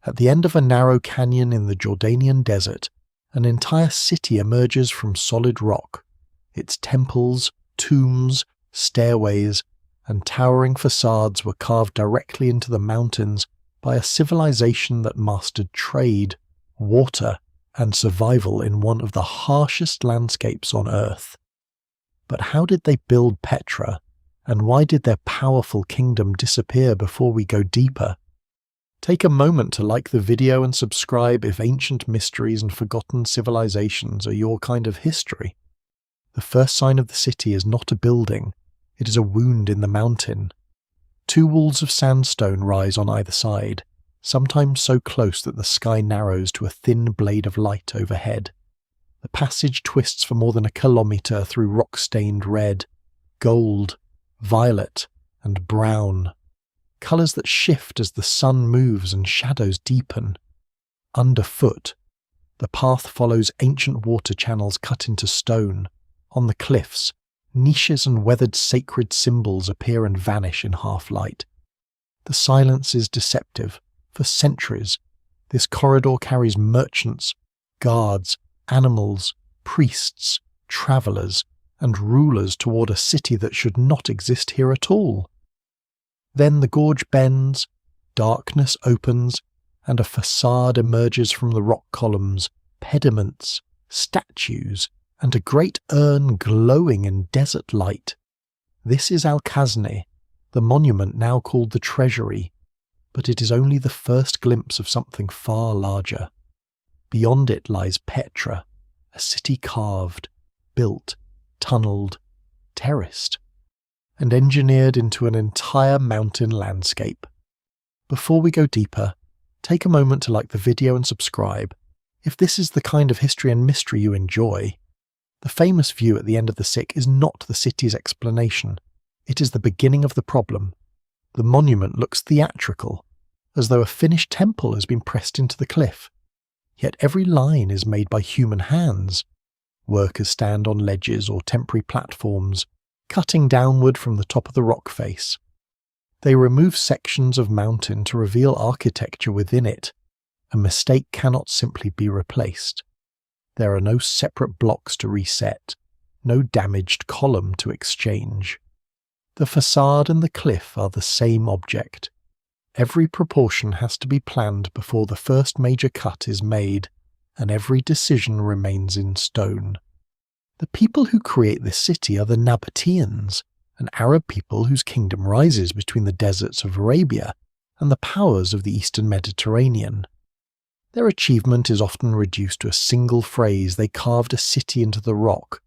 At the end of a narrow canyon in the Jordanian desert, an entire city emerges from solid rock. Its temples, tombs, stairways, and towering facades were carved directly into the mountains by a civilization that mastered trade, water, and survival in one of the harshest landscapes on Earth. But how did they build Petra, and why did their powerful kingdom disappear before we go deeper? Take a moment to like the video and subscribe if ancient mysteries and forgotten civilizations are your kind of history. The first sign of the city is not a building, it is a wound in the mountain. 2 walls of sandstone rise on either side, sometimes so close that the sky narrows to a thin blade of light overhead. The passage twists for more than a kilometre through rock-stained red, gold, violet, and brown, colours that shift as the sun moves and shadows deepen. Underfoot, the path follows ancient water channels cut into stone. On the cliffs, niches and weathered sacred symbols appear and vanish in half-light. The silence is deceptive. For centuries, this corridor carries merchants, guards, animals, priests, travellers, and rulers toward a city that should not exist here at all. Then the gorge bends, darkness opens, and a facade emerges from the rock columns, pediments, statues, and a great urn glowing in desert light. This is Al-Khazneh, the monument now called the Treasury, but it is only the first glimpse of something far larger. Beyond it lies Petra, a city carved, built, tunnelled, terraced, and engineered into an entire mountain landscape. Before we go deeper, take a moment to like the video and subscribe, if this is the kind of history and mystery you enjoy. The famous view at the end of the Sick is not the city's explanation, it is the beginning of the problem. The monument looks theatrical, as though a finished temple has been pressed into the cliff. Yet every line is made by human hands. Workers stand on ledges or temporary platforms, cutting downward from the top of the rock face. They remove sections of mountain to reveal architecture within it. A mistake cannot simply be replaced. There are no separate blocks to reset, no damaged column to exchange. The facade and the cliff are the same object. Every proportion has to be planned before the first major cut is made, and every decision remains in stone. The people who create this city are the Nabateans, an Arab people whose kingdom rises between the deserts of Arabia and the powers of the Eastern Mediterranean. Their achievement is often reduced to a single phrase: they carved a city into the rock.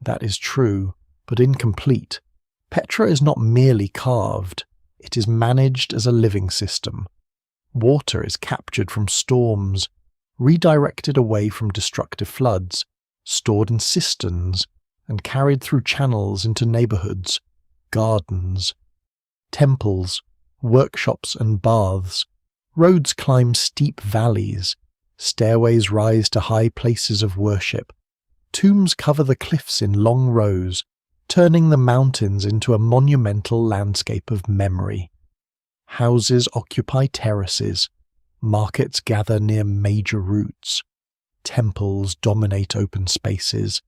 That is true, but incomplete. Petra is not merely carved, it is managed as a living system. Water is captured from storms, redirected away from destructive floods, stored in cisterns, and carried through channels into neighbourhoods, gardens, temples, workshops and baths. Roads climb steep valleys, stairways rise to high places of worship, tombs cover the cliffs in long rows, turning the mountains into a monumental landscape of memory. Houses occupy terraces, markets gather near major routes, temples dominate open spaces.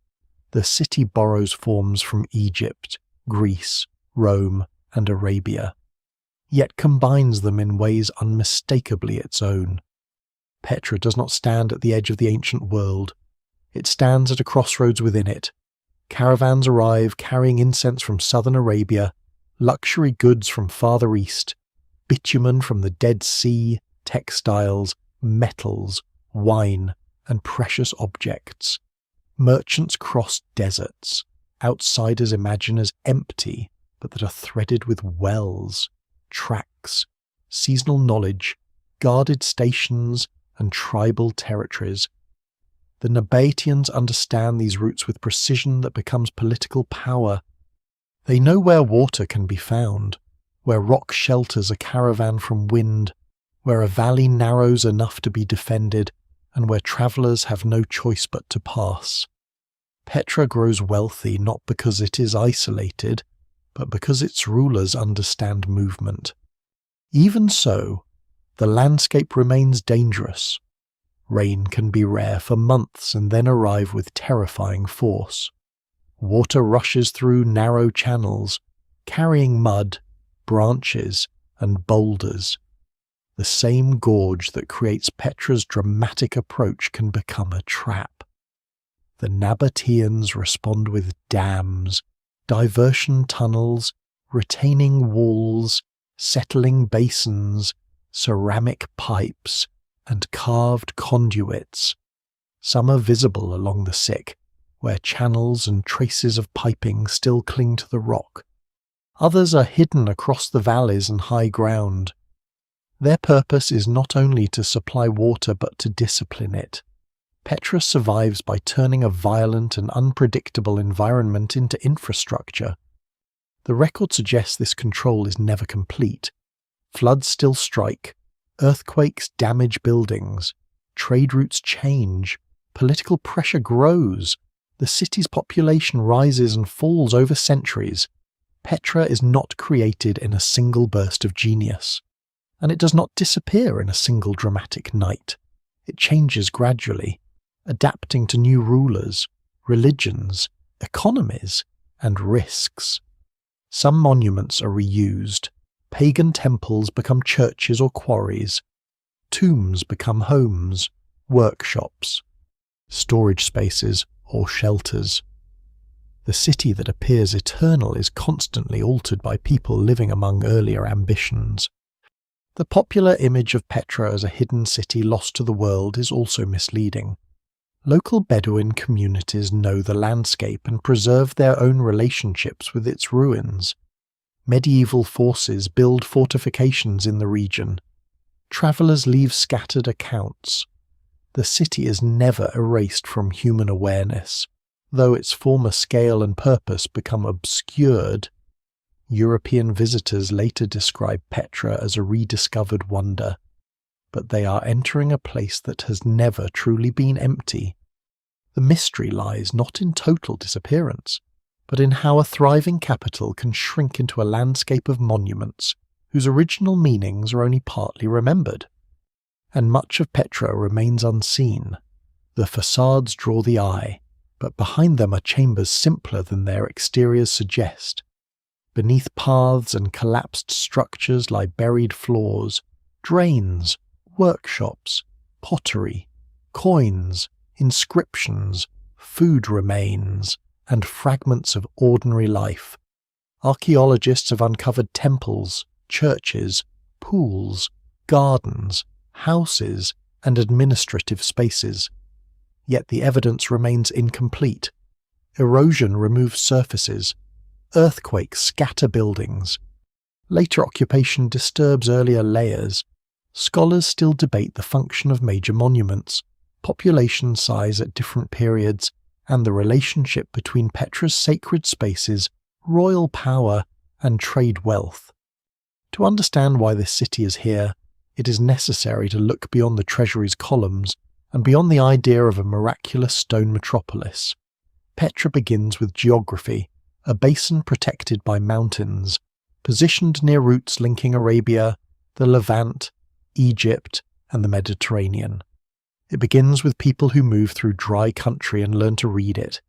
The city borrows forms from Egypt, Greece, Rome, and Arabia, yet combines them in ways unmistakably its own. Petra does not stand at the edge of the ancient world. It stands at a crossroads within it. Caravans arrive carrying incense from southern Arabia, luxury goods from farther east, bitumen from the Dead Sea, textiles, metals, wine, and precious objects. Merchants cross deserts. Outsiders imagine as empty, but that are threaded with wells, tracks, seasonal knowledge, guarded stations, and tribal territories. The Nabateans understand these routes with precision that becomes political power. They know where water can be found, where rock shelters a caravan from wind, where a valley narrows enough to be defended, and where travellers have no choice but to pass. Petra grows wealthy not because it is isolated, but because its rulers understand movement. Even so, the landscape remains dangerous. Rain can be rare for months and then arrive with terrifying force. Water rushes through narrow channels, carrying mud, branches, and boulders. The same gorge that creates Petra's dramatic approach can become a trap. The Nabateans respond with dams, diversion tunnels, retaining walls, settling basins, ceramic pipes, and carved conduits. Some are visible along the Sick, where channels and traces of piping still cling to the rock. Others are hidden across the valleys and high ground. Their purpose is not only to supply water but to discipline it. Petra survives by turning a violent and unpredictable environment into infrastructure. The record suggests this control is never complete. Floods still strike, earthquakes damage buildings, trade routes change, political pressure grows, the city's population rises and falls over centuries. Petra is not created in a single burst of genius, and it does not disappear in a single dramatic night. It changes gradually, adapting to new rulers, religions, economies, and risks. Some monuments are reused. Pagan temples become churches or quarries. Tombs become homes, workshops, storage spaces, or shelters. The city that appears eternal is constantly altered by people living among earlier ambitions. The popular image of Petra as a hidden city lost to the world is also misleading. Local Bedouin communities know the landscape and preserve their own relationships with its ruins. Medieval forces build fortifications in the region. Travellers leave scattered accounts. The city is never erased from human awareness, though its former scale and purpose become obscured. European visitors later describe Petra as a rediscovered wonder, but they are entering a place that has never truly been empty. The mystery lies not in total disappearance, but in how a thriving capital can shrink into a landscape of monuments whose original meanings are only partly remembered. And much of Petra remains unseen. The facades draw the eye, but behind them are chambers simpler than their exteriors suggest. Beneath paths and collapsed structures lie buried floors, drains, workshops, pottery, coins, inscriptions, food remains, and fragments of ordinary life. Archaeologists have uncovered temples, churches, pools, gardens, houses, and administrative spaces. Yet the evidence remains incomplete. Erosion removes surfaces. Earthquakes scatter buildings. Later occupation disturbs earlier layers. Scholars still debate the function of major monuments, population size at different periods, and the relationship between Petra's sacred spaces, royal power, and trade wealth. To understand why this city is here, it is necessary to look beyond the treasury's columns and beyond the idea of a miraculous stone metropolis. Petra begins with geography, a basin protected by mountains, positioned near routes linking Arabia, the Levant, Egypt, and the Mediterranean. It begins with people who move through dry country and learn to read it.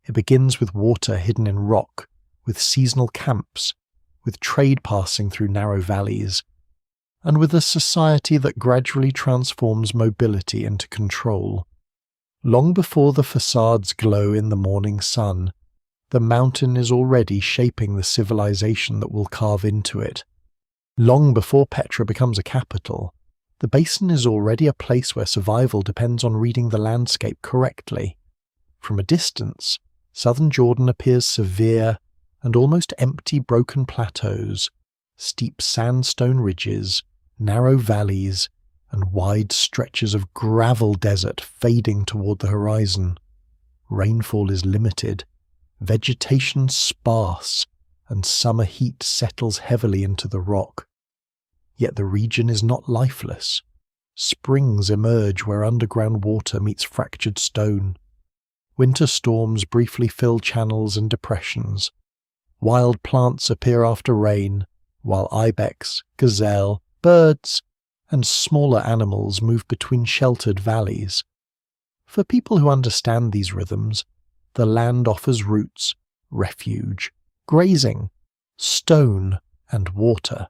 It begins with water hidden in rock, with seasonal camps, with trade passing through narrow valleys, and with a society that gradually transforms mobility into control. Long before the facades glow in the morning sun, the mountain is already shaping the civilization that will carve into it. Long before Petra becomes a capital, the basin is already a place where survival depends on reading the landscape correctly. From a distance, southern Jordan appears severe and almost empty broken plateaus, steep sandstone ridges, narrow valleys, and wide stretches of gravel desert fading toward the horizon. Rainfall is limited, vegetation sparse, and summer heat settles heavily into the rock. Yet the region is not lifeless. Springs emerge where underground water meets fractured stone. Winter storms briefly fill channels and depressions. Wild plants appear after rain, while ibex, gazelle, birds, and smaller animals move between sheltered valleys. For people who understand these rhythms, the land offers roots, refuge, grazing, stone, and water.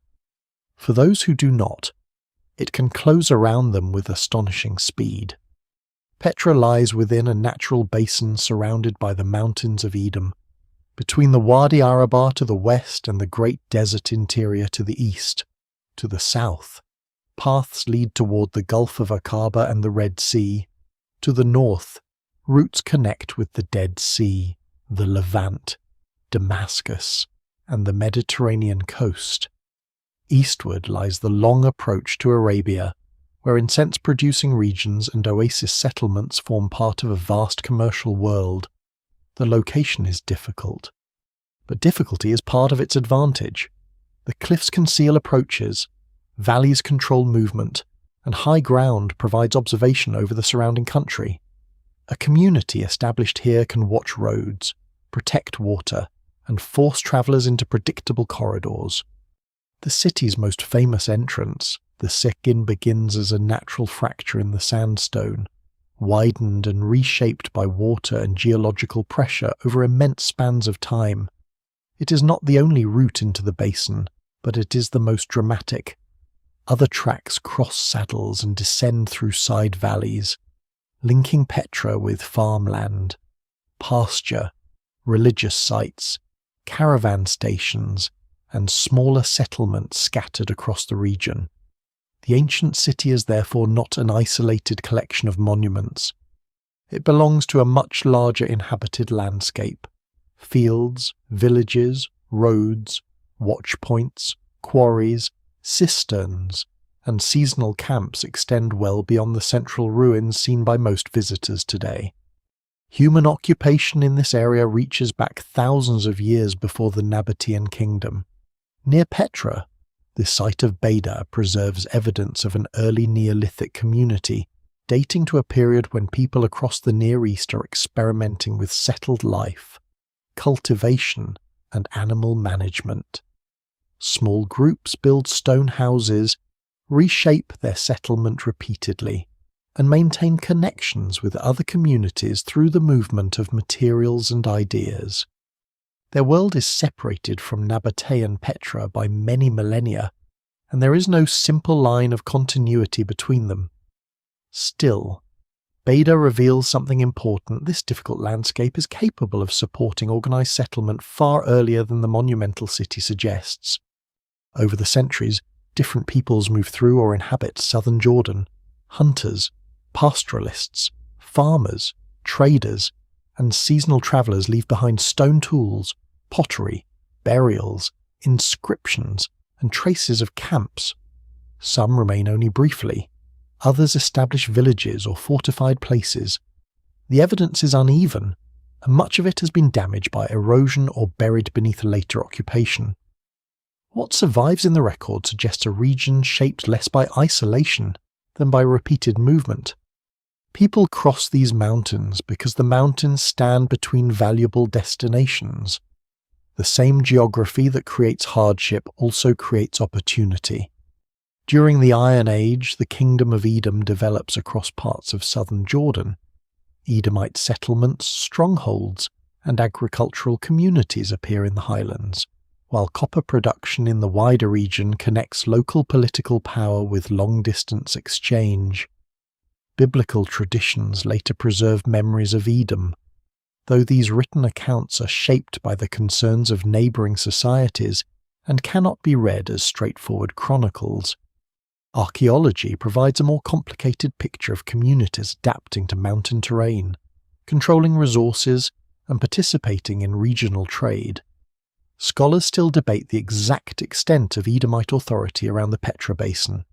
For those who do not, it can close around them with astonishing speed. Petra lies within a natural basin surrounded by the mountains of Edom, between the Wadi Araba to the west and the great desert interior to the east. To the south, paths lead toward the Gulf of Aqaba and the Red Sea. To the north, routes connect with the Dead Sea, the Levant, Damascus, and the Mediterranean coast. Eastward lies the long approach to Arabia, where incense-producing regions and oasis settlements form part of a vast commercial world. The location is difficult, but difficulty is part of its advantage. The cliffs conceal approaches, valleys control movement, and high ground provides observation over the surrounding country. A community established here can watch roads, protect water, and force travellers into predictable corridors. The city's most famous entrance, the Sekin, begins as a natural fracture in the sandstone, widened and reshaped by water and geological pressure over immense spans of time. It is not the only route into the basin, but it is the most dramatic. Other tracks cross saddles and descend through side valleys, linking Petra with farmland, pasture, religious sites, caravan stations, and smaller settlements scattered across the region. The ancient city is therefore not an isolated collection of monuments. It belongs to a much larger inhabited landscape. Fields, villages, roads, watchpoints, quarries, cisterns, and seasonal camps extend well beyond the central ruins seen by most visitors today. Human occupation in this area reaches back thousands of years before the Nabatean kingdom. Near Petra, the site of Beda preserves evidence of an early Neolithic community, dating to a period when people across the Near East are experimenting with settled life, cultivation, and animal management. Small groups build stone houses, reshape their settlement repeatedly, and maintain connections with other communities through the movement of materials and ideas. Their world is separated from Nabatean Petra by many millennia, and there is no simple line of continuity between them. Still, Beda reveals something important. This difficult landscape is capable of supporting organised settlement far earlier than the monumental city suggests. Over the centuries, different peoples move through or inhabit southern Jordan. Hunters, pastoralists, farmers, traders, and seasonal travellers leave behind stone tools, pottery, burials, inscriptions, and traces of camps. Some remain only briefly. Others establish villages or fortified places. The evidence is uneven, and much of it has been damaged by erosion or buried beneath a later occupation. What survives in the record suggests a region shaped less by isolation than by repeated movement. People cross these mountains because the mountains stand between valuable destinations. The same geography that creates hardship also creates opportunity. During the Iron Age, the Kingdom of Edom develops across parts of southern Jordan. Edomite settlements, strongholds, and agricultural communities appear in the highlands, while copper production in the wider region connects local political power with long-distance exchange. Biblical traditions later preserve memories of Edom, though these written accounts are shaped by the concerns of neighbouring societies and cannot be read as straightforward chronicles. Archaeology provides a more complicated picture of communities adapting to mountain terrain, controlling resources, and participating in regional trade. Scholars still debate the exact extent of Edomite authority around the Petra Basin,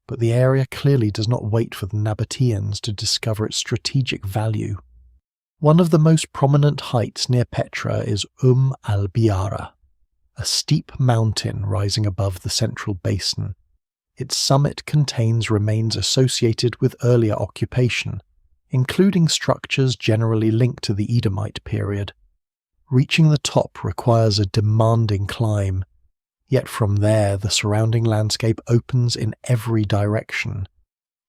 but the area clearly does not wait for the Nabateans to discover its strategic value. One of the most prominent heights near Petra is al-Biara, a steep mountain rising above the central basin. Its summit contains remains associated with earlier occupation, including structures generally linked to the Edomite period. Reaching the top requires a demanding climb. Yet from there, the surrounding landscape opens in every direction.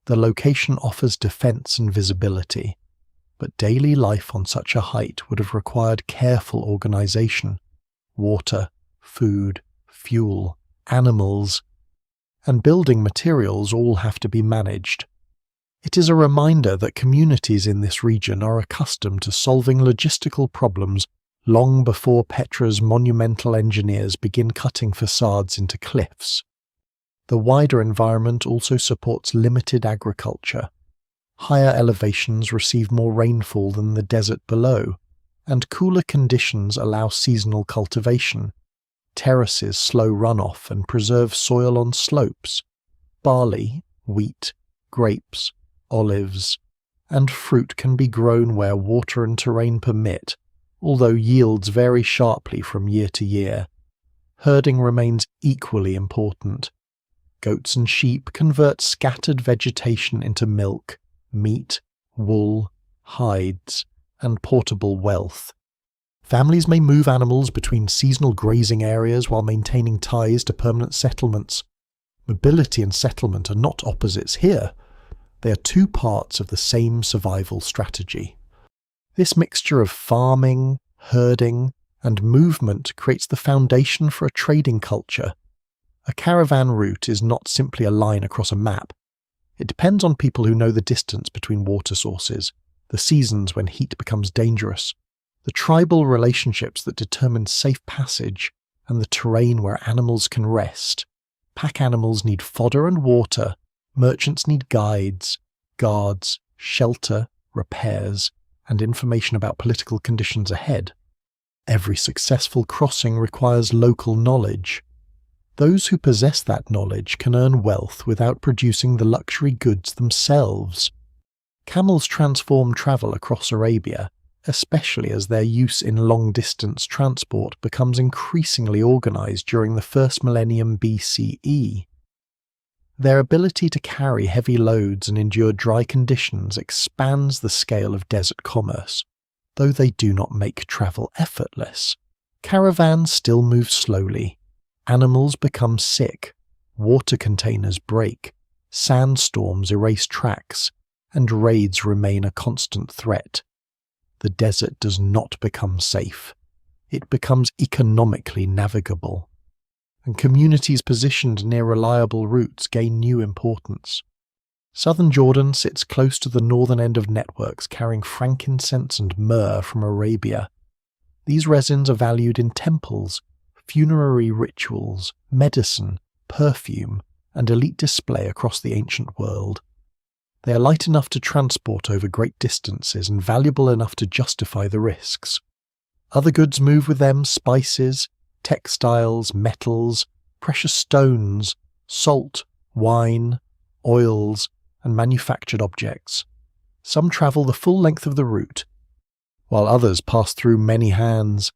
The location offers defense and visibility, but daily life on such a height would have required careful organization. Water, food, fuel, animals, and building materials all have to be managed. It is a reminder that communities in this region are accustomed to solving logistical problems long before Petra's monumental engineers begin cutting facades into cliffs. The wider environment also supports limited agriculture. Higher elevations receive more rainfall than the desert below, and cooler conditions allow seasonal cultivation. Terraces slow runoff and preserve soil on slopes. Barley, wheat, grapes, olives, and fruit can be grown where water and terrain permit, although yields vary sharply from year to year. Herding remains equally important. Goats and sheep convert scattered vegetation into milk, meat, wool, hides, and portable wealth. Families may move animals between seasonal grazing areas while maintaining ties to permanent settlements. Mobility and settlement are not opposites here. They are two parts of the same survival strategy. This mixture of farming, herding, and movement creates the foundation for a trading culture. A caravan route is not simply a line across a map. It depends on people who know the distance between water sources, the seasons when heat becomes dangerous, the tribal relationships that determine safe passage, and the terrain where animals can rest. Pack animals need fodder and water, merchants need guides, guards, shelter, repairs, and information about political conditions ahead. Every successful crossing requires local knowledge. Those who possess that knowledge can earn wealth without producing the luxury goods themselves. Camels transform travel across Arabia, especially as their use in long-distance transport becomes increasingly organized during the first millennium BCE. Their ability to carry heavy loads and endure dry conditions expands the scale of desert commerce, though they do not make travel effortless. Caravans still move slowly. Animals become sick, water containers break, sandstorms erase tracks, and raids remain a constant threat. The desert does not become safe. It becomes economically navigable, and communities positioned near reliable routes gain new importance. Southern Jordan sits close to the northern end of networks carrying frankincense and myrrh from Arabia. These resins are valued in temples, funerary rituals, medicine, perfume, and elite display across the ancient world. They are light enough to transport over great distances and valuable enough to justify the risks. Other goods move with them: spices, textiles, metals, precious stones, salt, wine, oils, and manufactured objects. Some travel the full length of the route, while others pass through many hands.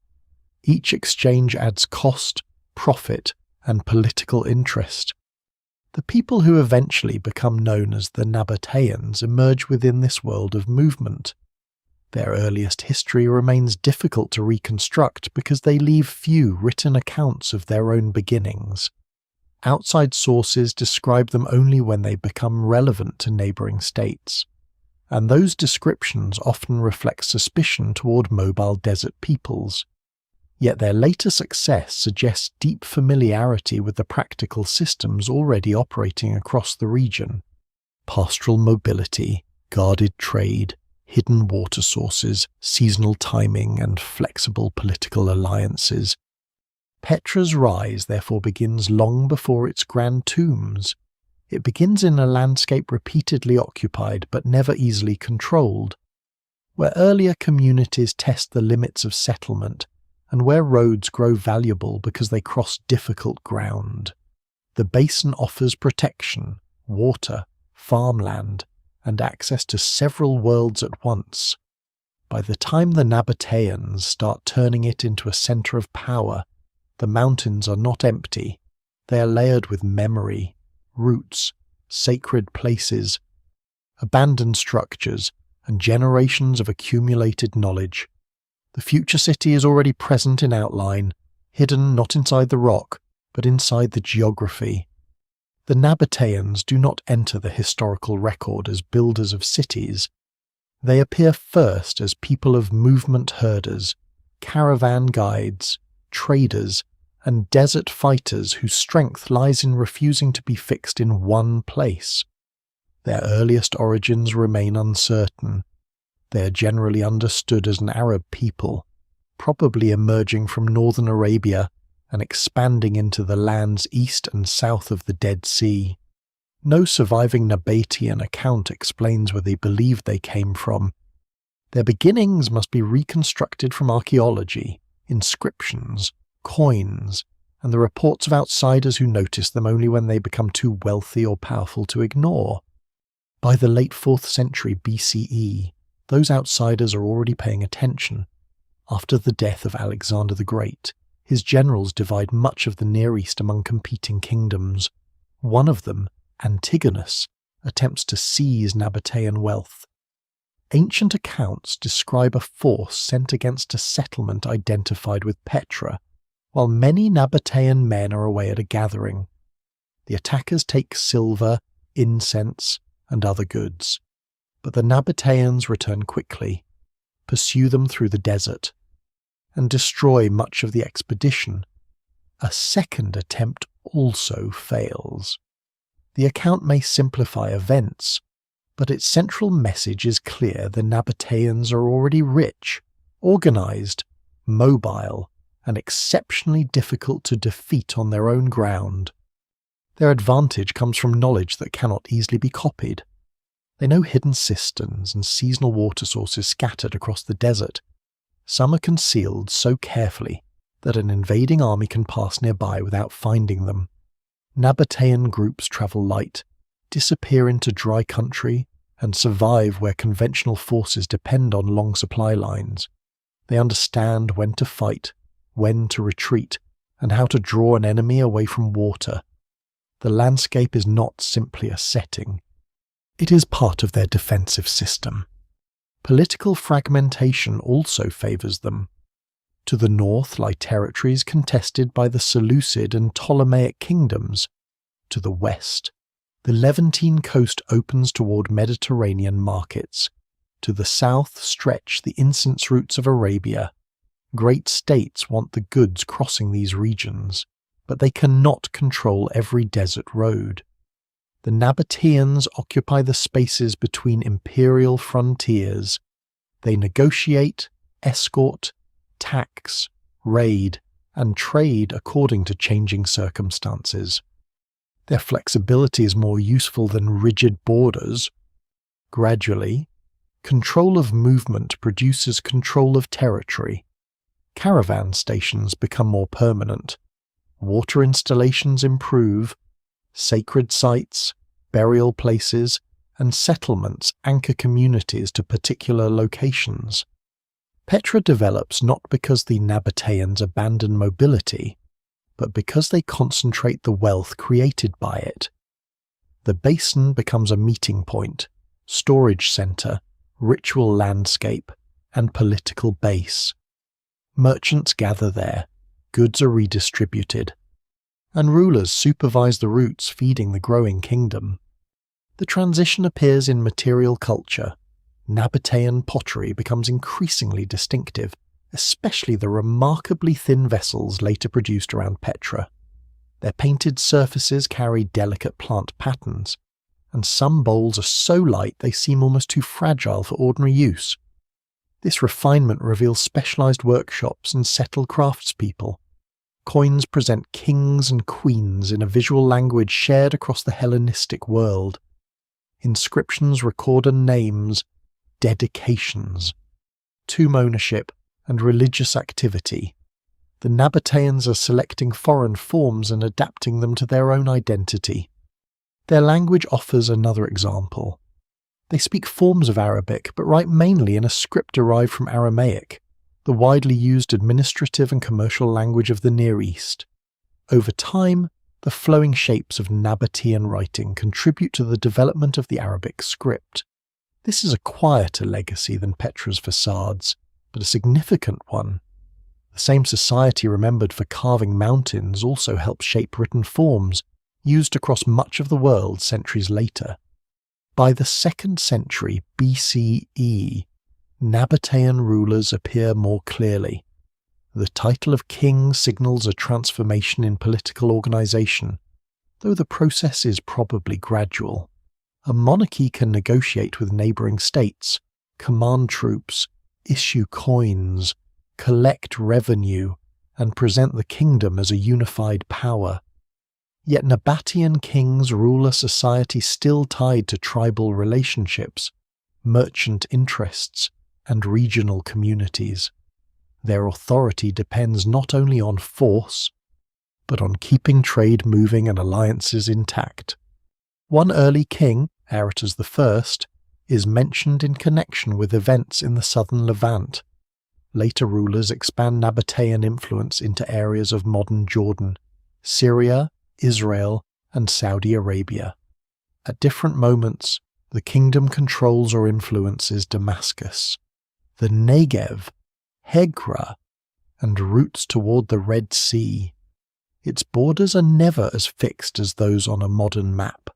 Each exchange adds cost, profit, and political interest. The people who eventually become known as the Nabateans emerge within this world of movement. Their earliest history remains difficult to reconstruct because they leave few written accounts of their own beginnings. Outside sources describe them only when they become relevant to neighbouring states, and those descriptions often reflect suspicion toward mobile desert peoples. Yet their later success suggests deep familiarity with the practical systems already operating across the region: pastoral mobility, guarded trade, hidden water sources, seasonal timing, and flexible political alliances. Petra's rise therefore begins long before its grand tombs. It begins in a landscape repeatedly occupied but never easily controlled, where earlier communities test the limits of settlement, and where roads grow valuable because they cross difficult ground. The basin offers protection, water, farmland, and access to several worlds at once. By the time the Nabateans start turning it into a centre of power, the mountains are not empty. They are layered with memory, roots, sacred places, abandoned structures, and generations of accumulated knowledge. The future city is already present in outline, hidden not inside the rock, but inside the geography. The Nabateans do not enter the historical record as builders of cities. They appear first as people of movement herders, caravan guides, traders, and desert fighters whose strength lies in refusing to be fixed in one place. Their earliest origins remain uncertain. They are generally understood as an Arab people, probably emerging from northern Arabia and expanding into the lands east and south of the Dead Sea. No surviving Nabatean account explains where they believed they came from. Their beginnings must be reconstructed from archaeology, inscriptions, coins, and the reports of outsiders who notice them only when they become too wealthy or powerful to ignore. By the late 4th century BCE, those outsiders are already paying attention. After the death of Alexander the Great, his generals divide much of the Near East among competing kingdoms. One of them, Antigonus, attempts to seize Nabatean wealth. Ancient accounts describe a force sent against a settlement identified with Petra, while many Nabatean men are away at a gathering. The attackers take silver, incense, and other goods, but the Nabateans return quickly, pursue them through the desert, and destroy much of the expedition. A second attempt also fails. The account may simplify events, but its central message is clear: the Nabateans are already rich, organized, mobile, and exceptionally difficult to defeat on their own ground. Their advantage comes from knowledge that cannot easily be copied. They know hidden cisterns and seasonal water sources scattered across the desert. Some are concealed so carefully that an invading army can pass nearby without finding them. Nabatean groups travel light, disappear into dry country, and survive where conventional forces depend on long supply lines. They understand when to fight, when to retreat, and how to draw an enemy away from water. The landscape is not simply a setting. It is part of their defensive system. Political fragmentation also favours them. To the north lie territories contested by the Seleucid and Ptolemaic kingdoms. To the west, the Levantine coast opens toward Mediterranean markets. To the south stretch the incense routes of Arabia. Great states want the goods crossing these regions, but they cannot control every desert road. The Nabateans occupy the spaces between imperial frontiers. They negotiate, escort, tax, raid, and trade according to changing circumstances. Their flexibility is more useful than rigid borders. Gradually, control of movement produces control of territory. Caravan stations become more permanent. Water installations improve. Sacred sites, burial places, and settlements anchor communities to particular locations. Petra develops not because the Nabateans abandon mobility, but because they concentrate the wealth created by it. The basin becomes a meeting point, storage centre, ritual landscape, and political base. Merchants gather there, goods are redistributed, and rulers supervise the routes feeding the growing kingdom. The transition appears in material culture. Nabatean pottery becomes increasingly distinctive, especially the remarkably thin vessels later produced around Petra. Their painted surfaces carry delicate plant patterns, and some bowls are so light they seem almost too fragile for ordinary use. This refinement reveals specialized workshops and settled craftspeople. Coins present kings and queens in a visual language shared across the Hellenistic world. Inscriptions record names, dedications, tomb ownership, and religious activity. The Nabateans are selecting foreign forms and adapting them to their own identity. Their language offers another example. They speak forms of Arabic, but write mainly in a script derived from Aramaic, the widely used administrative and commercial language of the Near East. Over time, the flowing shapes of Nabatean writing contribute to the development of the Arabic script. This is a quieter legacy than Petra's facades, but a significant one. The same society remembered for carving mountains also helped shape written forms used across much of the world centuries later. By the 2nd century BCE, Nabatean rulers appear more clearly. The title of king signals a transformation in political organization, though the process is probably gradual. A monarchy can negotiate with neighboring states, command troops, issue coins, collect revenue, and present the kingdom as a unified power. Yet Nabatean kings rule a society still tied to tribal relationships, merchant interests, and regional communities. Their authority depends not only on force, but on keeping trade moving and alliances intact. One early king, Aretas I, is mentioned in connection with events in the southern Levant. Later rulers expand Nabatean influence into areas of modern Jordan, Syria, Israel, and Saudi Arabia. At different moments, the kingdom controls or influences Damascus, the Negev, Hegra, and routes toward the Red Sea. Its borders are never as fixed as those on a modern map.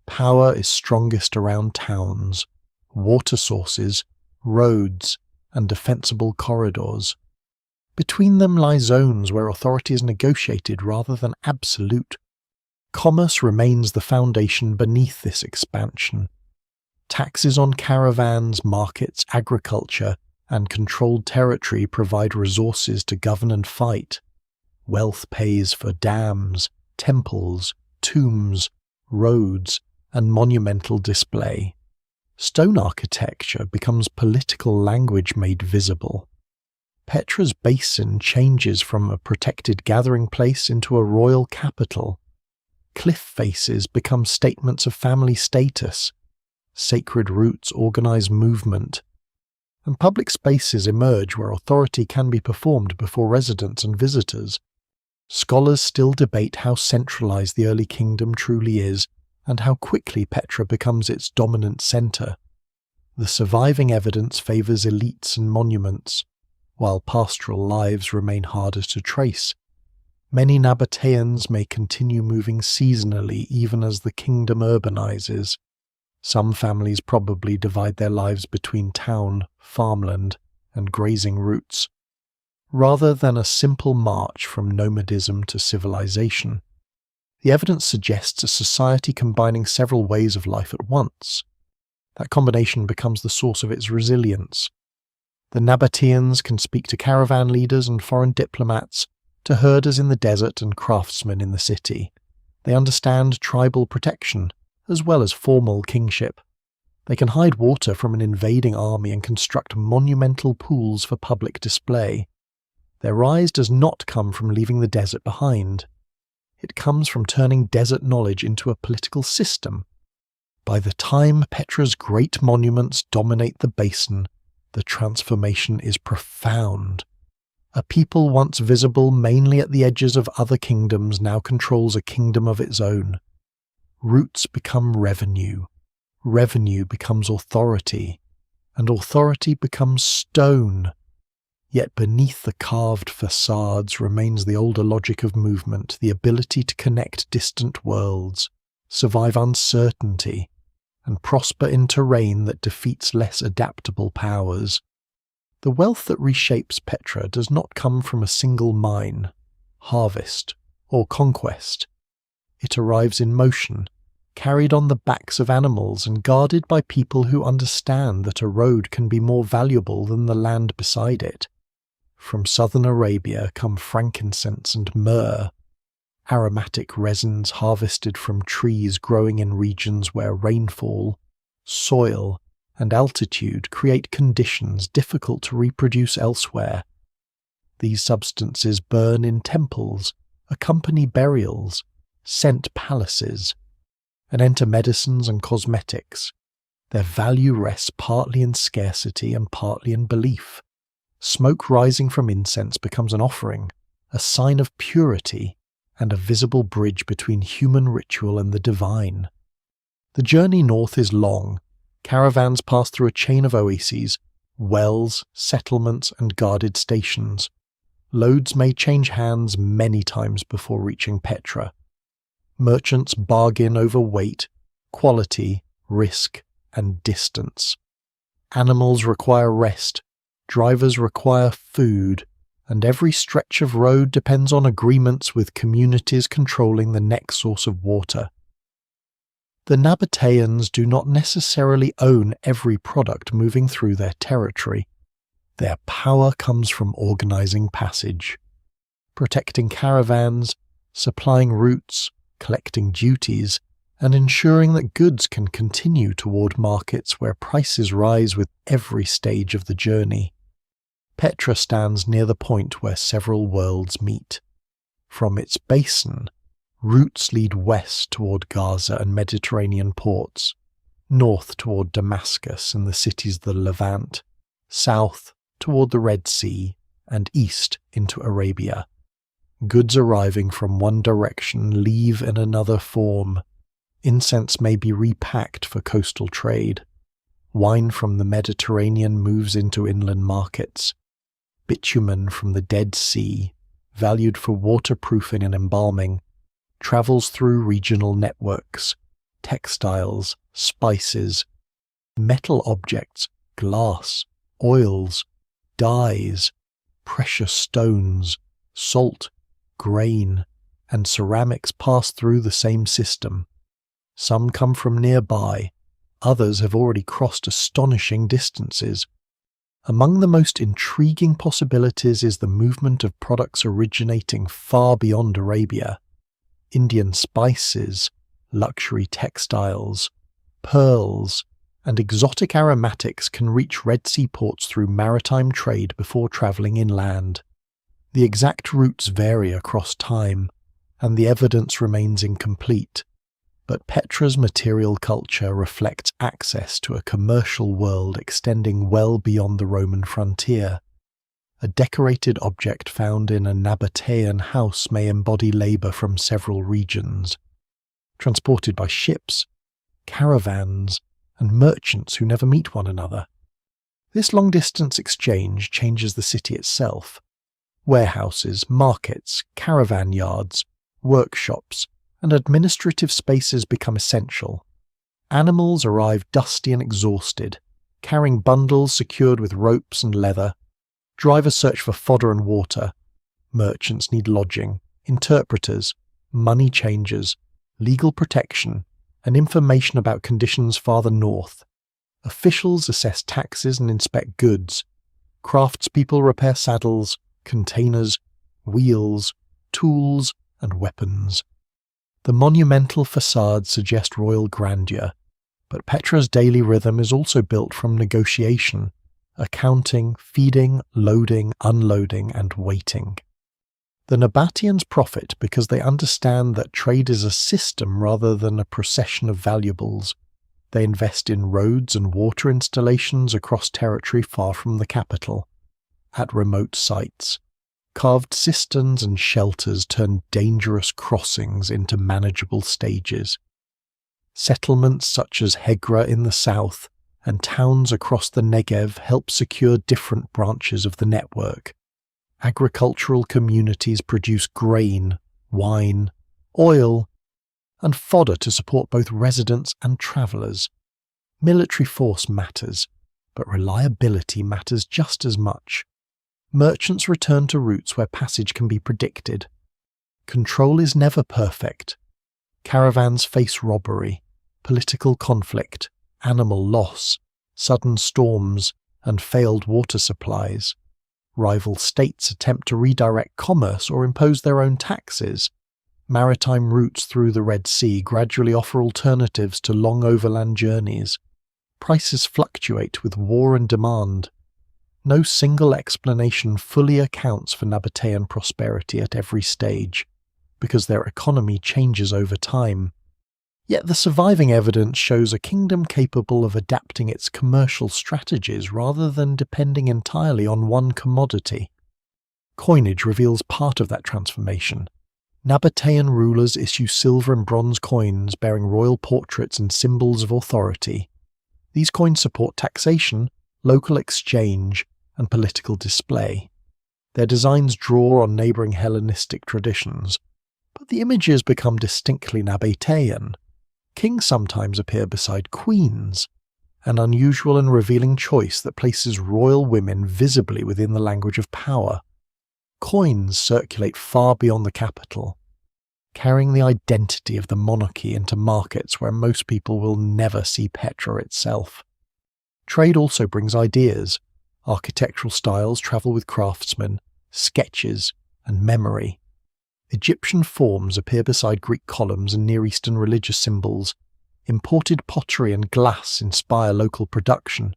Power is strongest around towns, water sources, roads, and defensible corridors. Between them lie zones where authority is negotiated rather than absolute. Commerce remains the foundation beneath this expansion. Taxes on caravans, markets, agriculture, and controlled territory provide resources to govern and fight. Wealth pays for dams, temples, tombs, roads, and monumental display. Stone architecture becomes political language made visible. Petra's basin changes from a protected gathering place into a royal capital. Cliff faces become statements of family status. Sacred routes organize movement. And public spaces emerge where authority can be performed before residents and visitors. Scholars still debate how centralized the early kingdom truly is, and how quickly Petra becomes its dominant center. The surviving evidence favors elites and monuments, while pastoral lives remain harder to trace. Many Nabateans may continue moving seasonally even as the kingdom urbanizes. Some families probably divide their lives between town, farmland, and grazing routes, rather than a simple march from nomadism to civilization. The evidence suggests a society combining several ways of life at once. That combination becomes the source of its resilience. The Nabateans can speak to caravan leaders and foreign diplomats, to herders in the desert and craftsmen in the city. They understand tribal protection, as well as formal kingship. They can hide water from an invading army and construct monumental pools for public display. Their rise does not come from leaving the desert behind. It comes from turning desert knowledge into a political system. By the time Petra's great monuments dominate the basin, the transformation is profound. A people once visible mainly at the edges of other kingdoms now controls a kingdom of its own. Roots become revenue. Revenue becomes authority. And authority becomes stone. Yet beneath the carved facades remains the older logic of movement, the ability to connect distant worlds, survive uncertainty, and prosper in terrain that defeats less adaptable powers. The wealth that reshapes Petra does not come from a single mine, harvest, or conquest. It arrives in motion, carried on the backs of animals and guarded by people who understand that a road can be more valuable than the land beside it. From southern Arabia come frankincense and myrrh, aromatic resins harvested from trees growing in regions where rainfall, soil, and altitude create conditions difficult to reproduce elsewhere. These substances burn in temples, accompany burials, scent palaces, and enter medicines and cosmetics. Their value rests partly in scarcity and partly in belief. Smoke rising from incense becomes an offering, a sign of purity, and a visible bridge between human ritual and the divine. The journey north is long. Caravans pass through a chain of oases, wells, settlements, and guarded stations. loads may change hands many times before reaching Petra. Merchants bargain over weight, quality, risk, and distance. Animals require rest, drivers require food, and every stretch of road depends on agreements with communities controlling the next source of water. The Nabateans do not necessarily own every product moving through their territory. Their power comes from organizing passage, protecting caravans, supplying routes, collecting duties, and ensuring that goods can continue toward markets where prices rise with every stage of the journey. Petra stands near the point where several worlds meet. From its basin, routes lead west toward Gaza and Mediterranean ports, north toward Damascus and the cities of the Levant, south toward the Red Sea, and east into Arabia. Goods arriving from one direction leave in another form. Incense may be repacked for coastal trade. Wine from the Mediterranean moves into inland markets. Bitumen from the Dead Sea, valued for waterproofing and embalming, travels through regional networks. Textiles, spices, metal objects, glass, oils, dyes, precious stones, salt, grain, and ceramics pass through the same system. Some come from nearby, others have already crossed astonishing distances. Among the most intriguing possibilities is the movement of products originating far beyond Arabia. Indian spices, luxury textiles, pearls, and exotic aromatics can reach Red Sea ports through maritime trade before travelling inland. The exact routes vary across time, and the evidence remains incomplete, but Petra's material culture reflects access to a commercial world extending well beyond the Roman frontier. A decorated object found in a Nabatean house may embody labour from several regions, transported by ships, caravans, and merchants who never meet one another. This long-distance exchange changes the city itself. Warehouses, markets, caravan yards, workshops, and administrative spaces become essential. Animals arrive dusty and exhausted, carrying bundles secured with ropes and leather. Drivers search for fodder and water. Merchants need lodging, interpreters, money changers, legal protection, and information about conditions farther north. Officials assess taxes and inspect goods. Craftspeople repair saddles, containers, wheels, tools, and weapons. The monumental facades suggest royal grandeur, but Petra's daily rhythm is also built from negotiation, accounting, feeding, loading, unloading, and waiting. The Nabateans profit because they understand that trade is a system rather than a procession of valuables. They invest in roads and water installations across territory far from the capital. At remote sites, carved cisterns and shelters turn dangerous crossings into manageable stages. Settlements such as Hegra in the south and towns across the Negev help secure different branches of the network. Agricultural communities produce grain, wine, oil, and fodder to support both residents and travellers. Military force matters, but reliability matters just as much. Merchants return to routes where passage can be predicted. Control is never perfect. Caravans face robbery, political conflict, animal loss, sudden storms, and failed water supplies. Rival states attempt to redirect commerce or impose their own taxes. Maritime routes through the Red Sea gradually offer alternatives to long overland journeys. Prices fluctuate with war and demand. No single explanation fully accounts for Nabatean prosperity at every stage, because their economy changes over time. Yet the surviving evidence shows a kingdom capable of adapting its commercial strategies rather than depending entirely on one commodity. Coinage reveals part of that transformation. Nabatean rulers issue silver and bronze coins bearing royal portraits and symbols of authority. These coins support taxation, local exchange, and political display. Their designs draw on neighbouring Hellenistic traditions, but the images become distinctly Nabatean. Kings sometimes appear beside queens, an unusual and revealing choice that places royal women visibly within the language of power. Coins circulate far beyond the capital, carrying the identity of the monarchy into markets where most people will never see Petra itself. Trade also brings ideas. Architectural styles travel with craftsmen, sketches, and memory. Egyptian forms appear beside Greek columns and Near Eastern religious symbols. Imported pottery and glass inspire local production.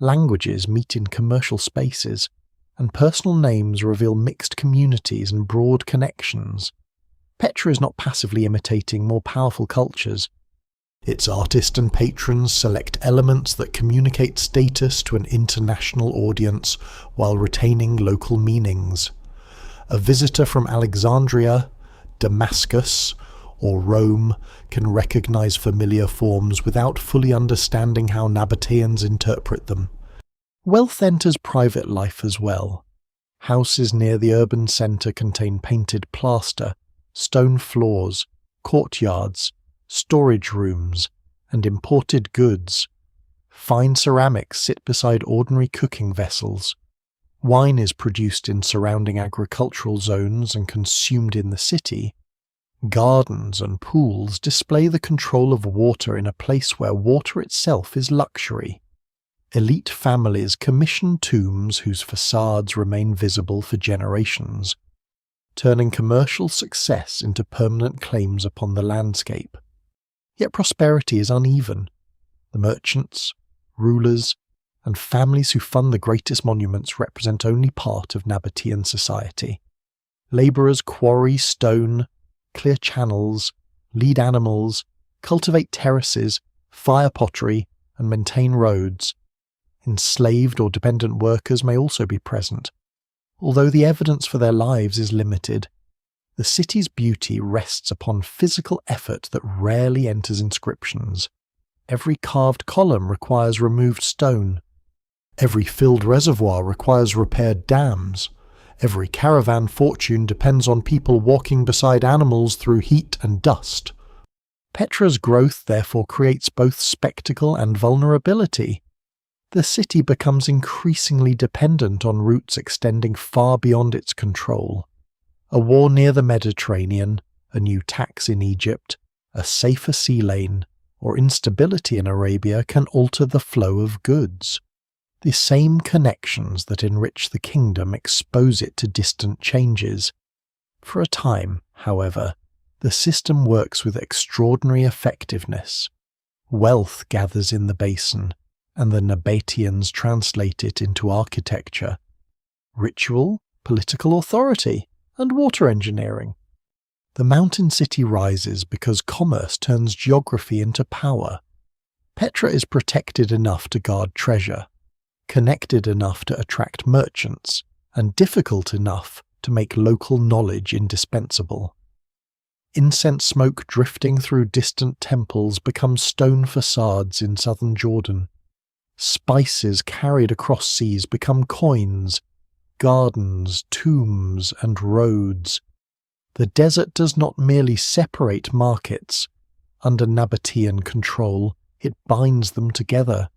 Languages meet in commercial spaces, and personal names reveal mixed communities and broad connections. Petra is not passively imitating more powerful cultures. Its artists and patrons select elements that communicate status to an international audience while retaining local meanings. A visitor from Alexandria, Damascus, or Rome can recognize familiar forms without fully understanding how Nabateans interpret them. Wealth enters private life as well. Houses near the urban centre contain painted plaster, stone floors, courtyards, storage rooms, and imported goods. Fine ceramics sit beside ordinary cooking vessels. Wine is produced in surrounding agricultural zones and consumed in the city. Gardens and pools display the control of water in a place where water itself is luxury. Elite families commission tombs whose facades remain visible for generations, turning commercial success into permanent claims upon the landscape. Yet prosperity is uneven. The merchants, rulers, and families who fund the greatest monuments represent only part of Nabatean society. Labourers quarry stone, clear channels, lead animals, cultivate terraces, fire pottery, and maintain roads. Enslaved or dependent workers may also be present. Although the evidence for their lives is limited, the city's beauty rests upon physical effort that rarely enters inscriptions. Every carved column requires removed stone. Every filled reservoir requires repaired dams. Every caravan fortune depends on people walking beside animals through heat and dust. Petra's growth therefore creates both spectacle and vulnerability. The city becomes increasingly dependent on routes extending far beyond its control. A war near the Mediterranean, a new tax in Egypt, a safer sea lane, or instability in Arabia can alter the flow of goods. The same connections that enrich the kingdom expose it to distant changes. For a time, however, the system works with extraordinary effectiveness. Wealth gathers in the basin, and the Nabateans translate it into architecture, ritual, political authority, and water engineering. The mountain city rises because commerce turns geography into power. Petra is protected enough to guard treasure, connected enough to attract merchants, and difficult enough to make local knowledge indispensable. Incense smoke drifting through distant temples becomes stone facades in southern Jordan. Spices carried across seas become coins, gardens, tombs, and roads. The desert does not merely separate markets. Under Nabatean control, it binds them together.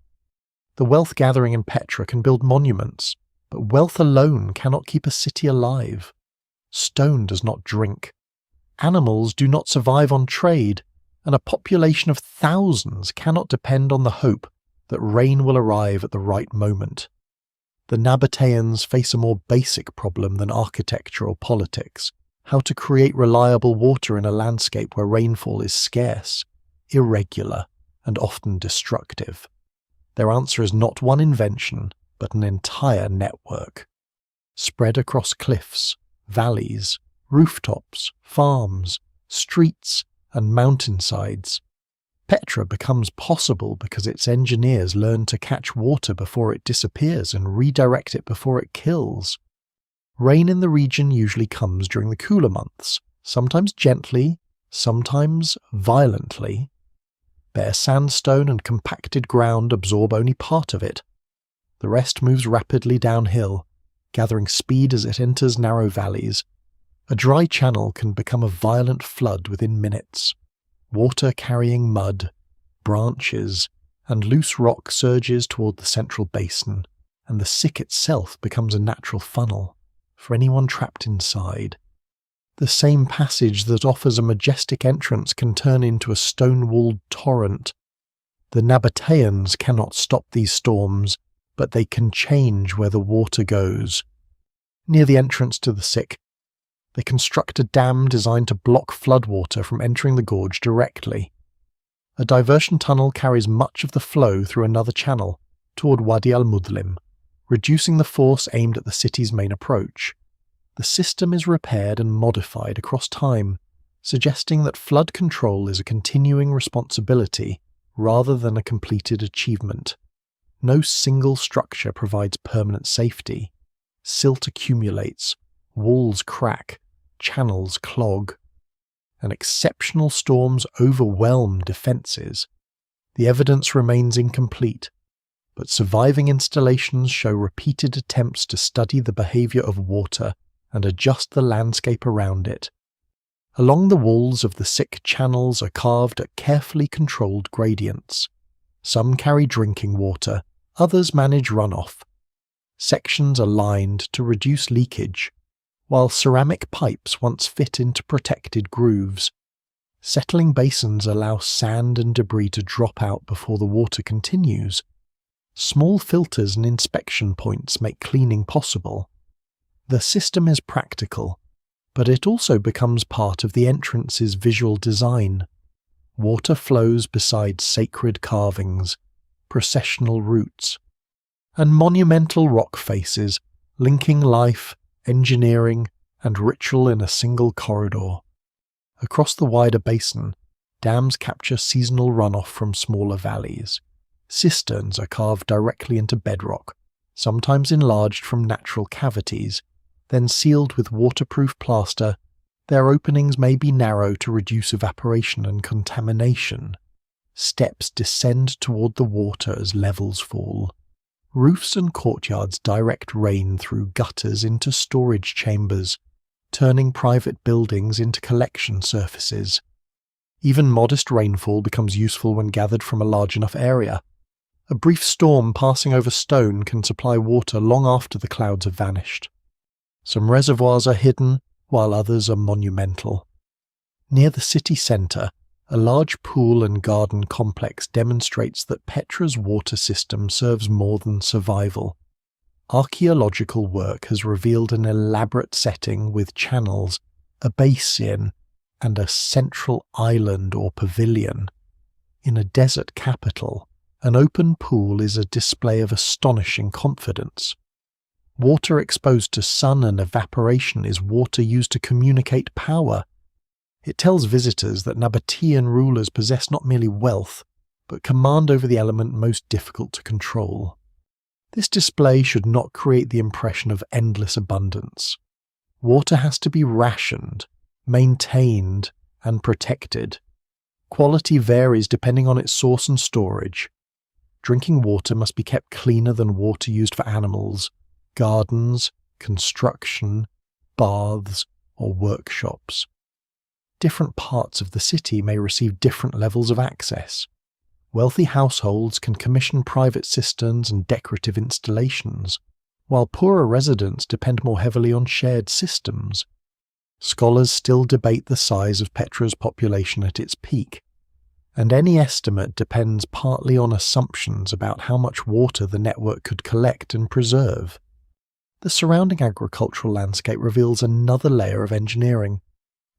The wealth gathering in Petra can build monuments, but wealth alone cannot keep a city alive. Stone does not drink. Animals do not survive on trade, and a population of thousands cannot depend on the hope that rain will arrive at the right moment. The Nabateans face a more basic problem than architecture or politics: how to create reliable water in a landscape where rainfall is scarce, irregular, and often destructive. Their answer is not one invention, but an entire network. Spread across cliffs, valleys, rooftops, farms, streets, and mountainsides, Petra becomes possible because its engineers learn to catch water before it disappears and redirect it before it kills. Rain in the region usually comes during the cooler months, sometimes gently, sometimes violently. Bare sandstone and compacted ground absorb only part of it. The rest moves rapidly downhill, gathering speed as it enters narrow valleys. A dry channel can become a violent flood within minutes. Water carrying mud, branches, and loose rock surges toward the central basin, and the sick itself becomes a natural funnel for anyone trapped inside. The same passage that offers a majestic entrance can turn into a stone-walled torrent. The Nabateans cannot stop these storms, but they can change where the water goes. Near the entrance to the sick, they construct a dam designed to block floodwater from entering the gorge directly. A diversion tunnel carries much of the flow through another channel, toward Wadi al-Mudlim, reducing the force aimed at the city's main approach. The system is repaired and modified across time, suggesting that flood control is a continuing responsibility rather than a completed achievement. No single structure provides permanent safety. Silt accumulates, walls crack, channels clog, and exceptional storms overwhelm defences. The evidence remains incomplete, but surviving installations show repeated attempts to study the behaviour of water and adjust the landscape around it. Along the walls of the sick channels are carved at carefully controlled gradients. Some carry drinking water, others manage runoff. Sections are lined to reduce leakage, while ceramic pipes once fit into protected grooves. Settling basins allow sand and debris to drop out before the water continues. Small filters and inspection points make cleaning possible. The system is practical, but it also becomes part of the entrance's visual design. Water flows beside sacred carvings, processional routes, and monumental rock faces, linking life, engineering, and ritual in a single corridor. Across the wider basin, dams capture seasonal runoff from smaller valleys. Cisterns are carved directly into bedrock, sometimes enlarged from natural cavities, then sealed with waterproof plaster. Their openings may be narrow to reduce evaporation and contamination. Steps descend toward the water as levels fall. Roofs and courtyards direct rain through gutters into storage chambers, turning private buildings into collection surfaces. Even modest rainfall becomes useful when gathered from a large enough area. A brief storm passing over stone can supply water long after the clouds have vanished. Some reservoirs are hidden, while others are monumental. Near the city centre, a large pool and garden complex demonstrates that Petra's water system serves more than survival. Archaeological work has revealed an elaborate setting with channels, a basin, and a central island or pavilion. In a desert capital, an open pool is a display of astonishing confidence. Water exposed to sun and evaporation is water used to communicate power. It tells visitors that Nabatean rulers possess not merely wealth, but command over the element most difficult to control. This display should not create the impression of endless abundance. Water has to be rationed, maintained, and protected. Quality varies depending on its source and storage. Drinking water must be kept cleaner than water used for animals, gardens, construction, baths, or workshops. Different parts of the city may receive different levels of access. Wealthy households can commission private cisterns and decorative installations, while poorer residents depend more heavily on shared systems. Scholars still debate the size of Petra's population at its peak, and any estimate depends partly on assumptions about how much water the network could collect and preserve. The surrounding agricultural landscape reveals another layer of engineering.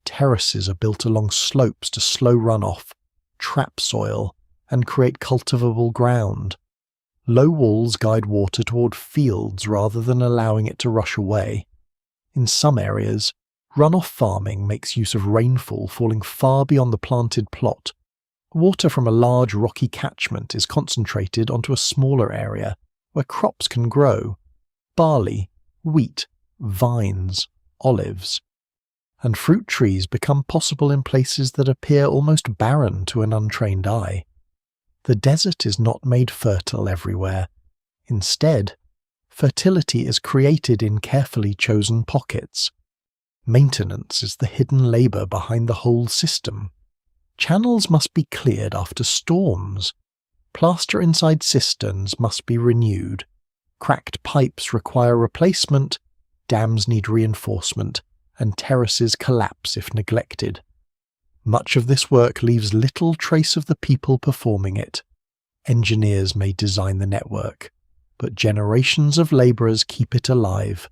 Terraces are built along slopes to slow runoff, trap soil, and create cultivable ground. Low walls guide water toward fields rather than allowing it to rush away. In some areas, runoff farming makes use of rainfall falling far beyond the planted plot. Water from a large rocky catchment is concentrated onto a smaller area where crops can grow: barley, wheat, vines, olives. And fruit trees become possible in places that appear almost barren to an untrained eye. The desert is not made fertile everywhere. Instead, Fertility is created in carefully chosen pockets. Maintenance is the hidden labour behind the whole system. Channels must be cleared after storms. Plaster inside cisterns must be renewed. Cracked pipes require replacement, dams need reinforcement, and terraces collapse if neglected. Much of this work leaves little trace of the people performing it. Engineers may design the network, but generations of labourers keep it alive.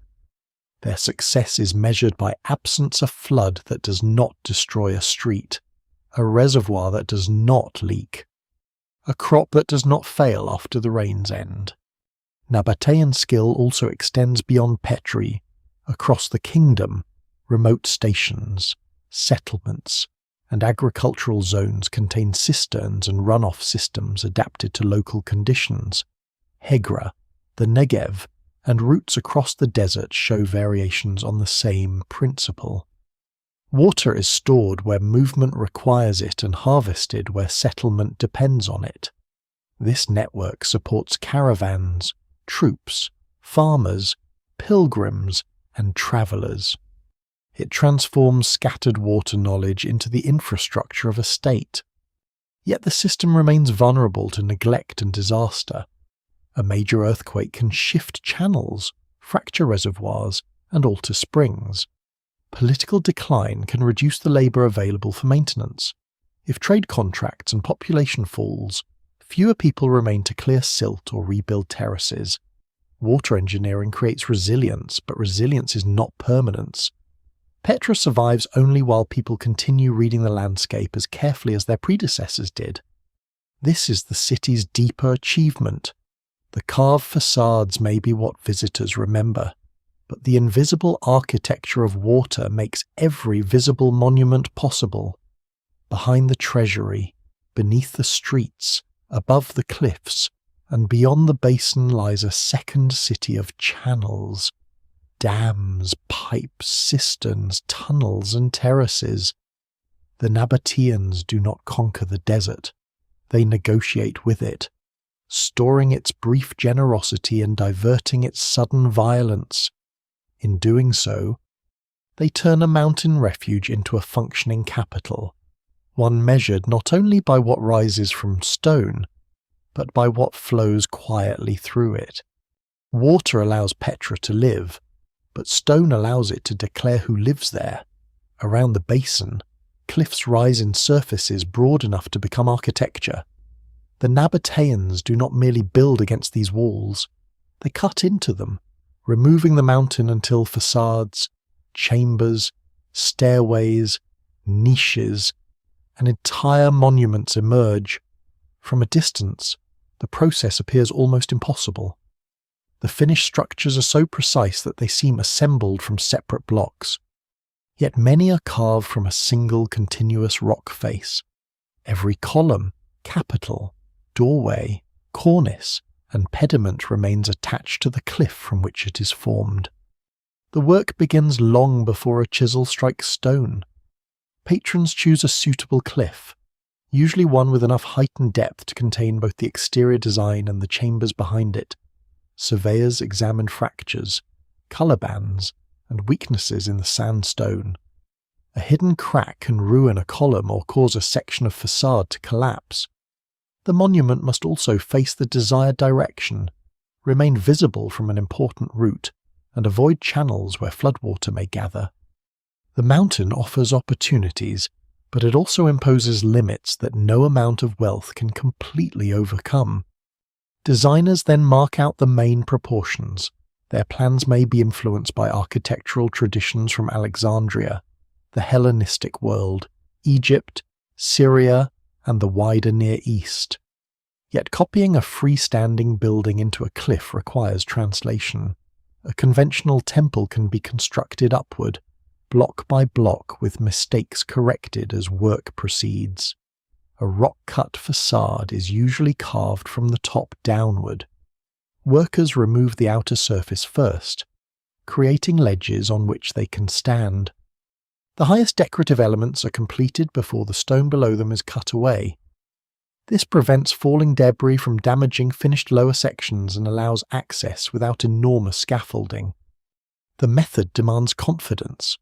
Their success is measured by absence of flood that does not destroy a street, a reservoir that does not leak, a crop that does not fail after the rains end. Nabatean skill also extends beyond Petri, across the kingdom. Remote stations, settlements, and agricultural zones contain cisterns and runoff systems adapted to local conditions. Hegra, the Negev, and routes across the desert show variations on the same principle. Water is stored where movement requires it and harvested where settlement depends on it. This network supports caravans, troops, farmers, pilgrims, and travellers. It transforms scattered water knowledge into the infrastructure of a state. Yet the system remains vulnerable to neglect and disaster. A major earthquake can shift channels, fracture reservoirs, and alter springs. Political decline can reduce the labour available for maintenance. If trade contracts and population falls, fewer people remain to clear silt or rebuild terraces. Water engineering creates resilience, but resilience is not permanence. Petra survives only while people continue reading the landscape as carefully as their predecessors did. This is the city's deeper achievement. The carved facades may be what visitors remember, but the invisible architecture of water makes every visible monument possible. Behind the treasury, beneath the streets, above the cliffs, and beyond the basin lies a second city of channels. Dams, pipes, cisterns, tunnels, and terraces. The Nabateans do not conquer the desert. They negotiate with it, storing its brief generosity and diverting its sudden violence. In doing so, they turn a mountain refuge into a functioning capital, one measured not only by what rises from stone, but by what flows quietly through it. Water allows Petra to live, but stone allows it to declare who lives there. Around the basin, cliffs rise in surfaces broad enough to become architecture. The Nabateans do not merely build against these walls, they cut into them, removing the mountain until facades, chambers, stairways, niches, and entire monuments emerge. From a distance, the process appears almost impossible. The finished structures are so precise that they seem assembled from separate blocks. Yet many are carved from a single continuous rock face. Every column, capital, doorway, cornice, and pediment remains attached to the cliff from which it is formed. The work begins long before a chisel strikes stone. Patrons choose a suitable cliff, usually one with enough height and depth to contain both the exterior design and the chambers behind it. Surveyors examine fractures, colour bands, and weaknesses in the sandstone. A hidden crack can ruin a column or cause a section of facade to collapse. The monument must also face the desired direction, remain visible from an important route, and avoid channels where floodwater may gather. The mountain offers opportunities, but it also imposes limits that no amount of wealth can completely overcome. Designers then mark out the main proportions. Their plans may be influenced by architectural traditions from Alexandria, the Hellenistic world, Egypt, Syria, and the wider Near East. Yet copying a freestanding building into a cliff requires translation. A conventional temple can be constructed upward, block by block, with mistakes corrected as work proceeds. A rock-cut facade is usually carved from the top downward. Workers remove the outer surface first, creating ledges on which they can stand. The highest decorative elements are completed before the stone below them is cut away. This prevents falling debris from damaging finished lower sections and allows access without enormous scaffolding. The method demands confidence.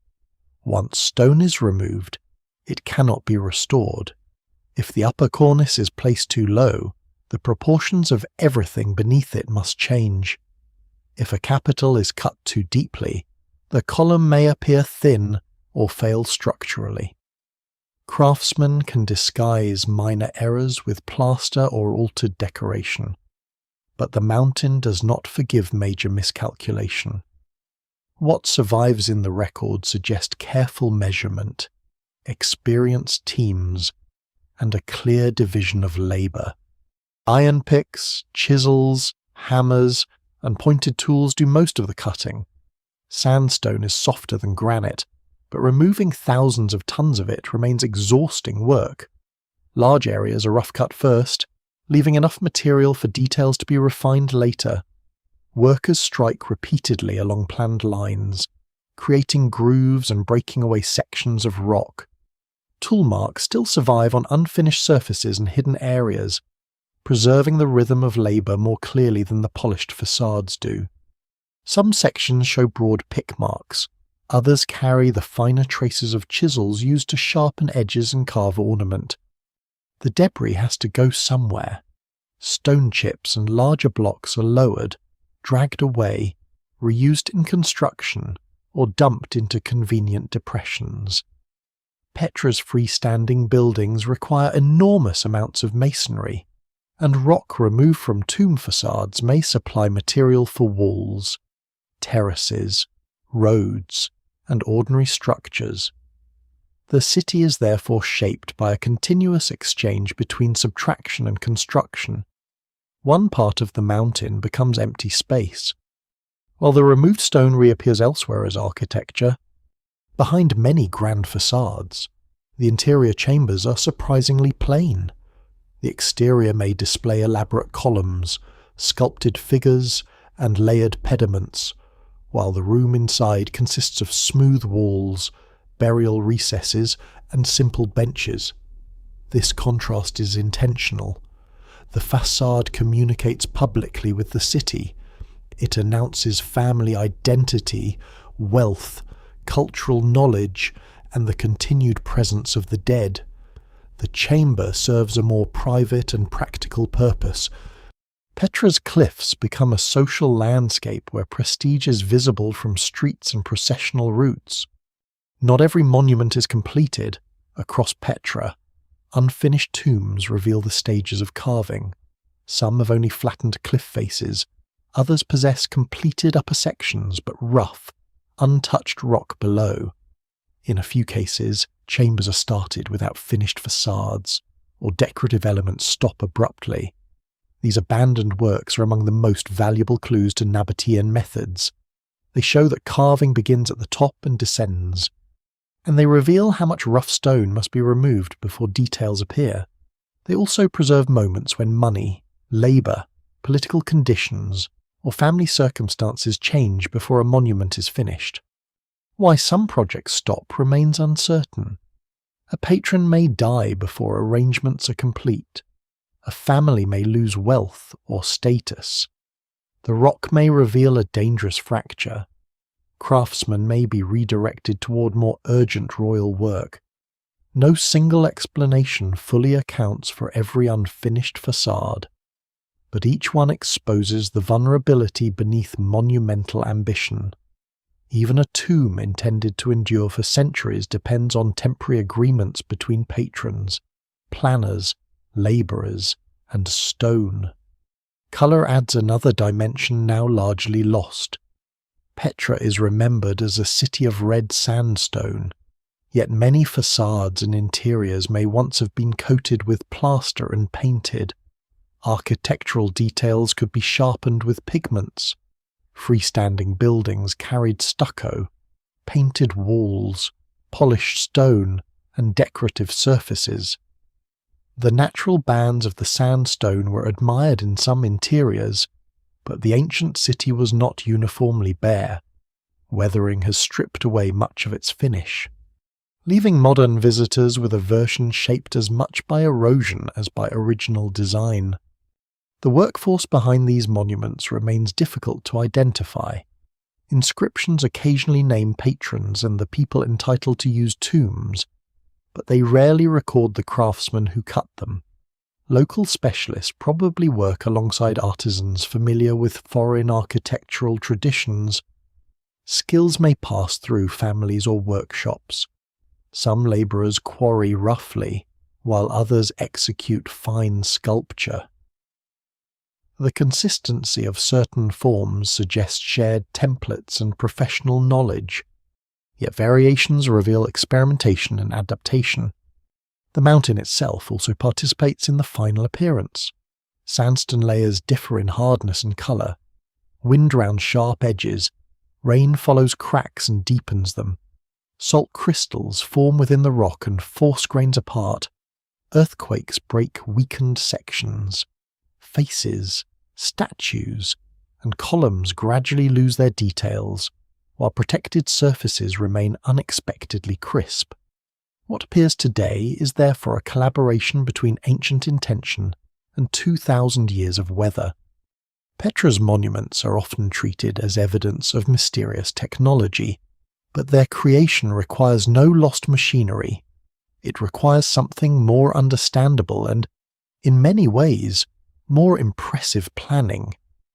Once stone is removed, it cannot be restored. If the upper cornice is placed too low, the proportions of everything beneath it must change. If a capital is cut too deeply, the column may appear thin or fail structurally. Craftsmen can disguise minor errors with plaster or altered decoration, but the mountain does not forgive major miscalculation. What survives in the record suggests careful measurement, experienced teams, and a clear division of labour. Iron picks, chisels, hammers, and pointed tools do most of the cutting. Sandstone is softer than granite, but removing thousands of tons of it remains exhausting work. Large areas are rough cut first, leaving enough material for details to be refined later. Workers strike repeatedly along planned lines, creating grooves and breaking away sections of rock. Tool marks still survive on unfinished surfaces and hidden areas, preserving the rhythm of labour more clearly than the polished facades do. Some sections show broad pick marks, others carry the finer traces of chisels used to sharpen edges and carve ornament. The debris has to go somewhere. Stone chips and larger blocks are lowered, dragged away, reused in construction, or dumped into convenient depressions. Petra's freestanding buildings require enormous amounts of masonry, and rock removed from tomb facades may supply material for walls, terraces, roads, and ordinary structures. The city is therefore shaped by a continuous exchange between subtraction and construction. One part of the mountain becomes empty space, while the removed stone reappears elsewhere as architecture. Behind many grand facades, the interior chambers are surprisingly plain. The exterior may display elaborate columns, sculpted figures, and layered pediments, while the room inside consists of smooth walls, burial recesses, and simple benches. This contrast is intentional. The facade communicates publicly with the city. It announces family identity, wealth, cultural knowledge, and the continued presence of the dead. The chamber serves a more private and practical purpose. Petra's cliffs become a social landscape where prestige is visible from streets and processional routes. Not every monument is completed. Across Petra, unfinished tombs reveal the stages of carving. Some have only flattened cliff faces. Others possess completed upper sections but rough, untouched rock below. In a few cases, chambers are started without finished facades, or decorative elements stop abruptly. These abandoned works are among the most valuable clues to Nabatean methods. They show that carving begins at the top and descends, and they reveal how much rough stone must be removed before details appear. They also preserve moments when money, labour, political conditions, or family circumstances change before a monument is finished. Why some projects stop remains uncertain. A patron may die before arrangements are complete. A family may lose wealth or status. The rock may reveal a dangerous fracture. Craftsmen may be redirected toward more urgent royal work. No single explanation fully accounts for every unfinished facade, but each one exposes the vulnerability beneath monumental ambition. Even a tomb intended to endure for centuries depends on temporary agreements between patrons, planners, labourers, and stone. Colour adds another dimension now largely lost. Petra is remembered as a city of red sandstone, yet many facades and interiors may once have been coated with plaster and painted. Architectural details could be sharpened with pigments. Freestanding buildings carried stucco, painted walls, polished stone, and decorative surfaces. The natural bands of the sandstone were admired in some interiors, but the ancient city was not uniformly bare. Weathering has stripped away much of its finish. leaving modern visitors with a version shaped as much by erosion as by original design. The workforce behind these monuments remains difficult to identify. Inscriptions occasionally name patrons and the people entitled to use tombs, but they rarely record the craftsmen who cut them. Local specialists probably work alongside artisans familiar with foreign architectural traditions. Skills may pass through families or workshops. Some labourers quarry roughly, while others execute fine sculpture. The consistency of certain forms suggests shared templates and professional knowledge, yet variations reveal experimentation and adaptation. The mountain itself also participates in the final appearance. Sandstone layers differ in hardness and colour. Wind rounds sharp edges. Rain follows cracks and deepens them. Salt crystals form within the rock and force grains apart. Earthquakes break weakened sections. Faces, statues, and columns gradually lose their details, while protected surfaces remain unexpectedly crisp. What appears today is therefore a collaboration between ancient intention and 2,000 years of weather. Petra's monuments are often treated as evidence of mysterious technology, but their creation requires no lost machinery. It requires something more understandable and, in many ways, more impressive planning,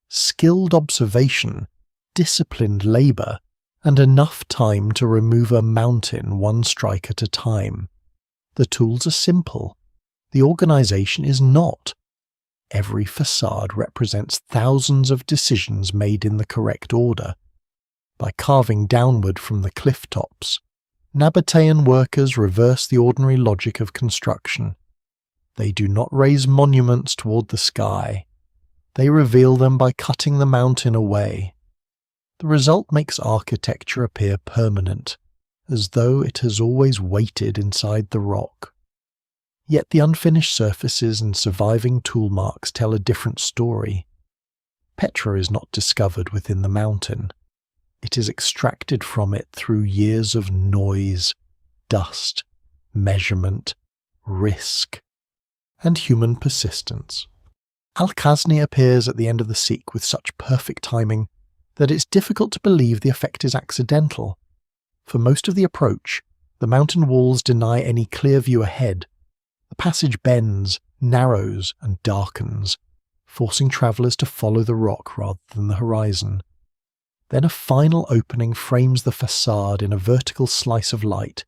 skilled observation, disciplined labour, and enough time to remove a mountain one strike at a time. The tools are simple. The organisation is not. Every facade represents thousands of decisions made in the correct order. By carving downward from the cliff tops, Nabatean workers reverse the ordinary logic of construction. They do not raise monuments toward the sky. They reveal them by cutting the mountain away. The result makes architecture appear permanent, as though it has always waited inside the rock. Yet the unfinished surfaces and surviving tool marks tell a different story. Petra is not discovered within the mountain. It is extracted from it through years of noise, dust, measurement, risk, and human persistence. Al-Khazni appears at the end of the Sikh with such perfect timing that it's difficult to believe the effect is accidental. For most of the approach, the mountain walls deny any clear view ahead. The passage bends, narrows, and darkens, forcing travellers to follow the rock rather than the horizon. Then a final opening frames the facade in a vertical slice of light.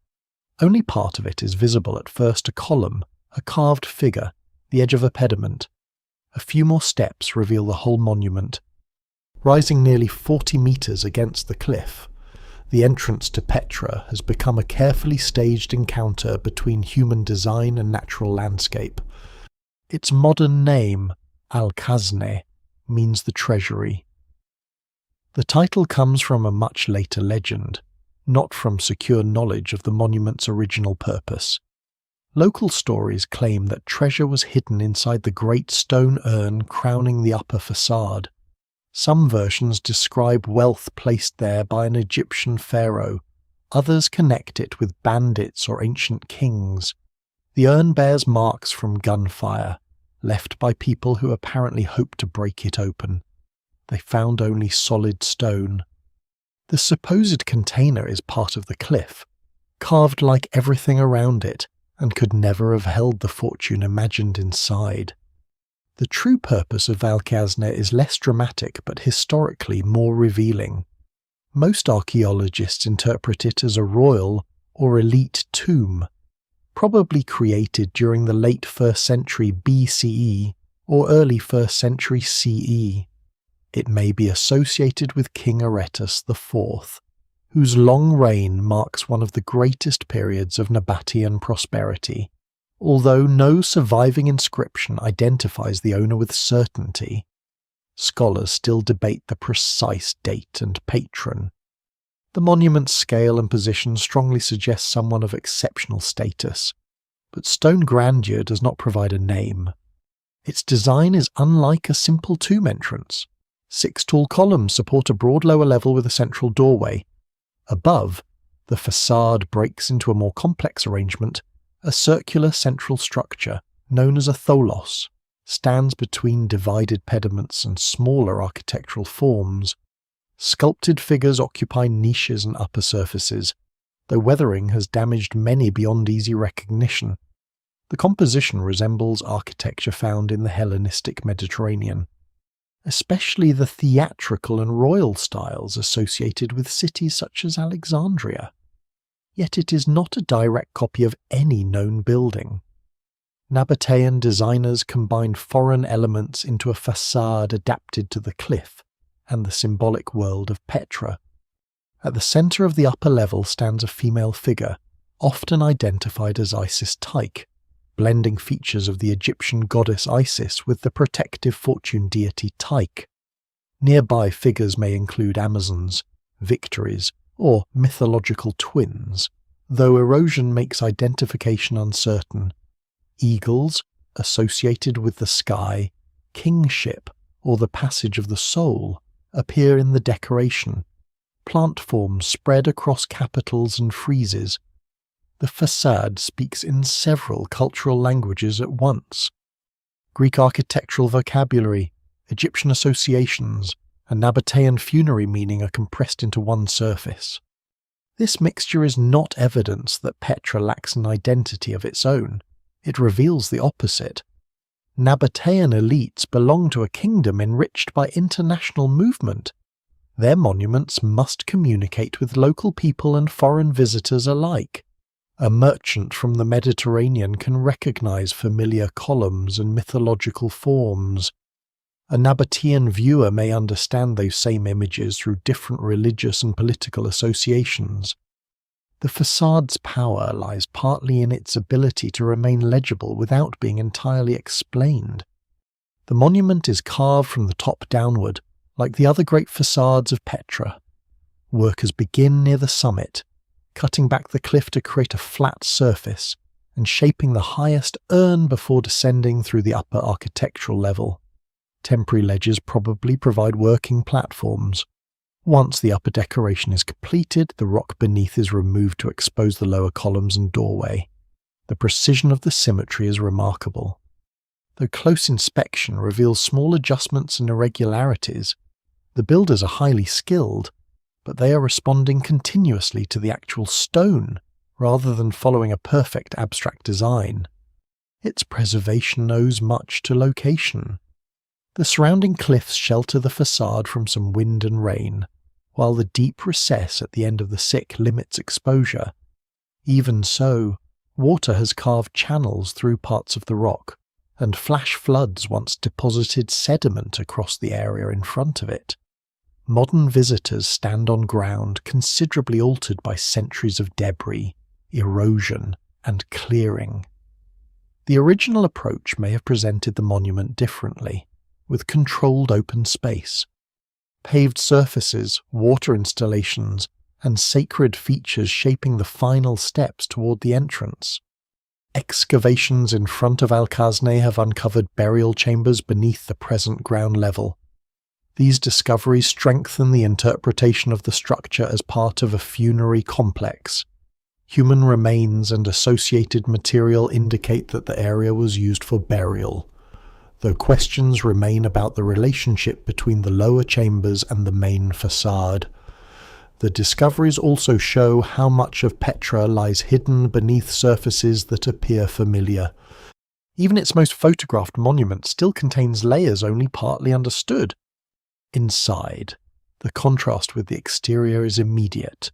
Only part of it is visible at first: a column, a carved figure, the edge of a pediment. A few more steps reveal the whole monument. Rising nearly 40 metres against the cliff, the entrance to Petra has become a carefully staged encounter between human design and natural landscape. Its modern name, Al-Khazni, means the treasury. The title comes from a much later legend, not from secure knowledge of the monument's original purpose. Local stories claim that treasure was hidden inside the great stone urn crowning the upper facade. Some versions describe wealth placed there by an Egyptian pharaoh. Others connect it with bandits or ancient kings. The urn bears marks from gunfire, left by people who apparently hoped to break it open. They found only solid stone. The supposed container is part of the cliff, carved like everything around it, and could never have held the fortune imagined inside. The true purpose of Al-Khazni is less dramatic but historically more revealing. Most archaeologists interpret it as a royal or elite tomb, probably created during the late 1st century BCE or early 1st century CE. It may be associated with King Aretas IV, whose long reign marks one of the greatest periods of Nabatean prosperity. Although no surviving inscription identifies the owner with certainty, scholars still debate the precise date and patron. The monument's scale and position strongly suggest someone of exceptional status, but stone grandeur does not provide a name. Its design is unlike a simple tomb entrance. 6 tall columns support a broad lower level with a central doorway. Above, the facade breaks into a more complex arrangement. A circular central structure, known as a tholos, stands between divided pediments and smaller architectural forms. Sculpted figures occupy niches and upper surfaces, though weathering has damaged many beyond easy recognition. The composition resembles architecture found in the Hellenistic Mediterranean, especially the theatrical and royal styles associated with cities such as Alexandria. Yet it is not a direct copy of any known building. Nabatean designers combined foreign elements into a facade adapted to the cliff and the symbolic world of Petra. At the centre of the upper level stands a female figure, often identified as Isis Tyche, blending features of the Egyptian goddess Isis with the protective fortune deity Tyche. Nearby figures may include Amazons, Victories, or mythological twins, though erosion makes identification uncertain. Eagles, associated with the sky, kingship, or the passage of the soul, appear in the decoration. Plant forms spread across capitals and friezes. The facade speaks in several cultural languages at once. Greek architectural vocabulary, Egyptian associations, and Nabatean funerary meaning are compressed into one surface. This mixture is not evidence that Petra lacks an identity of its own. It reveals the opposite. Nabatean elites belong to a kingdom enriched by international movement. Their monuments must communicate with local people and foreign visitors alike. A merchant from the Mediterranean can recognize familiar columns and mythological forms. A Nabatean viewer may understand those same images through different religious and political associations. The facade's power lies partly in its ability to remain legible without being entirely explained. The monument is carved from the top downward, like the other great facades of Petra. Workers begin near the summit, cutting back the cliff to create a flat surface and shaping the highest urn before descending through the upper architectural level. Temporary ledges probably provide working platforms. Once the upper decoration is completed, the rock beneath is removed to expose the lower columns and doorway. The precision of the symmetry is remarkable. Though close inspection reveals small adjustments and irregularities, the builders are highly skilled, but they are responding continuously to the actual stone rather than following a perfect abstract design. Its preservation owes much to location. The surrounding cliffs shelter the facade from some wind and rain, while the deep recess at the end of the sick limits exposure. Even so, water has carved channels through parts of the rock, and flash floods once deposited sediment across the area in front of it. Modern visitors stand on ground considerably altered by centuries of debris, erosion, and clearing. The original approach may have presented the monument differently, with controlled open space. Paved surfaces, water installations, and sacred features shaping the final steps toward the entrance. Excavations in front of Al-Khazneh have uncovered burial chambers beneath the present ground level. These discoveries strengthen the interpretation of the structure as part of a funerary complex. Human remains and associated material indicate that the area was used for burial, though questions remain about the relationship between the lower chambers and the main facade. The discoveries also show how much of Petra lies hidden beneath surfaces that appear familiar. Even its most photographed monument still contains layers only partly understood. Inside, the contrast with the exterior is immediate.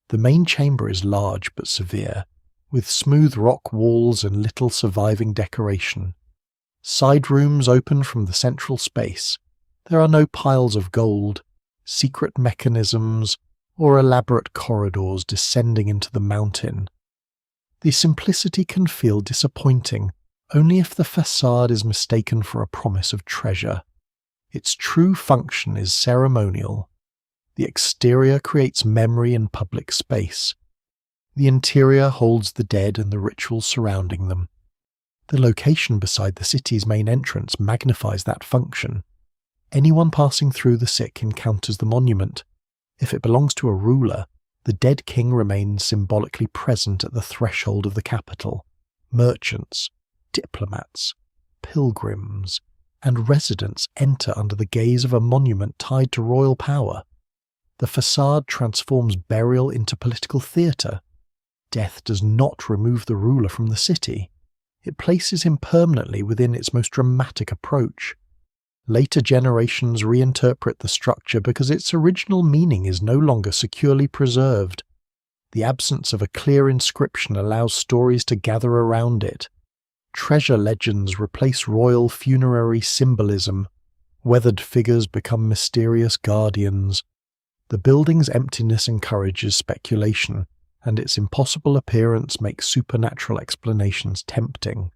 The main chamber is large but severe, with smooth rock walls and little surviving decoration. Side rooms open from the central space. There are no piles of gold, secret mechanisms, or elaborate corridors descending into the mountain. The simplicity can feel disappointing only if the facade is mistaken for a promise of treasure. Its true function is ceremonial. The exterior creates memory in public space. The interior holds the dead and the rituals surrounding them. The location beside the city's main entrance magnifies that function. Anyone passing through the sick encounters the monument. If it belongs to a ruler, The dead king remains symbolically present at the threshold of the capital. Merchants, diplomats, pilgrims, and residents enter under the gaze of a monument tied to royal power. The facade transforms burial into political theatre. Death does not remove the ruler from the city. It places him permanently within its most dramatic approach. Later generations reinterpret the structure because its original meaning is no longer securely preserved. The absence of a clear inscription allows stories to gather around it. Treasure legends replace royal funerary symbolism. Weathered figures become mysterious guardians. The building's emptiness encourages speculation, and its impossible appearance makes supernatural explanations tempting.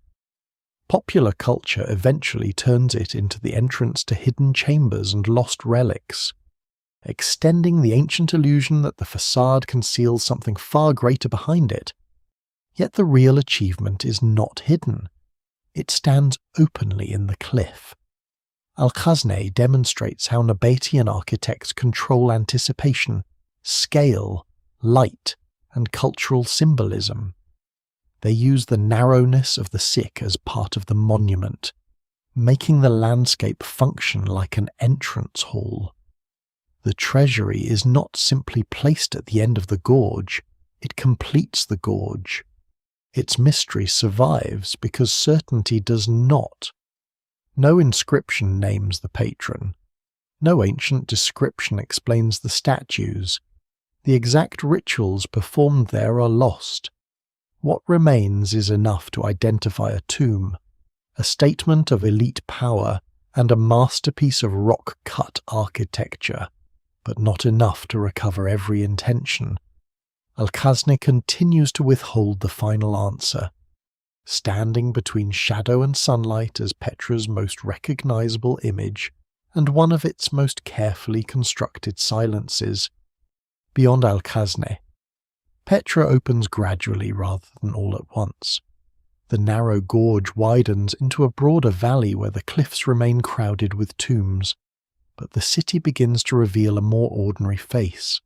Popular culture eventually turns it into the entrance to hidden chambers and lost relics, extending the ancient illusion that the facade conceals something far greater behind it. Yet the real achievement is not hidden. It stands openly in the cliff. Al-Khazneh demonstrates how Nabatean architects control anticipation, scale, light, and cultural symbolism. They use the narrowness of the Sikh as part of the monument, making the landscape function like an entrance hall. The treasury is not simply placed at the end of the gorge, it completes the gorge. Its mystery survives because certainty does not. No inscription names the patron. No ancient description explains the statues. The exact rituals performed there are lost. What remains is enough to identify a tomb, a statement of elite power, and a masterpiece of rock-cut architecture, but not enough to recover every intention. Al-Khazneh continues to withhold the final answer, standing between shadow and sunlight as Petra's most recognizable image and one of its most carefully constructed silences. Beyond Al-Khazneh, Petra opens gradually rather than all at once. The narrow gorge widens into a broader valley where the cliffs remain crowded with tombs, but the city begins to reveal a more ordinary face.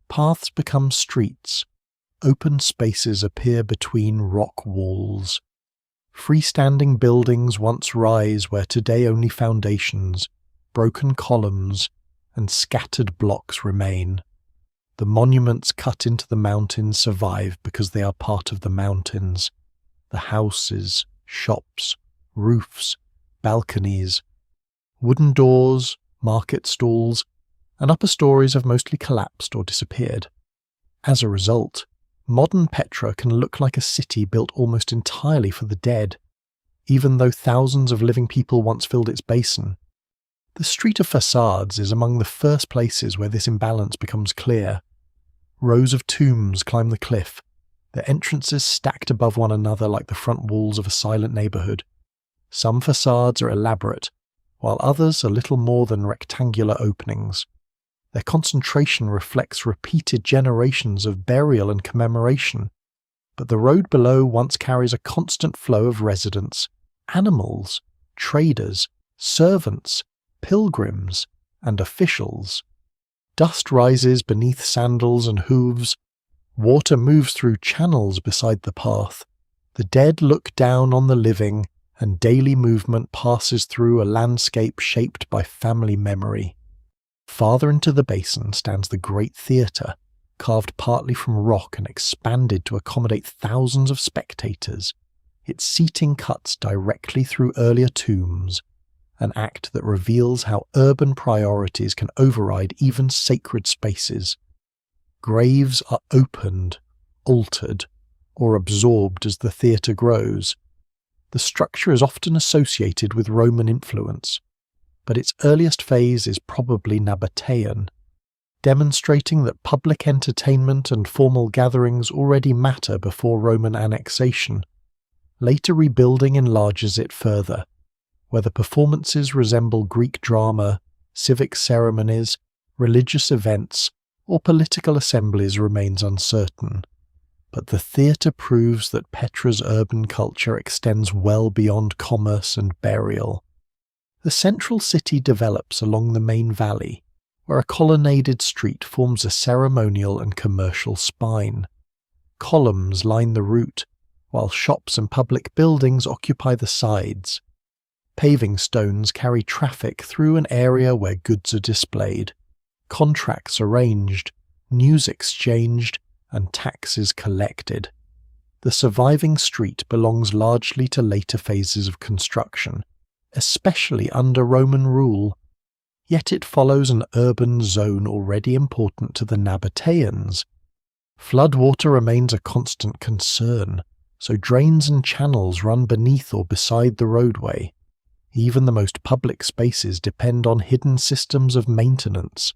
Paths become streets. Open spaces appear between rock walls. Freestanding buildings once rise where today only foundations, broken columns, and scattered blocks remain. The monuments cut into the mountains survive because they are part of the mountains. The houses, shops, roofs, balconies, wooden doors, market stalls, and upper stories have mostly collapsed or disappeared. As a result, modern Petra can look like a city built almost entirely for the dead, even though thousands of living people once filled its basin. The Street of Facades is among the first places where this imbalance becomes clear. Rows of tombs climb the cliff, their entrances stacked above one another like the front walls of a silent neighborhood. Some facades are elaborate, while others are little more than rectangular openings. Their concentration reflects repeated generations of burial and commemoration, but the road below once carries a constant flow of residents, animals, traders, servants, pilgrims, and officials. Dust rises beneath sandals and hooves. Water moves through channels beside the path. The dead look down on the living, and daily movement passes through a landscape shaped by family memory. Farther into the basin stands the Great Theatre, carved partly from rock and expanded to accommodate thousands of spectators. Its seating cuts directly through earlier tombs, an act that reveals how urban priorities can override even sacred spaces. Graves are opened, altered, or absorbed as the theatre grows. The structure is often associated with Roman influence, but its earliest phase is probably Nabatean, demonstrating that public entertainment and formal gatherings already matter before Roman annexation. Later rebuilding enlarges it further, whether performances resemble Greek drama, civic ceremonies, religious events, or political assemblies remains uncertain. But the theatre proves that Petra's urban culture extends well beyond commerce and burial. The central city develops along the main valley, where a colonnaded street forms a ceremonial and commercial spine. Columns line the route, while shops and public buildings occupy the sides. Paving stones carry traffic through an area where goods are displayed, contracts arranged, news exchanged, and taxes collected. The surviving street belongs largely to later phases of construction, especially under Roman rule, yet it follows an urban zone already important to the Nabateans. Floodwater remains a constant concern, so drains and channels run beneath or beside the roadway. Even the most public spaces depend on hidden systems of maintenance.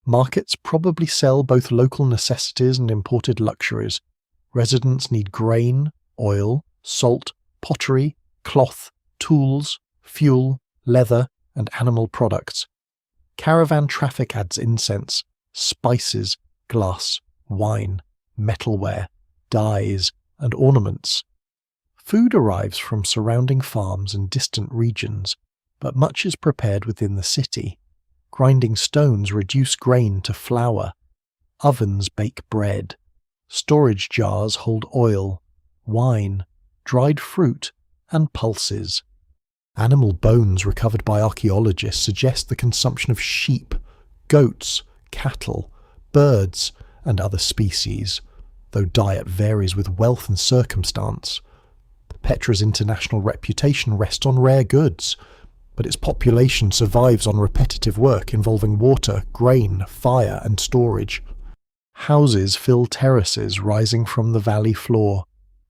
Markets probably sell both local necessities and imported luxuries. Residents need grain, oil, salt, pottery, cloth, tools, fuel, leather, and animal products. Caravan traffic adds incense, spices, glass, wine, metalware, dyes, and ornaments. Food arrives from surrounding farms and distant regions, but much is prepared within the city. Grinding stones reduce grain to flour. Ovens bake bread. Storage jars hold oil, wine, dried fruit, and pulses. Animal bones recovered by archaeologists suggest the consumption of sheep, goats, cattle, birds, and other species, though diet varies with wealth and circumstance. Petra's international reputation rests on rare goods, but its population survives on repetitive work involving water, grain, fire, and storage. Houses fill terraces rising from the valley floor.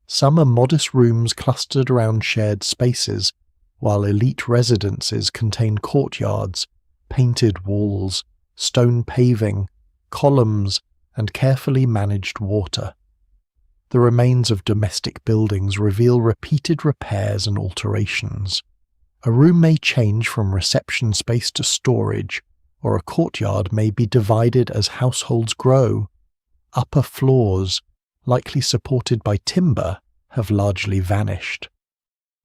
Some are modest rooms clustered around shared spaces, while elite residences contain courtyards, painted walls, stone paving, columns, and carefully managed water. The remains of domestic buildings reveal repeated repairs and alterations. A room may change from reception space to storage, or a courtyard may be divided as households grow. Upper floors, likely supported by timber, have largely vanished.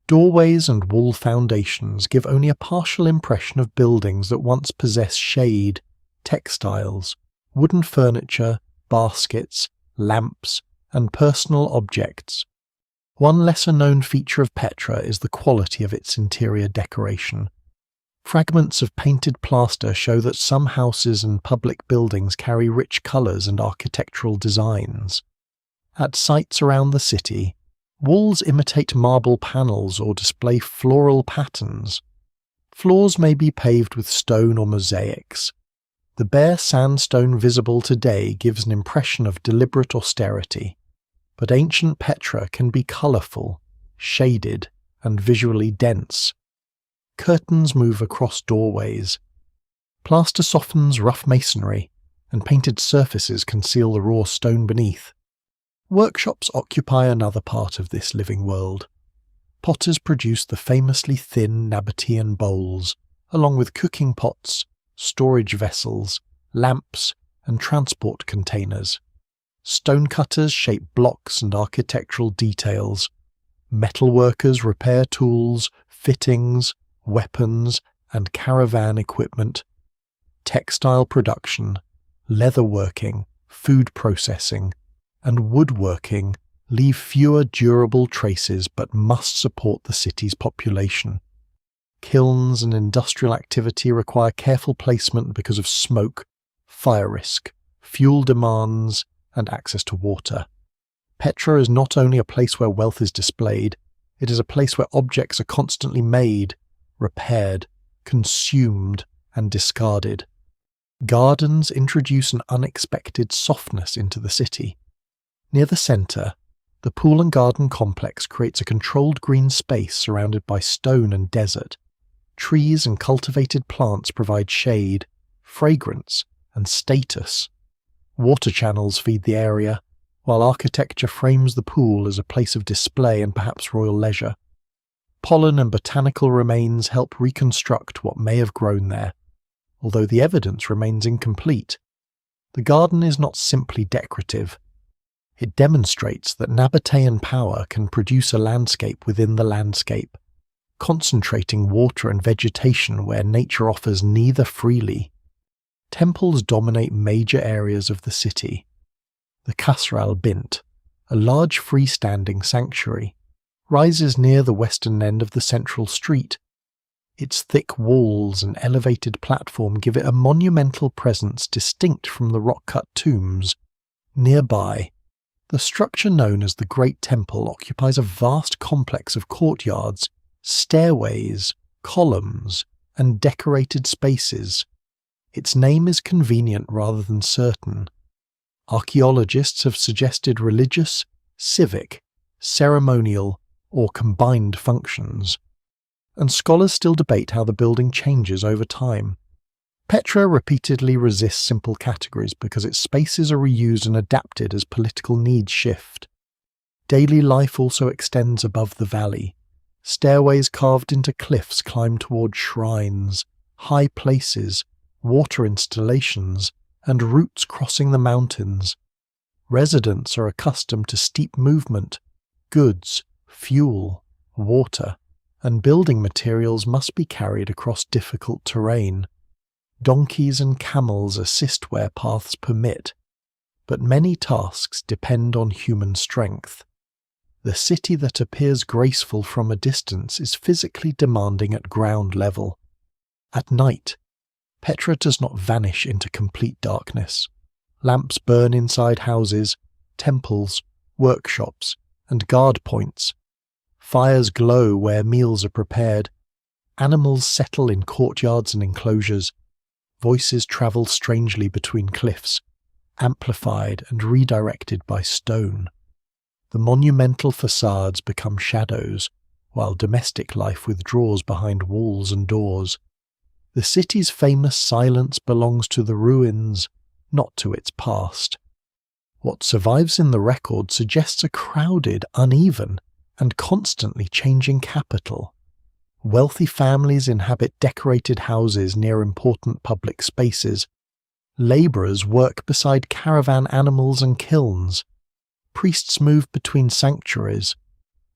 Doorways and wall foundations give only a partial impression of buildings that once possessed shade, textiles, wooden furniture, baskets, lamps, and personal objects. One lesser-known feature of Petra is the quality of its interior decoration. Fragments of painted plaster show that some houses and public buildings carry rich colours and architectural designs. At sites around the city, walls imitate marble panels or display floral patterns. Floors may be paved with stone or mosaics. The bare sandstone visible today gives an impression of deliberate austerity, but ancient Petra can be colourful, shaded, and visually dense. Curtains move across doorways. Plaster softens rough masonry, and painted surfaces conceal the raw stone beneath. Workshops occupy another part of this living world. Potters produce the famously thin Nabatean bowls, along with cooking pots, storage vessels, lamps, and transport containers. Stonecutters shape blocks and architectural details. Metalworkers repair tools, fittings, weapons, and caravan equipment. Textile production, leatherworking, food processing, and woodworking leave fewer durable traces but must support the city's population. Kilns and industrial activity require careful placement because of smoke, fire risk, fuel demands, and access to water. Petra is not only a place where wealth is displayed, it is a place where objects are constantly made, repaired, consumed, and discarded. Gardens introduce an unexpected softness into the city. Near the centre, the pool and garden complex creates a controlled green space surrounded by stone and desert. Trees and cultivated plants provide shade, fragrance, and status. Water channels feed the area, while architecture frames the pool as a place of display and perhaps royal leisure. Pollen and botanical remains help reconstruct what may have grown there, although the evidence remains incomplete. The garden is not simply decorative. It demonstrates that Nabatean power can produce a landscape within the landscape, concentrating water and vegetation where nature offers neither freely. temples dominate major areas of the city. The Kasra al-Bint, a large freestanding sanctuary, rises near the western end of the central street. Its thick walls and elevated platform give it a monumental presence distinct from the rock-cut tombs. Nearby, the structure known as the Great Temple occupies a vast complex of courtyards, stairways, columns, and decorated spaces. Its name is convenient rather than certain. Archaeologists have suggested religious, civic, ceremonial, or combined functions, and scholars still debate how the building changes over time. Petra repeatedly resists simple categories because its spaces are reused and adapted as political needs shift. Daily life also extends above the valley. Stairways carved into cliffs climb toward shrines, high places, water installations, and routes crossing the mountains. Residents are accustomed to steep movement. Goods, fuel, water, and building materials must be carried across difficult terrain. Donkeys and camels assist where paths permit, but many tasks depend on human strength. The city that appears graceful from a distance is physically demanding at ground level. At night, Petra does not vanish into complete darkness. Lamps burn inside houses, temples, workshops, and guard points. Fires glow where meals are prepared. Animals settle in courtyards and enclosures. Voices travel strangely between cliffs, amplified and redirected by stone. The monumental facades become shadows, while domestic life withdraws behind walls and doors. The city's famous silence belongs to the ruins, not to its past. What survives in the record suggests a crowded, uneven, and constantly changing capital. Wealthy families inhabit decorated houses near important public spaces. Labourers work beside caravan animals and kilns. Priests move between sanctuaries.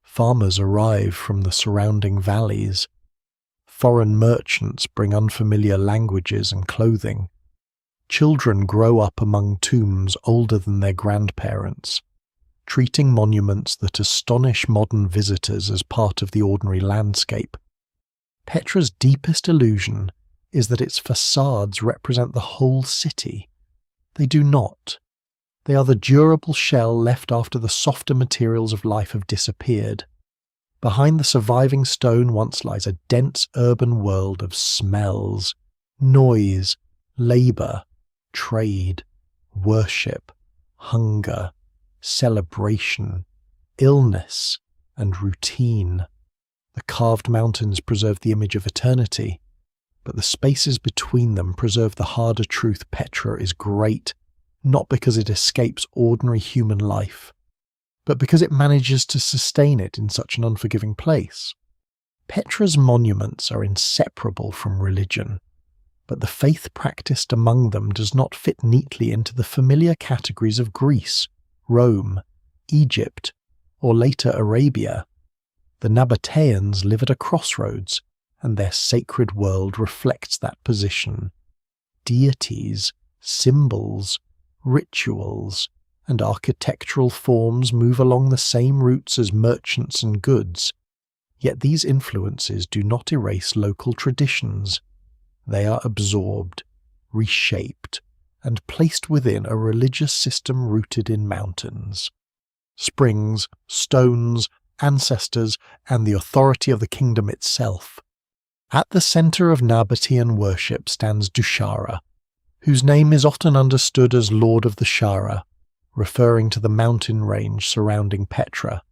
Farmers arrive from the surrounding valleys. Foreign merchants bring unfamiliar languages and clothing. Children grow up among tombs older than their grandparents, treating monuments that astonish modern visitors as part of the ordinary landscape. Petra's deepest illusion is that its facades represent the whole city. They do not. They are the durable shell left after the softer materials of life have disappeared. Behind the surviving stone once lies a dense urban world of smells, noise, labour, trade, worship, hunger, celebration, illness, and routine. The carved mountains preserve the image of eternity, but the spaces between them preserve the harder truth Petra is great, not because it escapes ordinary human life, but because it manages to sustain it in such an unforgiving place. Petra's monuments are inseparable from religion, but the faith practiced among them does not fit neatly into the familiar categories of Greece, Rome, Egypt, or later Arabia. The Nabateans live at a crossroads, and their sacred world reflects that position. Deities, symbols, rituals, and architectural forms move along the same routes as merchants and goods, yet these influences do not erase local traditions. They are absorbed, reshaped, and placed within a religious system rooted in mountains. Springs, stones, ancestors, and the authority of the kingdom itself. At the centre of Nabatean worship stands Dushara, whose name is often understood as Lord of the Shara, referring to the mountain range surrounding Petra.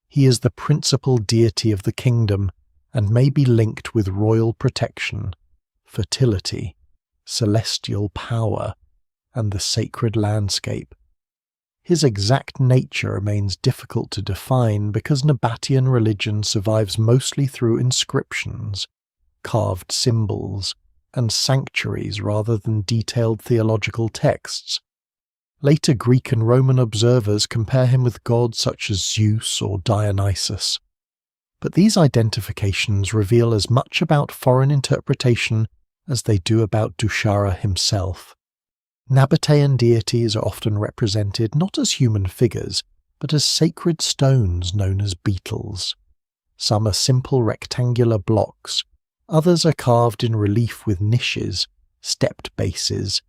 He is the principal deity of the kingdom and may be linked with royal protection, fertility, celestial power, and the sacred landscape. His exact nature remains difficult to define because Nabatean religion survives mostly through inscriptions, carved symbols, and sanctuaries rather than detailed theological texts. Later Greek and Roman observers compare him with gods such as Zeus or Dionysus. But these identifications reveal as much about foreign interpretation as they do about Dushara himself. Nabatean deities are often represented not as human figures, but as sacred stones known as beetles. Some are simple rectangular blocks, others are carved in relief with niches, stepped bases,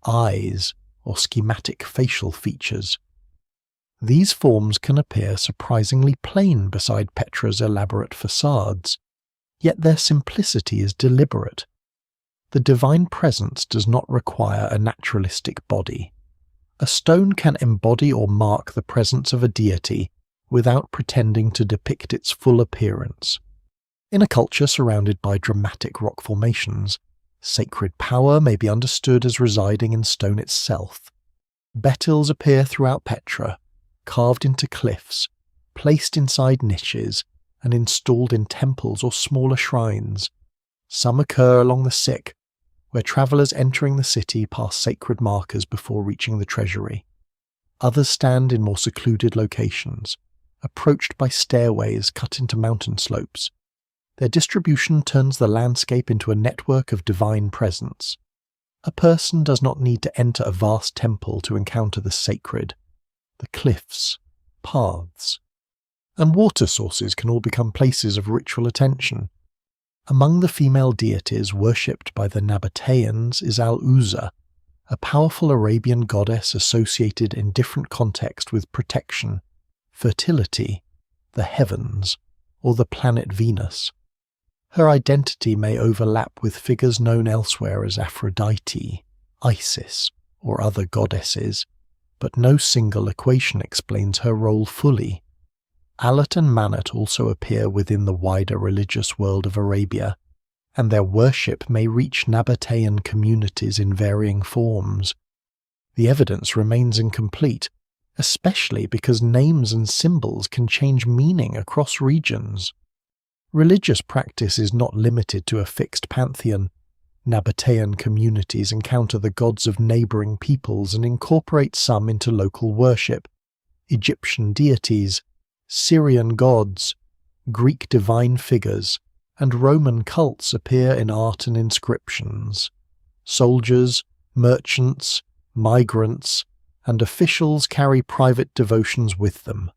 eyes, or schematic facial features. These forms can appear surprisingly plain beside Petra's elaborate facades, yet their simplicity is deliberate. The divine presence does not require a naturalistic body. A stone can embody or mark the presence of a deity without pretending to depict its full appearance. In a culture surrounded by dramatic rock formations, sacred power may be understood as residing in stone itself. Betils appear throughout Petra, carved into cliffs, placed inside niches, and installed in temples or smaller shrines. Some occur along the Sikh, where travellers entering the city pass sacred markers before reaching the treasury. Others stand in more secluded locations, approached by stairways cut into mountain slopes. Their distribution turns the landscape into a network of divine presence. A person does not need to enter a vast temple to encounter the sacred. The cliffs, paths, and water sources can all become places of ritual attention. Among the female deities worshipped by the Nabateans is Al-Uzza, a powerful Arabian goddess associated in different contexts with protection, fertility, the heavens, or the planet Venus. Her identity may overlap with figures known elsewhere as Aphrodite, Isis, or other goddesses, but no single equation explains her role fully. Alat and Manat also appear within the wider religious world of Arabia, and their worship may reach Nabatean communities in varying forms. The evidence remains incomplete, especially because names and symbols can change meaning across regions. Religious practice is not limited to a fixed pantheon. Nabatean communities encounter the gods of neighbouring peoples and incorporate some into local worship. Egyptian deities, Syrian gods, Greek divine figures, and Roman cults appear in art and inscriptions. Soldiers, merchants, migrants, and officials carry private devotions with them.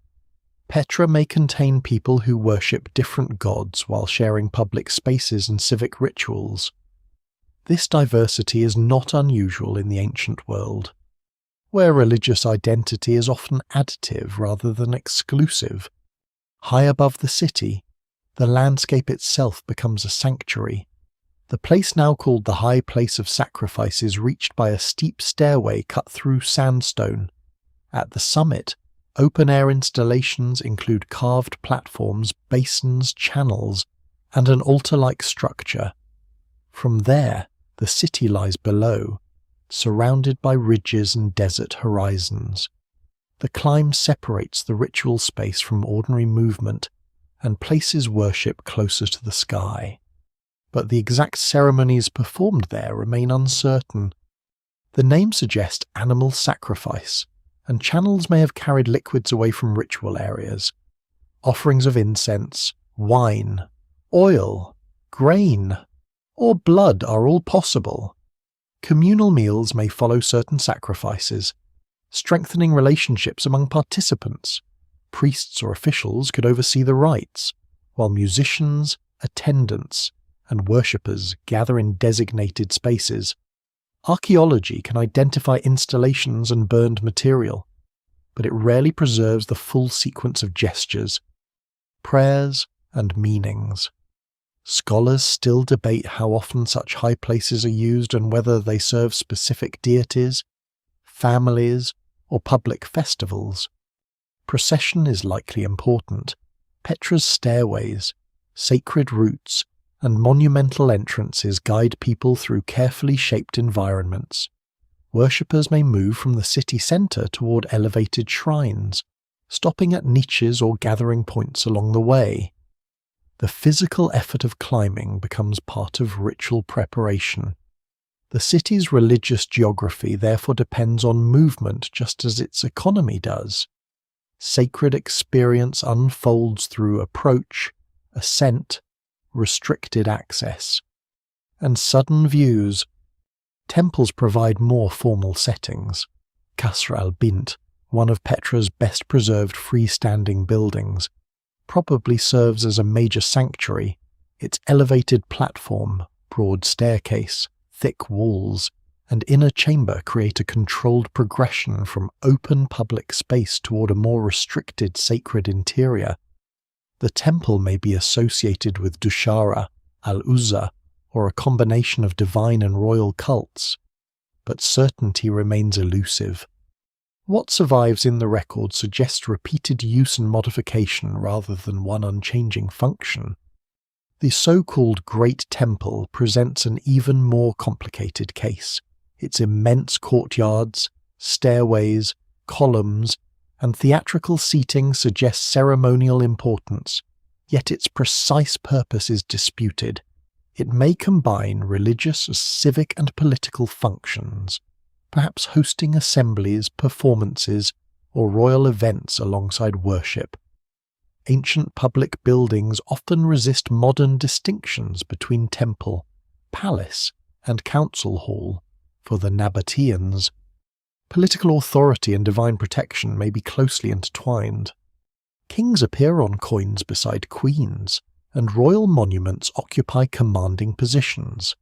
Petra may contain people who worship different gods while sharing public spaces and civic rituals. This diversity is not unusual in the ancient world, where religious identity is often additive rather than exclusive. High above the city, the landscape itself becomes a sanctuary. The place now called the High Place of Sacrifice is reached by a steep stairway cut through sandstone. At the summit, open-air installations include carved platforms, basins, channels, and an altar-like structure. From there, the city lies below, surrounded by ridges and desert horizons. The climb separates the ritual space from ordinary movement and places worship closer to the sky. But the exact ceremonies performed there remain uncertain. The name suggests animal sacrifice, and channels may have carried liquids away from ritual areas. Offerings of incense, wine, oil, grain, or blood are all possible. Communal meals may follow certain sacrifices, strengthening relationships among participants. Priests or officials could oversee the rites, while musicians, attendants, and worshippers gather in designated spaces. Archaeology can identify installations and burned material, but it rarely preserves the full sequence of gestures, prayers, and meanings. Scholars still debate how often such high places are used and whether they serve specific deities, families, or public festivals. Procession is likely important. Petra's stairways, sacred routes, and monumental entrances guide people through carefully shaped environments. Worshippers may move from the city centre toward elevated shrines, stopping at niches or gathering points along the way. The physical effort of climbing becomes part of ritual preparation. The city's religious geography therefore depends on movement just as its economy does. Sacred experience unfolds through approach, ascent, restricted access. and sudden views. Temples provide more formal settings. Qasr al-Bint, one of Petra's best-preserved freestanding buildings, probably serves as a major sanctuary. Its elevated platform, broad staircase, thick walls, and inner chamber create a controlled progression from open public space toward a more restricted sacred interior. The temple may be associated with Dushara, al-Uzza, or a combination of divine and royal cults, but certainty remains elusive. What survives in the record suggests repeated use and modification rather than one unchanging function. The so-called Great Temple presents an even more complicated case. Its immense courtyards, stairways, columns, and theatrical seating suggest ceremonial importance, yet its precise purpose is disputed. It may combine religious, civic, and political functions, perhaps hosting assemblies, performances, or royal events alongside worship. Ancient public buildings often resist modern distinctions between temple, palace, and council hall. For the Nabateans, political authority and divine protection may be closely intertwined. Kings appear on coins beside queens, and royal monuments occupy commanding positions.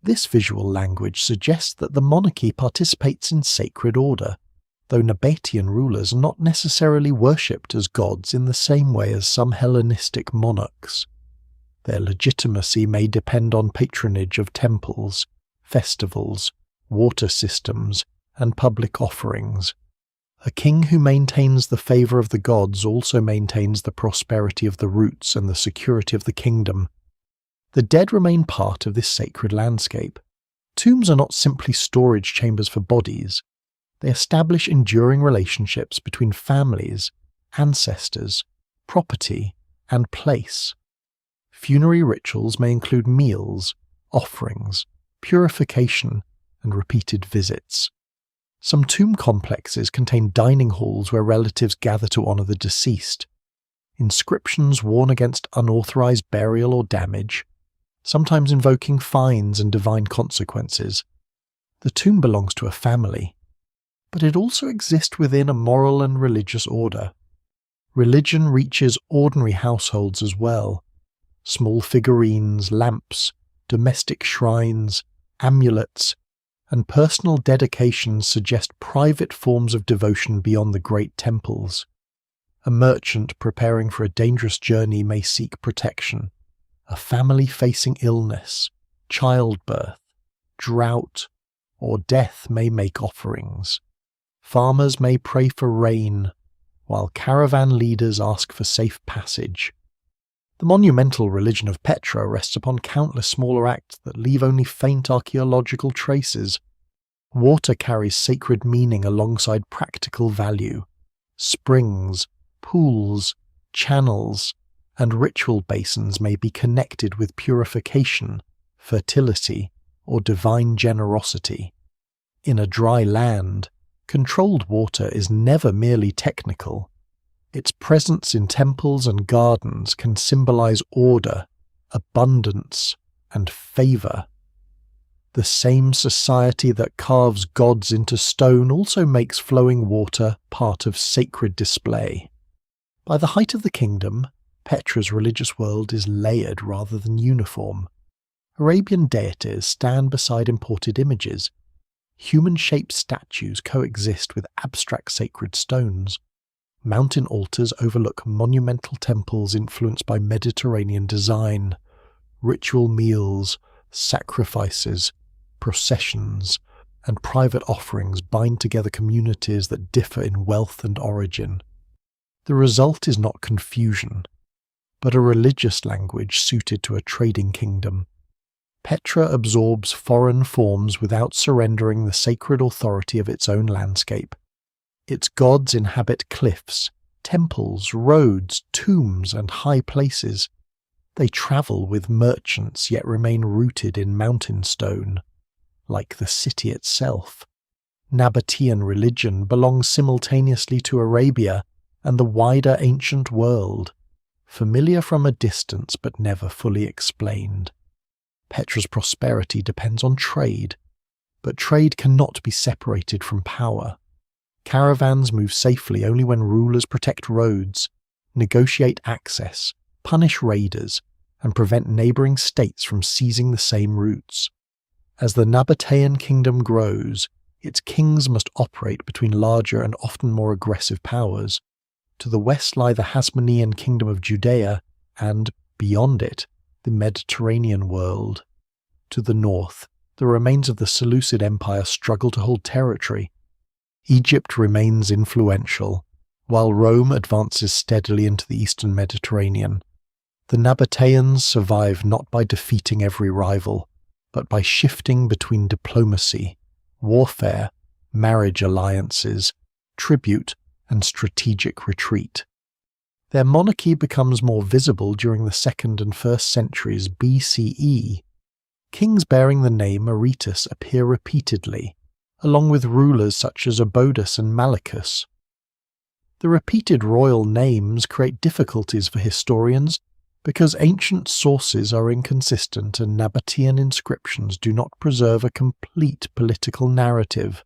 This visual language suggests that the monarchy participates in sacred order, though Nabatean rulers are not necessarily worshipped as gods in the same way as some Hellenistic monarchs. Their legitimacy may depend on patronage of temples, festivals, water systems, and public offerings. A king who maintains the favour of the gods also maintains the prosperity of the roots and the security of the kingdom. The dead remain part of this sacred landscape. Tombs are not simply storage chambers for bodies. They establish enduring relationships between families, ancestors, property, and place. Funerary rituals may include meals, offerings, purification, and repeated visits. Some tomb complexes contain dining halls where relatives gather to honour the deceased. Inscriptions warn against unauthorised burial or damage, sometimes invoking fines and divine consequences. The tomb belongs to a family, but it also exists within a moral and religious order. Religion reaches ordinary households as well. Small figurines, lamps, domestic shrines, amulets, and personal dedications suggest private forms of devotion beyond the great temples. A merchant preparing for a dangerous journey may seek protection. A family facing illness, childbirth, drought, or death may make offerings. Farmers may pray for rain, while caravan leaders ask for safe passage. The monumental religion of Petra rests upon countless smaller acts that leave only faint archaeological traces. Water carries sacred meaning alongside practical value. Springs, pools, channels, and ritual basins may be connected with purification, fertility, or divine generosity. In a dry land, controlled water is never merely technical. Its presence in temples and gardens can symbolize order, abundance, and favor. The same society that carves gods into stone also makes flowing water part of sacred display. By the height of the kingdom, Petra's religious world is layered rather than uniform. Arabian deities stand beside imported images. Human-shaped statues coexist with abstract sacred stones. Mountain altars overlook monumental temples influenced by Mediterranean design. Ritual meals, sacrifices, processions, and private offerings bind together communities that differ in wealth and origin. The result is not confusion, but a religious language suited to a trading kingdom. Petra absorbs foreign forms without surrendering the sacred authority of its own landscape. Its gods inhabit cliffs, temples, roads, tombs, and high places. They travel with merchants yet remain rooted in mountain stone. Like the city itself, Nabatean religion belongs simultaneously to Arabia and the wider ancient world, familiar from a distance but never fully explained. Petra's prosperity depends on trade, but trade cannot be separated from power. Caravans move safely only when rulers protect roads, negotiate access, punish raiders, and prevent neighbouring states from seizing the same routes. As the Nabatean kingdom grows, its kings must operate between larger and often more aggressive powers. To the west lie the Hasmonean kingdom of Judea and, beyond it, the Mediterranean world. To the north, the remains of the Seleucid Empire struggle to hold territory. Egypt remains influential, while Rome advances steadily into the eastern Mediterranean. The Nabateans survive not by defeating every rival, but by shifting between diplomacy, warfare, marriage alliances, tribute, and strategic retreat. Their monarchy becomes more visible during the 2nd and 1st centuries BCE. Kings bearing the name Aretas appear repeatedly, along with rulers such as Obodas and Malichus. The repeated royal names create difficulties for historians because ancient sources are inconsistent and Nabatean inscriptions do not preserve a complete political narrative.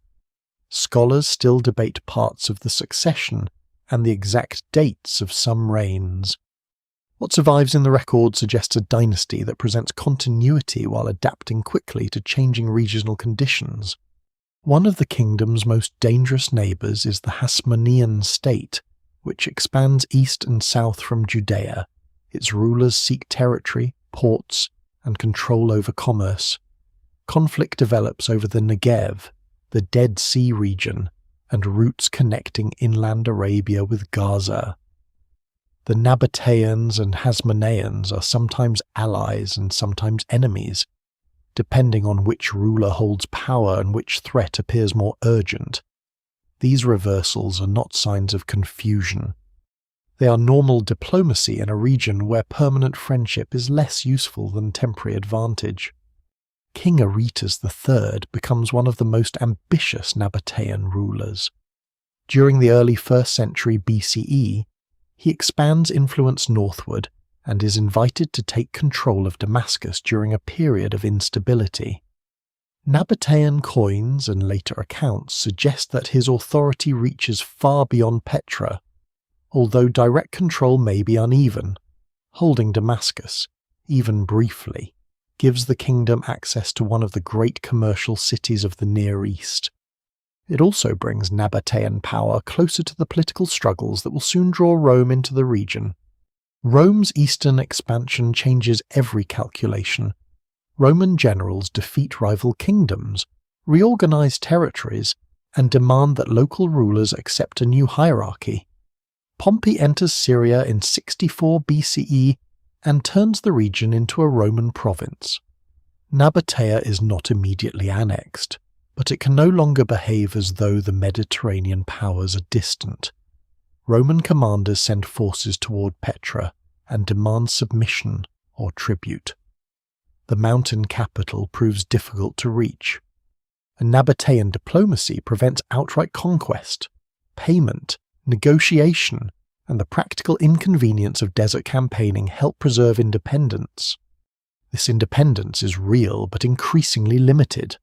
Scholars still debate parts of the succession and the exact dates of some reigns. What survives in the record suggests a dynasty that presents continuity while adapting quickly to changing regional conditions. One of the kingdom's most dangerous neighbours is the Hasmonean state, which expands east and south from Judea. Its rulers seek territory, ports, and control over commerce. Conflict develops over the Negev, the Dead Sea region, and routes connecting inland Arabia with Gaza. The Nabateans and Hasmoneans are sometimes allies and sometimes enemies, depending on which ruler holds power and which threat appears more urgent. These reversals are not signs of confusion. They are normal diplomacy in a region where permanent friendship is less useful than temporary advantage. King Aretas III becomes one of the most ambitious Nabatean rulers. During the early 1st century BCE, he expands influence northward and is invited to take control of Damascus during a period of instability. Nabatean coins and later accounts suggest that his authority reaches far beyond Petra, although direct control may be uneven. Holding Damascus, even briefly, gives the kingdom access to one of the great commercial cities of the Near East. It also brings Nabatean power closer to the political struggles that will soon draw Rome into the region. Rome's eastern expansion changes every calculation. Roman generals defeat rival kingdoms, reorganize territories, and demand that local rulers accept a new hierarchy. Pompey enters Syria in 64 BCE and turns the region into a Roman province. Nabatea is not immediately annexed, but it can no longer behave as though the Mediterranean powers are distant. Roman commanders send forces toward Petra and demand submission or tribute. The mountain capital proves difficult to reach. A Nabatean diplomacy prevents outright conquest, payment, negotiation, and the practical inconvenience of desert campaigning help preserve independence. This independence is real but increasingly limited.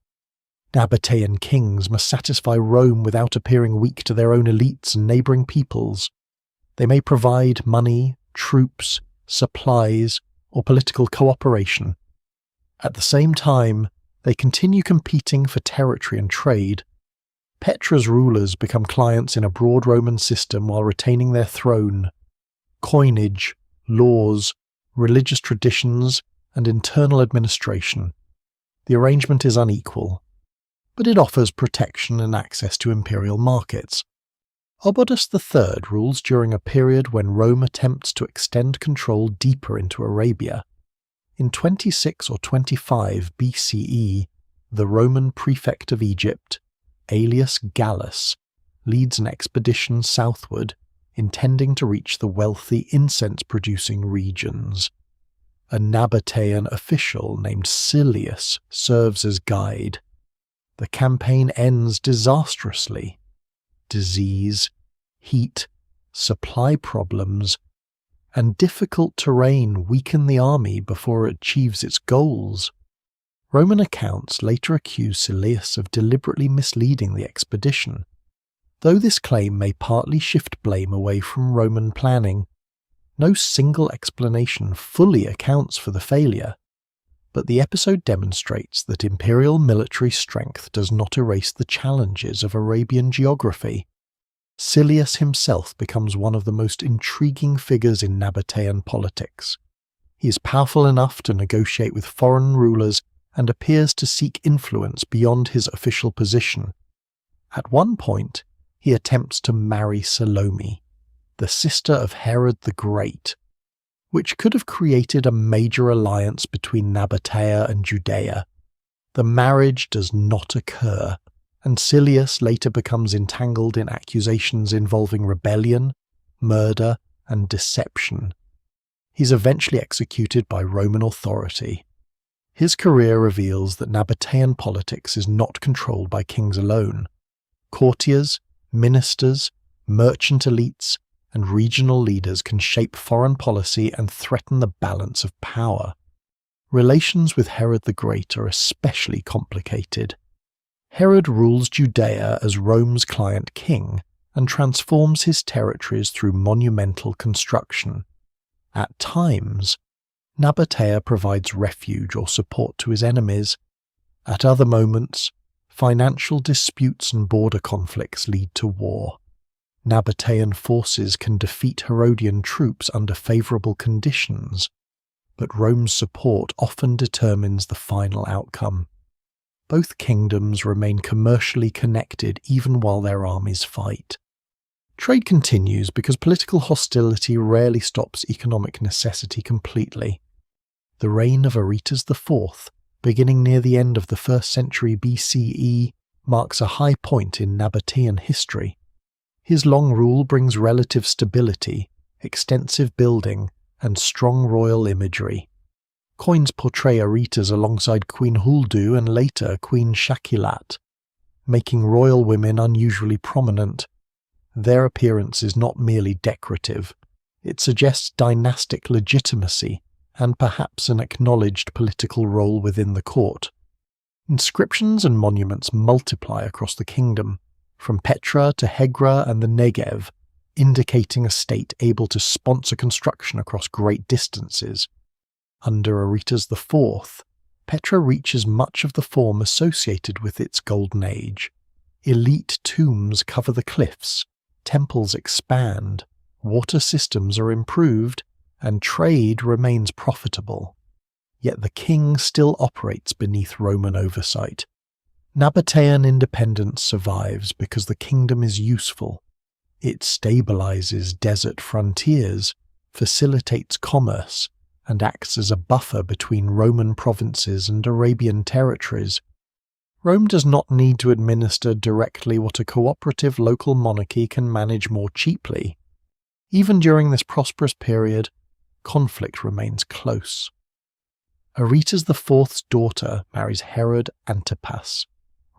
Nabatean kings must satisfy Rome without appearing weak to their own elites and neighbouring peoples. They may provide money, troops, supplies, or political cooperation. At the same time, they continue competing for territory and trade. Petra's rulers become clients in a broad Roman system while retaining their throne. Coinage, laws, religious traditions, and internal administration. The arrangement is unequal, but it offers protection and access to imperial markets. Obodas III rules during a period when Rome attempts to extend control deeper into Arabia. In 26 or 25 BCE, the Roman prefect of Egypt, Aelius Gallus, leads an expedition southward, intending to reach the wealthy incense-producing regions. A Nabatean official named Silius serves as guide. The campaign ends disastrously. Disease, heat, supply problems, and difficult terrain weaken the army before it achieves its goals. Roman accounts later accuse Silius of deliberately misleading the expedition. Though this claim may partly shift blame away from Roman planning, no single explanation fully accounts for the failure. But the episode demonstrates that imperial military strength does not erase the challenges of Arabian geography. Silius himself becomes one of the most intriguing figures in Nabatean politics. He is powerful enough to negotiate with foreign rulers and appears to seek influence beyond his official position. At one point, he attempts to marry Salome, the sister of Herod the Great, which could have created a major alliance between Nabatea and Judea. The marriage does not occur, and Silius later becomes entangled in accusations involving rebellion, murder, and deception. He's eventually executed by Roman authority. His career reveals that Nabatean politics is not controlled by kings alone. Courtiers, ministers, merchant elites, and regional leaders can shape foreign policy and threaten the balance of power. Relations with Herod the Great are especially complicated. Herod rules Judea as Rome's client king and transforms his territories through monumental construction. At times, Nabatea provides refuge or support to his enemies. At other moments, financial disputes and border conflicts lead to war. Nabatean forces can defeat Herodian troops under favourable conditions, but Rome's support often determines the final outcome. Both kingdoms remain commercially connected even while their armies fight. Trade continues because political hostility rarely stops economic necessity completely. The reign of Aretas IV, beginning near the end of the 1st century BCE, marks a high point in Nabatean history. His long rule brings relative stability, extensive building, and strong royal imagery. Coins portray Aretas alongside Queen Huldu and later Queen Shakilat, making royal women unusually prominent. Their appearance is not merely decorative. It suggests dynastic legitimacy and perhaps an acknowledged political role within the court. Inscriptions and monuments multiply across the kingdom, from Petra to Hegra and the Negev, indicating a state able to sponsor construction across great distances. Under Aretas IV, Petra reaches much of the form associated with its golden age. Elite tombs cover the cliffs, temples expand, water systems are improved, and trade remains profitable. Yet the king still operates beneath Roman oversight. Nabatean independence survives because the kingdom is useful. It stabilizes desert frontiers, facilitates commerce, and acts as a buffer between Roman provinces and Arabian territories. Rome does not need to administer directly what a cooperative local monarchy can manage more cheaply. Even during this prosperous period, conflict remains close. Aretas IV's daughter marries Herod Antipas,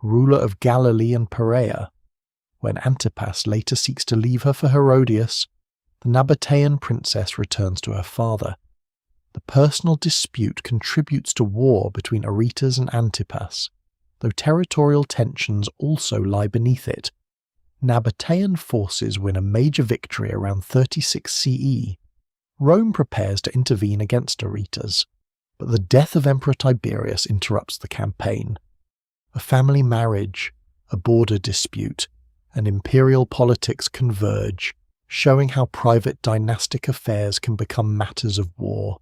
ruler of Galilee and Perea. When Antipas later seeks to leave her for Herodias, the Nabatean princess returns to her father. The personal dispute contributes to war between Aretas and Antipas, though territorial tensions also lie beneath it. Nabatean forces win a major victory around 36 CE. Rome prepares to intervene against Aretas, but the death of Emperor Tiberius interrupts the campaign. A family marriage, a border dispute, and imperial politics converge, showing how private dynastic affairs can become matters of war.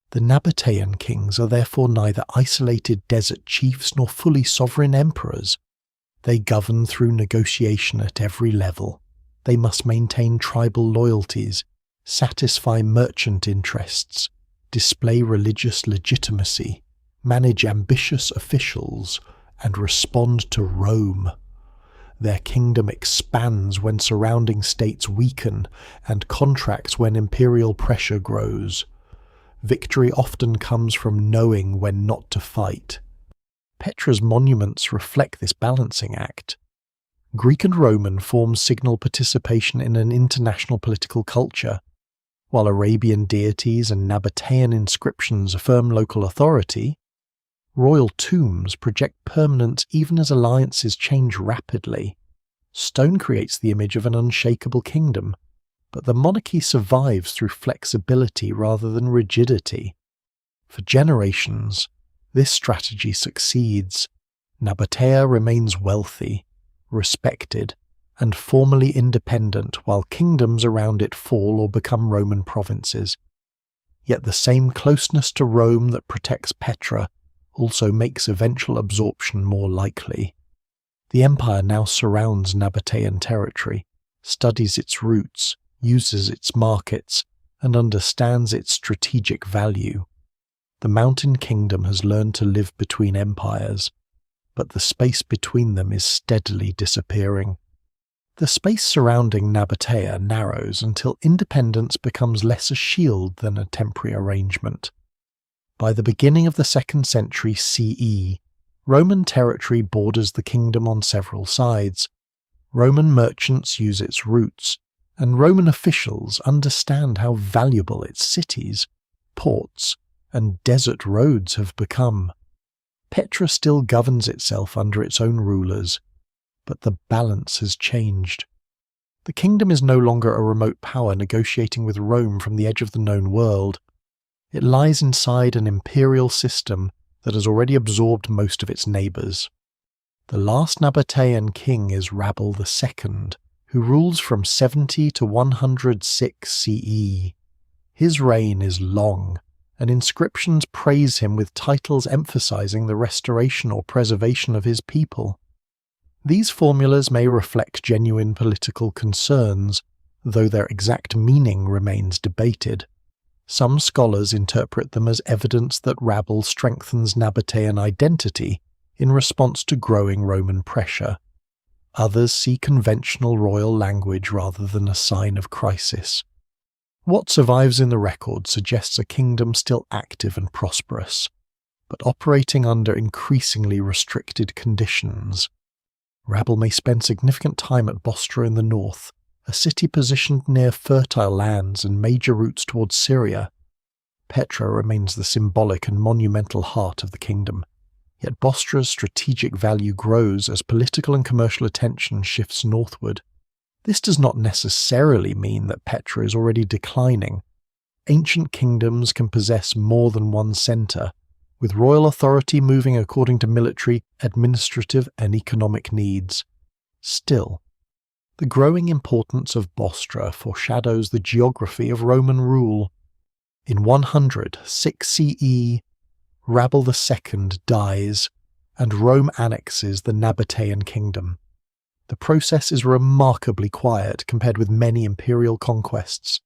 The Nabatean kings are therefore neither isolated desert chiefs nor fully sovereign emperors. They govern through negotiation at every level. They must maintain tribal loyalties, satisfy merchant interests, display religious legitimacy, manage ambitious officials, and respond to Rome. Their kingdom expands when surrounding states weaken and contracts when imperial pressure grows. Victory often comes from knowing when not to fight. Petra's monuments reflect this balancing act. Greek and Roman forms signal participation in an international political culture, while Arabian deities and Nabatean inscriptions affirm local authority. Royal tombs project permanence even as alliances change rapidly. Stone creates the image of an unshakable kingdom, but the monarchy survives through flexibility rather than rigidity. For generations, this strategy succeeds. Nabatea remains wealthy, respected, and formally independent while kingdoms around it fall or become Roman provinces. Yet the same closeness to Rome that protects Petra also makes eventual absorption more likely. The empire now surrounds Nabatean territory, studies its roots, uses its markets, and understands its strategic value. The mountain kingdom has learned to live between empires, but the space between them is steadily disappearing. The space surrounding Nabatea narrows until independence becomes less a shield than a temporary arrangement. By the beginning of the 2nd century CE, Roman territory borders the kingdom on several sides. Roman merchants use its routes, and Roman officials understand how valuable its cities, ports, and desert roads have become. Petra still governs itself under its own rulers, but the balance has changed. The kingdom is no longer a remote power negotiating with Rome from the edge of the known world. It lies inside an imperial system that has already absorbed most of its neighbours. The last Nabatean king is Rabel II, who rules from 70 to 106 CE. His reign is long, and inscriptions praise him with titles emphasizing the restoration or preservation of his people. These formulas may reflect genuine political concerns, though their exact meaning remains debated. Some scholars interpret them as evidence that Rabel strengthens Nabatean identity in response to growing Roman pressure. Others see conventional royal language rather than a sign of crisis. What survives in the record suggests a kingdom still active and prosperous, but operating under increasingly restricted conditions. Rabel may spend significant time at Bostra in the north, a city positioned near fertile lands and major routes towards Syria. Petra remains the symbolic and monumental heart of the kingdom, yet Bostra's strategic value grows as political and commercial attention shifts northward. This does not necessarily mean that Petra is already declining. Ancient kingdoms can possess more than one centre, with royal authority moving according to military, administrative, and economic needs. Still, the growing importance of Bostra foreshadows the geography of Roman rule. In 106 CE, Rabel II dies, and Rome annexes the Nabatean kingdom. The process is remarkably quiet compared with many imperial conquests.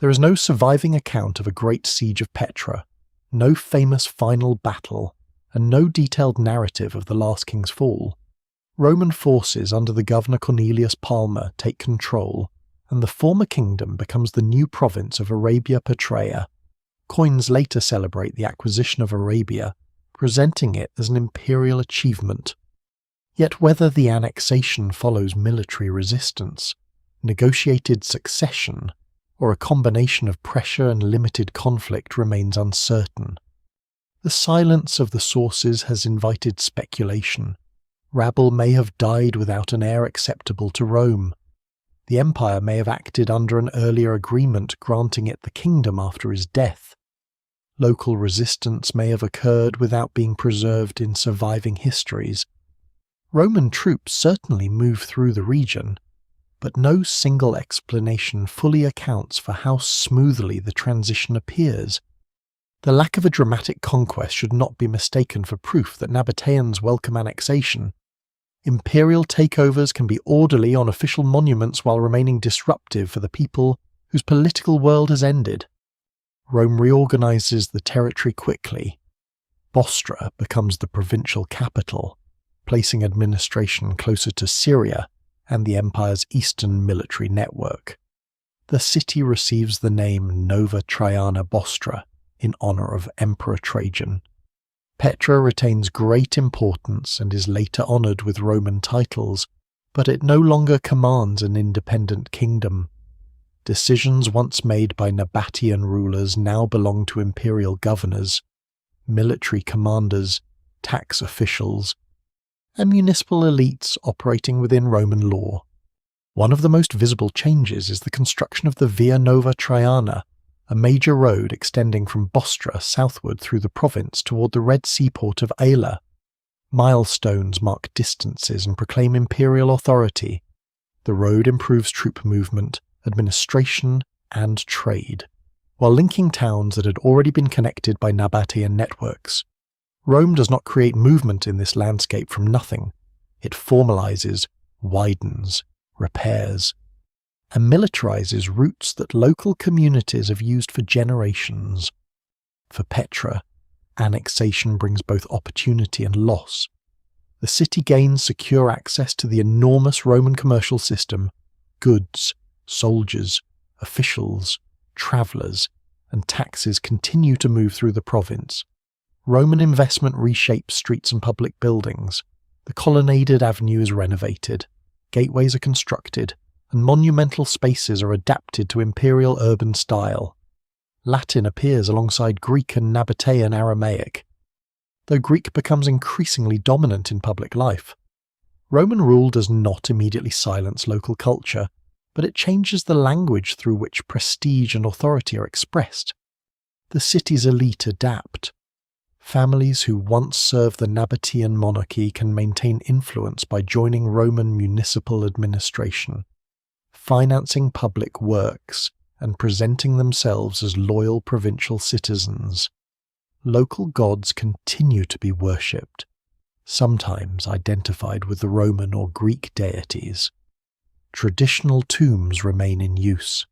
There is no surviving account of a great siege of Petra, no famous final battle, and no detailed narrative of the last king's fall. Roman forces under the governor Cornelius Palma take control, and the former kingdom becomes the new province of Arabia Petraea. Coins later celebrate the acquisition of Arabia, presenting it as an imperial achievement. Yet whether the annexation follows military resistance, negotiated succession, or a combination of pressure and limited conflict remains uncertain. The silence of the sources has invited speculation. Rabel may have died without an heir acceptable to Rome. The empire may have acted under an earlier agreement granting it the kingdom after his death. Local resistance may have occurred without being preserved in surviving histories. Roman troops certainly move through the region, but no single explanation fully accounts for how smoothly the transition appears. The lack of a dramatic conquest should not be mistaken for proof that Nabateans welcome annexation. Imperial takeovers can be orderly on official monuments while remaining disruptive for the people whose political world has ended. Rome reorganizes the territory quickly. Bostra becomes the provincial capital, placing administration closer to Syria and the empire's eastern military network. The city receives the name Nova Traiana Bostra in honor of Emperor Trajan. Petra retains great importance and is later honored with Roman titles, but it no longer commands an independent kingdom. Decisions once made by Nabatean rulers now belong to imperial governors, military commanders, tax officials, and municipal elites operating within Roman law. One of the most visible changes is the construction of the Via Nova Traiana, a major road extending from Bostra southward through the province toward the Red Sea port of Aila. Milestones mark distances and proclaim imperial authority. The road improves troop movement, administration, and trade, while linking towns that had already been connected by Nabatean networks. Rome does not create movement in this landscape from nothing. It formalizes, widens, repairs, and militarizes routes that local communities have used for generations. For Petra, annexation brings both opportunity and loss. The city gains secure access to the enormous Roman commercial system. Goods, soldiers, officials, travellers, and taxes continue to move through the province. Roman investment reshapes streets and public buildings. The colonnaded avenue is renovated, gateways are constructed, and monumental spaces are adapted to imperial urban style. Latin appears alongside Greek and Nabatean Aramaic, though Greek becomes increasingly dominant in public life. Roman rule does not immediately silence local culture, but it changes the language through which prestige and authority are expressed. The city's elite adapt. Families who once served the Nabatean monarchy can maintain influence by joining Roman municipal administration, financing public works, and presenting themselves as loyal provincial citizens. Local gods continue to be worshipped, sometimes identified with the Roman or Greek deities. Traditional tombs remain in use.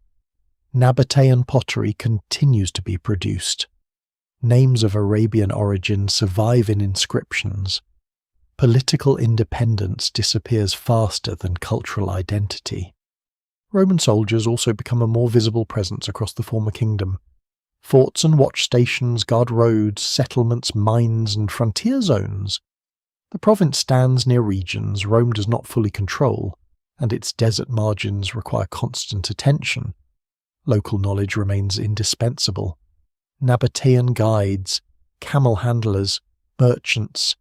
Nabatean pottery continues to be produced. Names of Arabian origin survive in inscriptions. Political independence disappears faster than cultural identity. Roman soldiers also become a more visible presence across the former kingdom. Forts and watch stations guard roads, settlements, mines, and frontier zones. The province stands near regions Rome does not fully control, and its desert margins require constant attention. Local knowledge remains indispensable. Nabatean guides, camel handlers, merchants,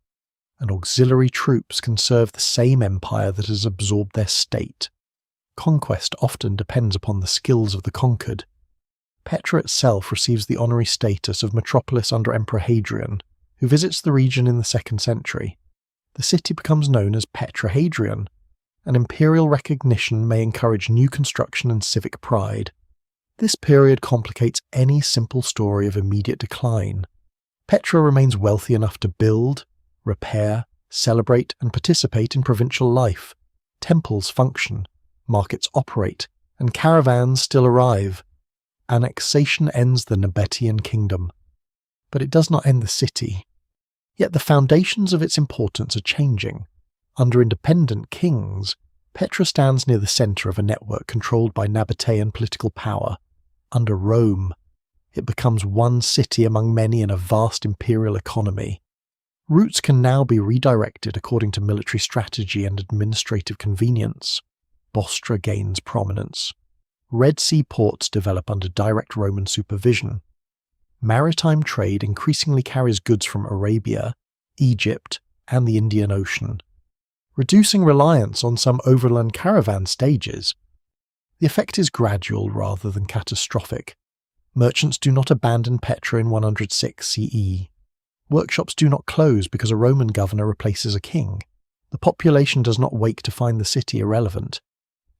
and auxiliary troops can serve the same empire that has absorbed their state. Conquest often depends upon the skills of the conquered. Petra itself receives the honorary status of metropolis under Emperor Hadrian, who visits the region in the 2nd century. The city becomes known as Petra Hadrian. An imperial recognition may encourage new construction and civic pride. This period complicates any simple story of immediate decline. Petra remains wealthy enough to build, repair, celebrate, and participate in provincial life. Temples function, markets operate, and caravans still arrive. Annexation ends the Nabatean kingdom, but it does not end the city. Yet the foundations of its importance are changing. Under independent kings, Petra stands near the centre of a network controlled by Nabatean political power. Under Rome, it becomes one city among many in a vast imperial economy. Routes can now be redirected according to military strategy and administrative convenience. Bostra gains prominence. Red Sea ports develop under direct Roman supervision. Maritime trade increasingly carries goods from Arabia, Egypt, and the Indian Ocean, reducing reliance on some overland caravan stages. The effect is gradual rather than catastrophic. Merchants do not abandon Petra in 106 CE. Workshops do not close because a Roman governor replaces a king. The population does not wake to find the city irrelevant.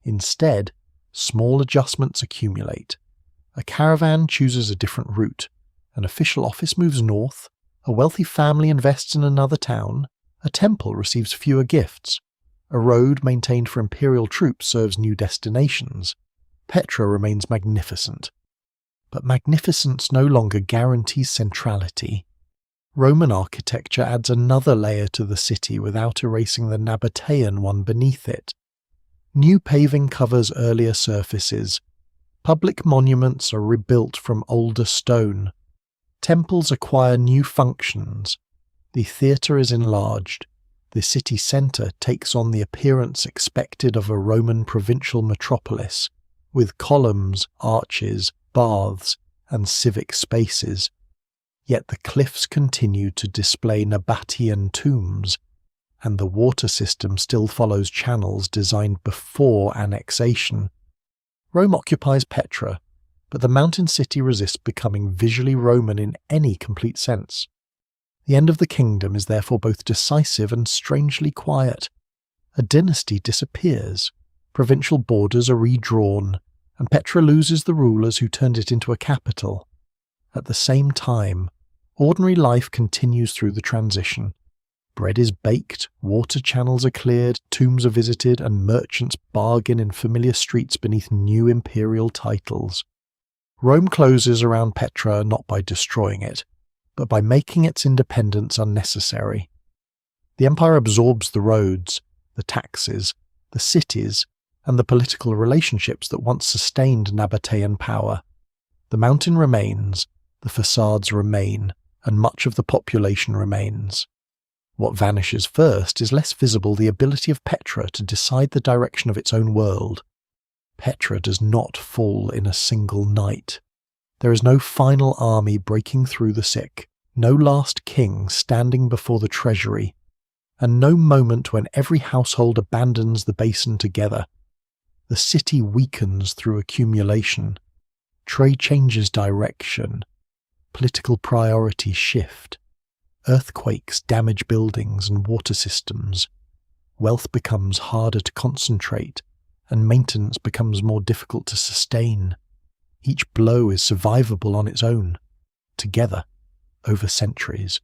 Instead, small adjustments accumulate. A caravan chooses a different route. An official office moves north. A wealthy family invests in another town. A temple receives fewer gifts. A road maintained for imperial troops serves new destinations. Petra remains magnificent. But magnificence no longer guarantees centrality. Roman architecture adds another layer to the city without erasing the Nabatean one beneath it. New paving covers earlier surfaces. Public monuments are rebuilt from older stone. Temples acquire new functions. The theatre is enlarged. The city centre takes on the appearance expected of a Roman provincial metropolis, with columns, arches, baths, and civic spaces. Yet the cliffs continue to display Nabatean tombs, and the water system still follows channels designed before annexation. Rome occupies Petra, but the mountain city resists becoming visually Roman in any complete sense. The end of the kingdom is therefore both decisive and strangely quiet. A dynasty disappears, provincial borders are redrawn, and Petra loses the rulers who turned it into a capital. At the same time, ordinary life continues through the transition. Bread is baked, water channels are cleared, tombs are visited, and merchants bargain in familiar streets beneath new imperial titles. Rome closes around Petra not by destroying it, but by making its independence unnecessary. The empire absorbs the roads, the taxes, the cities, and the political relationships that once sustained Nabatean power. The mountain remains, the facades remain, and much of the population remains. What vanishes first is less visible the ability of Petra to decide the direction of its own world. Petra does not fall in a single night. There is no final army breaking through the sick, no last king standing before the treasury, and no moment when every household abandons the basin together. The city weakens through accumulation. Trade changes direction. Political priorities shift. Earthquakes damage buildings and water systems. Wealth becomes harder to concentrate, and maintenance becomes more difficult to sustain. Each blow is survivable on its own, together, over centuries.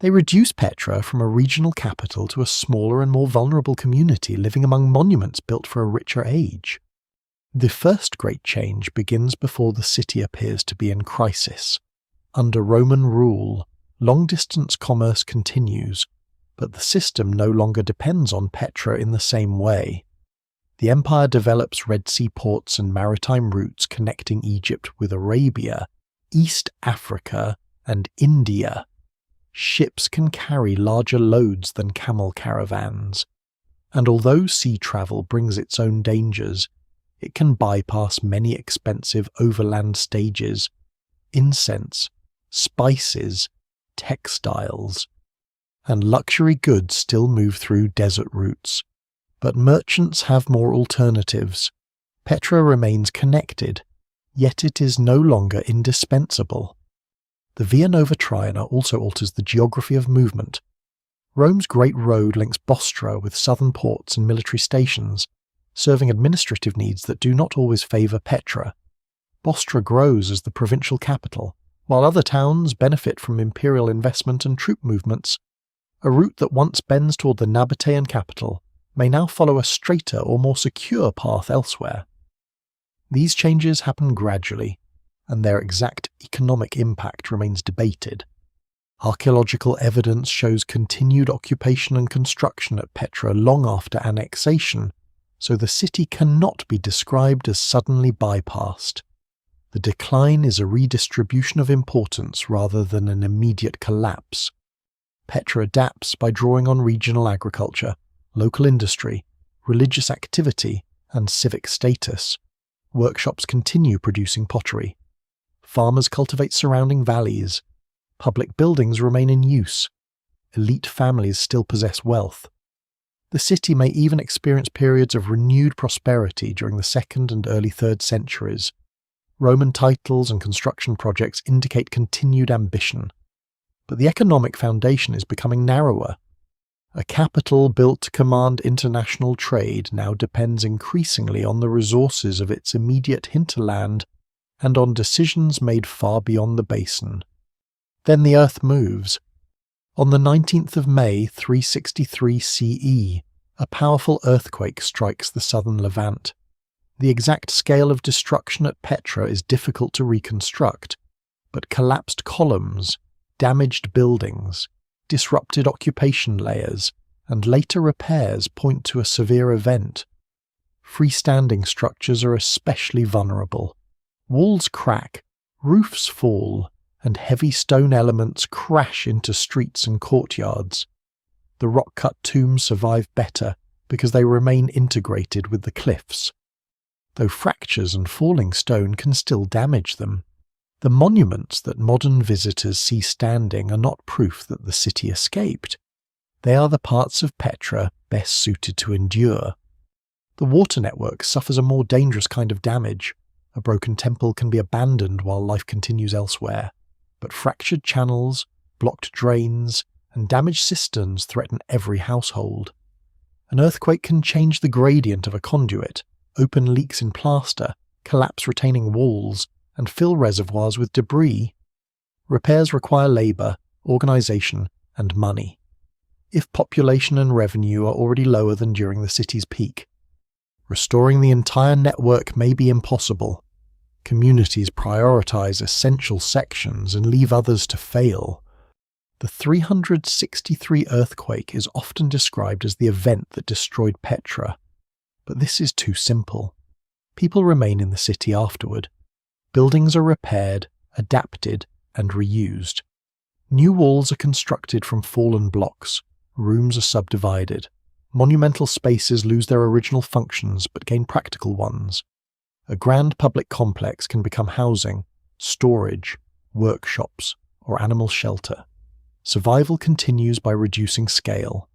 They reduce Petra from a regional capital to a smaller and more vulnerable community living among monuments built for a richer age. The first great change begins before the city appears to be in crisis. Under Roman rule, long-distance commerce continues, but the system no longer depends on Petra in the same way. The empire develops Red Sea ports and maritime routes connecting Egypt with Arabia, East Africa, and India. Ships can carry larger loads than camel caravans, and although sea travel brings its own dangers, it can bypass many expensive overland stages, incense, spices, textiles, and luxury goods still move through desert routes. But merchants have more alternatives. Petra remains connected, yet it is no longer indispensable. The Via Nova Triana also alters the geography of movement. Rome's Great Road links Bostra with southern ports and military stations, serving administrative needs that do not always favour Petra. Bostra grows as the provincial capital, while other towns benefit from imperial investment and troop movements. A route that once bends toward the Nabatean capital may now follow a straighter or more secure path elsewhere. These changes happen gradually, and their exact economic impact remains debated. Archaeological evidence shows continued occupation and construction at Petra long after annexation, so the city cannot be described as suddenly bypassed. The decline is a redistribution of importance rather than an immediate collapse. Petra adapts by drawing on regional agriculture, local industry, religious activity, and civic status. Workshops continue producing pottery. Farmers cultivate surrounding valleys. Public buildings remain in use. Elite families still possess wealth. The city may even experience periods of renewed prosperity during the 2nd and early 3rd centuries. Roman titles and construction projects indicate continued ambition. But the economic foundation is becoming narrower. A capital built to command international trade now depends increasingly on the resources of its immediate hinterland and on decisions made far beyond the basin. Then the earth moves. On the 19th of May 363 CE, a powerful earthquake strikes the southern Levant. The exact scale of destruction at Petra is difficult to reconstruct, but collapsed columns, damaged buildings, disrupted occupation layers, and later repairs point to a severe event. Freestanding structures are especially vulnerable. Walls crack, roofs fall, and heavy stone elements crash into streets and courtyards. The rock-cut tombs survive better because they remain integrated with the cliffs, though fractures and falling stone can still damage them. The monuments that modern visitors see standing are not proof that the city escaped. They are the parts of Petra best suited to endure. The water network suffers a more dangerous kind of damage. A broken temple can be abandoned while life continues elsewhere, but fractured channels, blocked drains, and damaged cisterns threaten every household. An earthquake can change the gradient of a conduit, open leaks in plaster, collapse retaining walls, and fill reservoirs with debris. Repairs require labour, organisation, and money. If population and revenue are already lower than during the city's peak, restoring the entire network may be impossible. Communities prioritise essential sections and leave others to fail. The 363 earthquake is often described as the event that destroyed Petra, but this is too simple. People remain in the city afterward. Buildings are repaired, adapted, and reused. New walls are constructed from fallen blocks. Rooms are subdivided. Monumental spaces lose their original functions but gain practical ones. A grand public complex can become housing, storage, workshops, or animal shelter. Survival continues by reducing scale.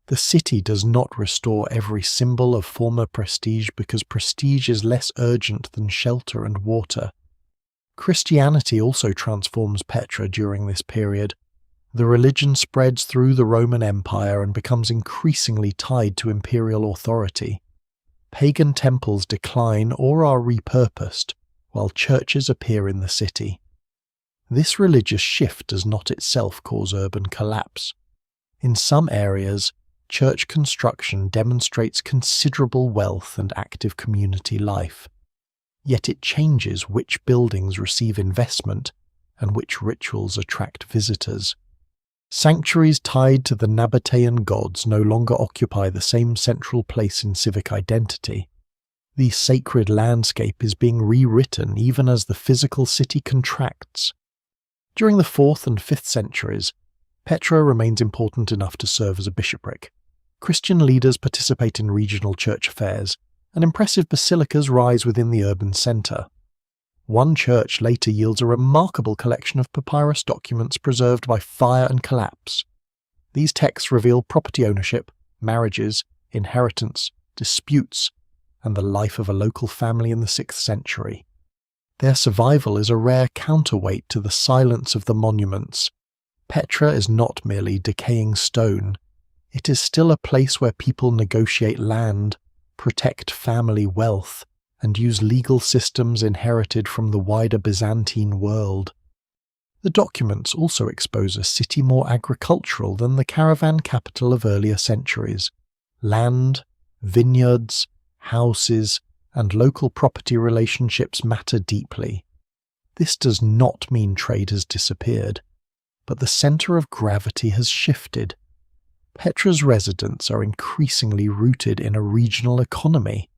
The city does not restore every symbol of former prestige because prestige is less urgent than shelter and water. Christianity also transforms Petra during this period. The religion spreads through the Roman Empire and becomes increasingly tied to imperial authority. Pagan temples decline or are repurposed, while churches appear in the city. This religious shift does not itself cause urban collapse. In some areas, church construction demonstrates considerable wealth and active community life. Yet it changes which buildings receive investment and which rituals attract visitors. Sanctuaries tied to the Nabatean gods no longer occupy the same central place in civic identity. The sacred landscape is being rewritten even as the physical city contracts. During the 4th and 5th centuries, Petra remains important enough to serve as a bishopric. Christian leaders participate in regional church affairs, and impressive basilicas rise within the urban centre. One church later yields a remarkable collection of papyrus documents preserved by fire and collapse. These texts reveal property ownership, marriages, inheritance, disputes, and the life of a local family in the 6th century. Their survival is a rare counterweight to the silence of the monuments. Petra is not merely decaying stone. It is still a place where people negotiate land, protect family wealth, and use legal systems inherited from the wider Byzantine world. The documents also expose a city more agricultural than the caravan capital of earlier centuries. Land, vineyards, houses, and local property relationships matter deeply. This does not mean trade has disappeared, but the centre of gravity has shifted. Petra's residents are increasingly rooted in a regional economy.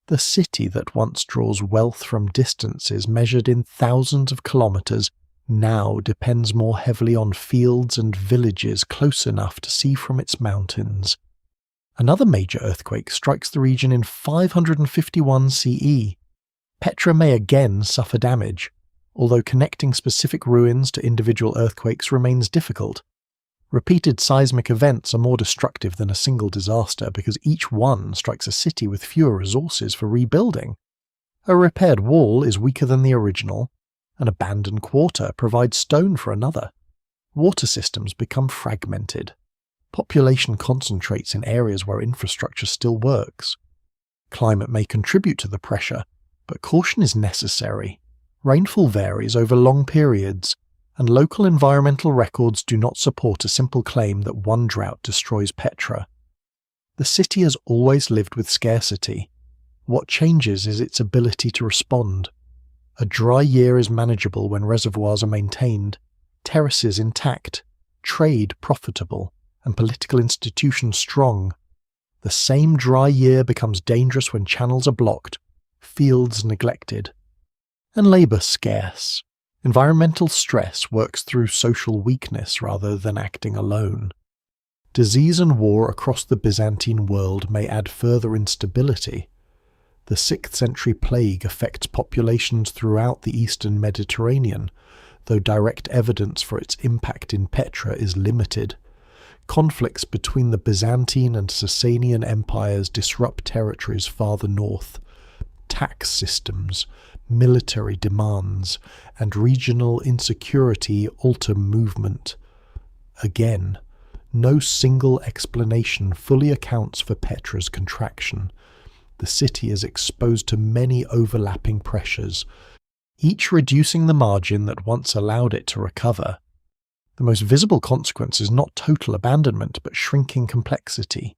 The city that once draws wealth from distances measured in thousands of kilometres now depends more heavily on fields and villages close enough to see from its mountains. Another major earthquake strikes the region in 551 CE. Petra may again suffer damage, although connecting specific ruins to individual earthquakes remains difficult. Repeated seismic events are more destructive than a single disaster because each one strikes a city with fewer resources for rebuilding. A repaired wall is weaker than the original. An abandoned quarter provides stone for another. Water systems become fragmented. Population concentrates in areas where infrastructure still works. Climate may contribute to the pressure, but caution is necessary. Rainfall varies over long periods, and local environmental records do not support a simple claim that one drought destroys Petra. The city has always lived with scarcity. What changes is its ability to respond. A dry year is manageable when reservoirs are maintained, terraces intact, trade profitable, and political institutions strong. The same dry year becomes dangerous when channels are blocked, fields neglected, and labour scarce. Environmental stress works through social weakness rather than acting alone. Disease and war across the Byzantine world may add further instability, The 6th century plague affects populations throughout the eastern Mediterranean, though direct evidence for its impact in Petra is limited. Conflicts between the Byzantine and Sasanian empires disrupt territories farther north. Tax systems, military demands, and regional insecurity alter movement. Again, no single explanation fully accounts for Petra's contraction. The city is exposed to many overlapping pressures, each reducing the margin that once allowed it to recover. The most visible consequence is not total abandonment, but shrinking complexity.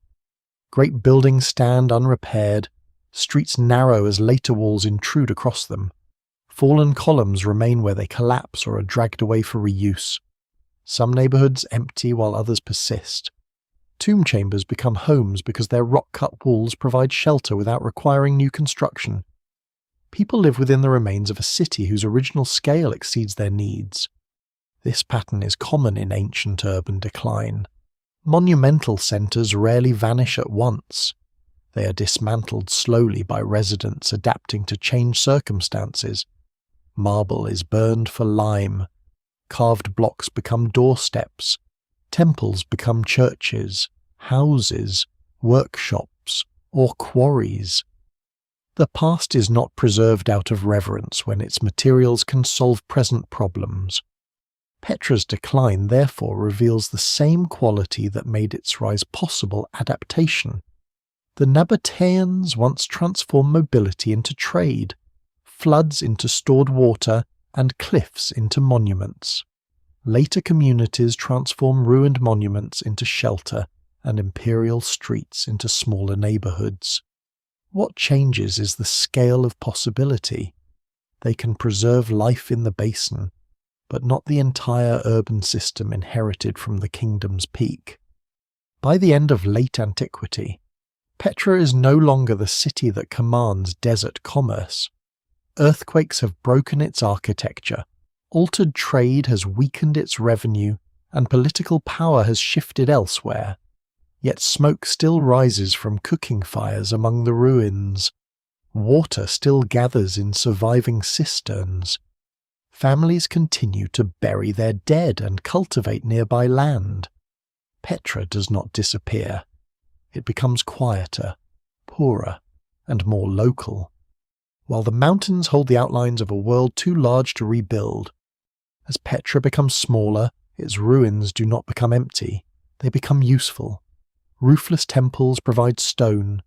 Great buildings stand unrepaired, streets narrow as later walls intrude across them. Fallen columns remain where they collapse or are dragged away for reuse. Some neighborhoods empty while others persist. Tomb chambers become homes because their rock-cut walls provide shelter without requiring new construction. People live within the remains of a city whose original scale exceeds their needs. This pattern is common in ancient urban decline. Monumental centers rarely vanish at once. They are dismantled slowly by residents adapting to changed circumstances. Marble is burned for lime. Carved blocks become doorsteps. Temples become churches, houses, workshops, or quarries. The past is not preserved out of reverence when its materials can solve present problems. Petra's decline therefore reveals the same quality that made its rise possible: adaptation. The Nabateans once transformed mobility into trade, floods into stored water, and cliffs into monuments. Later communities transform ruined monuments into shelter and imperial streets into smaller neighborhoods. What changes is the scale of possibility. They can preserve life in the basin, but not the entire urban system inherited from the kingdom's peak. By the end of late antiquity, Petra is no longer the city that commands desert commerce. Earthquakes have broken its architecture, altered trade has weakened its revenue, and political power has shifted elsewhere. Yet smoke still rises from cooking fires among the ruins. Water still gathers in surviving cisterns. Families continue to bury their dead and cultivate nearby land. Petra does not disappear. It becomes quieter, poorer, and more local. While the mountains hold the outlines of a world too large to rebuild, as Petra becomes smaller, its ruins do not become empty, they become useful. Roofless temples provide stone,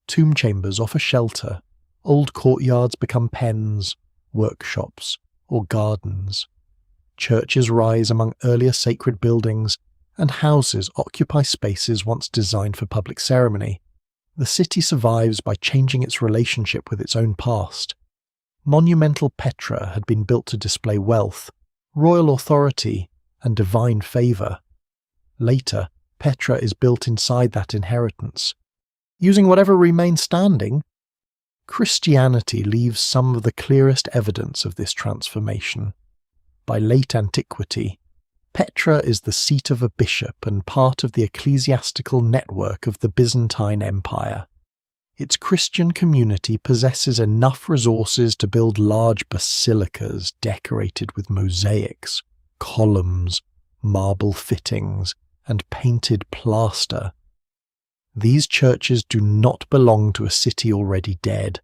tomb chambers offer shelter, old courtyards become pens, workshops, or gardens. Churches rise among earlier sacred buildings, and houses occupy spaces once designed for public ceremony. The city survives by changing its relationship with its own past. Monumental Petra had been built to display wealth, royal authority, and divine favour. Later, Petra is built inside that inheritance. Using whatever remains standing, Christianity leaves some of the clearest evidence of this transformation. By late antiquity, Petra is the seat of a bishop and part of the ecclesiastical network of the Byzantine Empire. Its Christian community possesses enough resources to build large basilicas decorated with mosaics, columns, marble fittings, and painted plaster. These churches do not belong to a city already dead.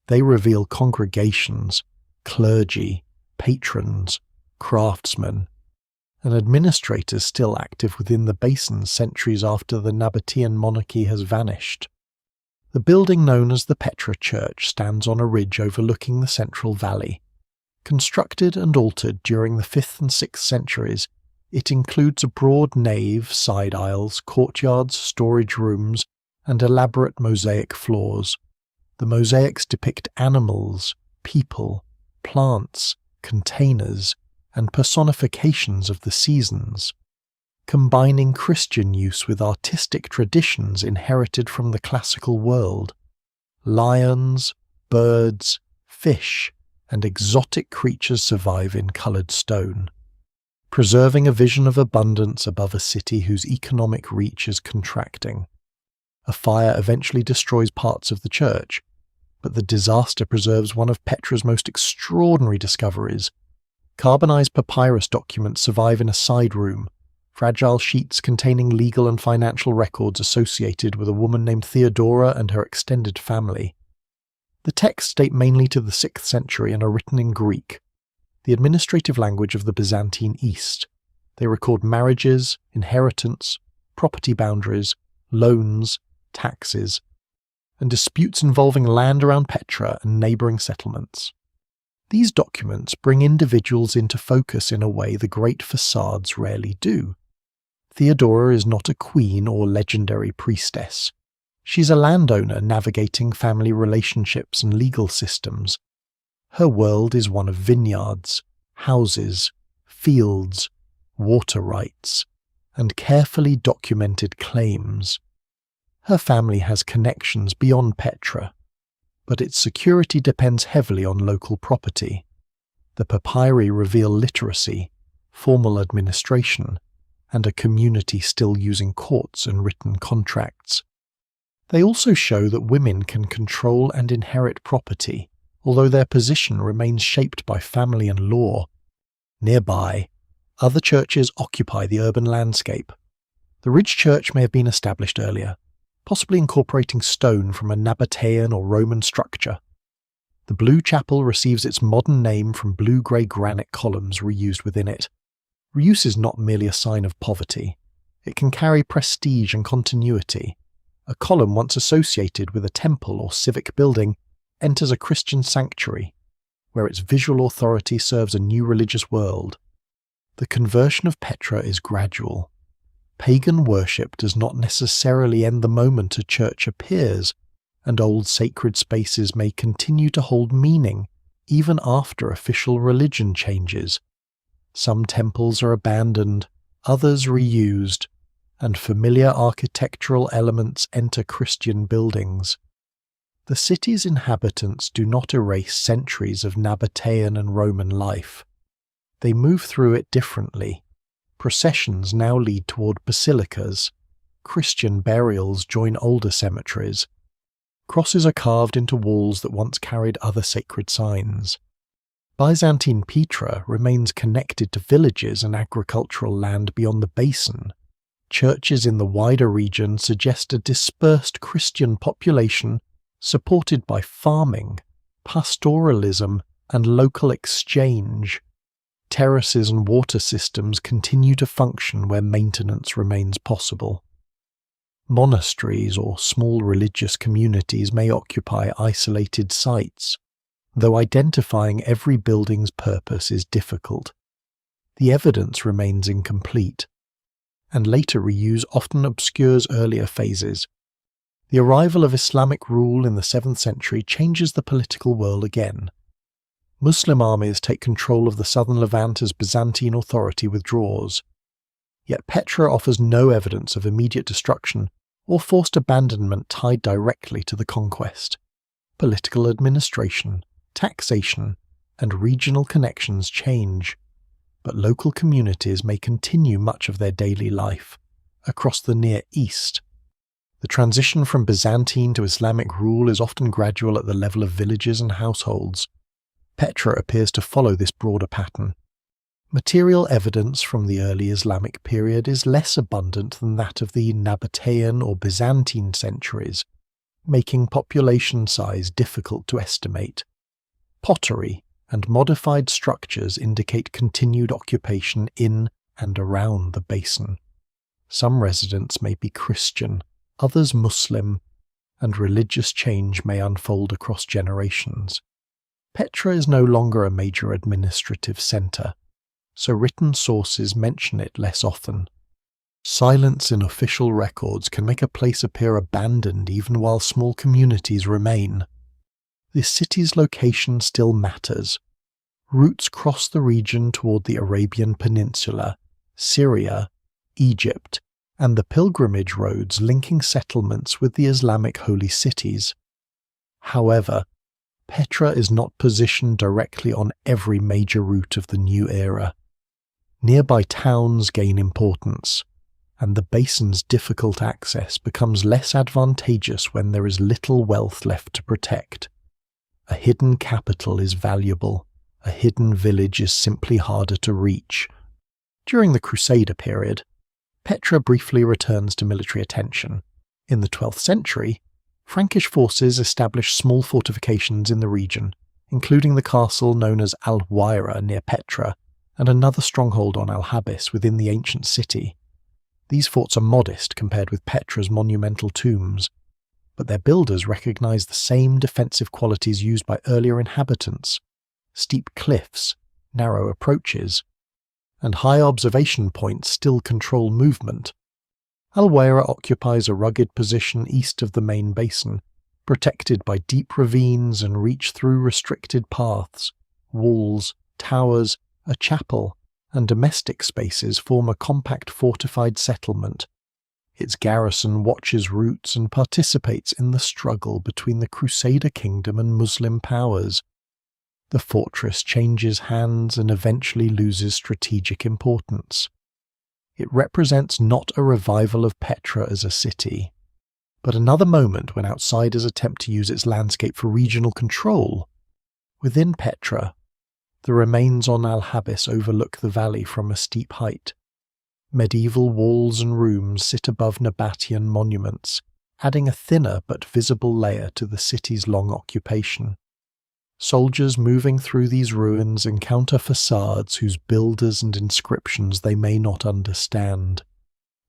They reveal congregations, clergy, patrons, craftsmen, and administrators still active within the basin centuries after the Nabatean monarchy has vanished. The building known as the Petra Church stands on a ridge overlooking the central valley. Constructed and altered during the 5th and 6th centuries, it includes a broad nave, side aisles, courtyards, storage rooms, and elaborate mosaic floors. The mosaics depict animals, people, plants, containers, and personifications of the seasons, combining Christian use with artistic traditions inherited from the classical world. Lions, birds, fish, and exotic creatures survive in coloured stone, preserving a vision of abundance above a city whose economic reach is contracting. A fire eventually destroys parts of the church, but the disaster preserves one of Petra's most extraordinary discoveries. Carbonized papyrus documents survive in a side room, fragile sheets containing legal and financial records associated with a woman named Theodora and her extended family. The texts date mainly to the 6th century and are written in Greek, the administrative language of the Byzantine East. They record marriages, inheritance, property boundaries, loans, taxes, and disputes involving land around Petra and neighbouring settlements. These documents bring individuals into focus in a way the great facades rarely do. Theodora is not a queen or legendary priestess. She's a landowner navigating family relationships and legal systems. Her world is one of vineyards, houses, fields, water rights, and carefully documented claims. Her family has connections beyond Petra, but its security depends heavily on local property. The papyri reveal literacy, formal administration, and a community still using courts and written contracts. They also show that women can control and inherit property, although their position remains shaped by family and law. Nearby, other churches occupy the urban landscape. The Ridge Church may have been established earlier, possibly incorporating stone from a Nabatean or Roman structure. The Blue Chapel receives its modern name from blue-grey granite columns reused within it. Reuse is not merely a sign of poverty. It can carry prestige and continuity. A column once associated with a temple or civic building enters a Christian sanctuary, where its visual authority serves a new religious world. The conversion of Petra is gradual. Pagan worship does not necessarily end the moment a church appears, and old sacred spaces may continue to hold meaning even after official religion changes. Some temples are abandoned, others reused, and familiar architectural elements enter Christian buildings. The city's inhabitants do not erase centuries of Nabatean and Roman life. They move through it differently. Processions now lead toward basilicas. Christian burials join older cemeteries. Crosses are carved into walls that once carried other sacred signs. Byzantine Petra remains connected to villages and agricultural land beyond the basin. Churches in the wider region suggest a dispersed Christian population supported by farming, pastoralism, and local exchange. Terraces and water systems continue to function where maintenance remains possible. Monasteries or small religious communities may occupy isolated sites, though identifying every building's purpose is difficult. The evidence remains incomplete, and later reuse often obscures earlier phases. The arrival of Islamic rule in the 7th century changes the political world again. Muslim armies take control of the southern Levant as Byzantine authority withdraws. Yet Petra offers no evidence of immediate destruction or forced abandonment tied directly to the conquest. Political administration, taxation, and regional connections change, but local communities may continue much of their daily life. Across the Near East, the transition from Byzantine to Islamic rule is often gradual at the level of villages and households. Petra appears to follow this broader pattern. Material evidence from the early Islamic period is less abundant than that of the Nabatean or Byzantine centuries, making population size difficult to estimate. Pottery and modified structures indicate continued occupation in and around the basin. Some residents may be Christian, others Muslim, and religious change may unfold across generations. Petra is no longer a major administrative centre, so written sources mention it less often. Silence in official records can make a place appear abandoned even while small communities remain. The city's location still matters. Routes cross the region toward the Arabian Peninsula, Syria, Egypt, and the pilgrimage roads linking settlements with the Islamic holy cities. However, Petra is not positioned directly on every major route of the new era. Nearby towns gain importance, and the basin's difficult access becomes less advantageous when there is little wealth left to protect. A hidden capital is valuable. A hidden village is simply harder to reach. During the Crusader period, Petra briefly returns to military attention. In the 12th century, Frankish forces established small fortifications in the region, including the castle known as Al-Huayra near Petra, and another stronghold on Al-Habis within the ancient city. These forts are modest compared with Petra's monumental tombs, but their builders recognized the same defensive qualities used by earlier inhabitants: steep cliffs, narrow approaches, and high observation points still control movement. Al-Huayra occupies a rugged position east of the main basin, protected by deep ravines and reached through restricted paths. Walls, towers, a chapel, and domestic spaces form a compact fortified settlement. Its garrison watches routes and participates in the struggle between the Crusader kingdom and Muslim powers. The fortress changes hands and eventually loses strategic importance. It represents not a revival of Petra as a city, but another moment when outsiders attempt to use its landscape for regional control. Within Petra, the remains on Al-Habis overlook the valley from a steep height. Medieval walls and rooms sit above Nabatean monuments, adding a thinner but visible layer to the city's long occupation. Soldiers moving through these ruins encounter facades whose builders and inscriptions they may not understand.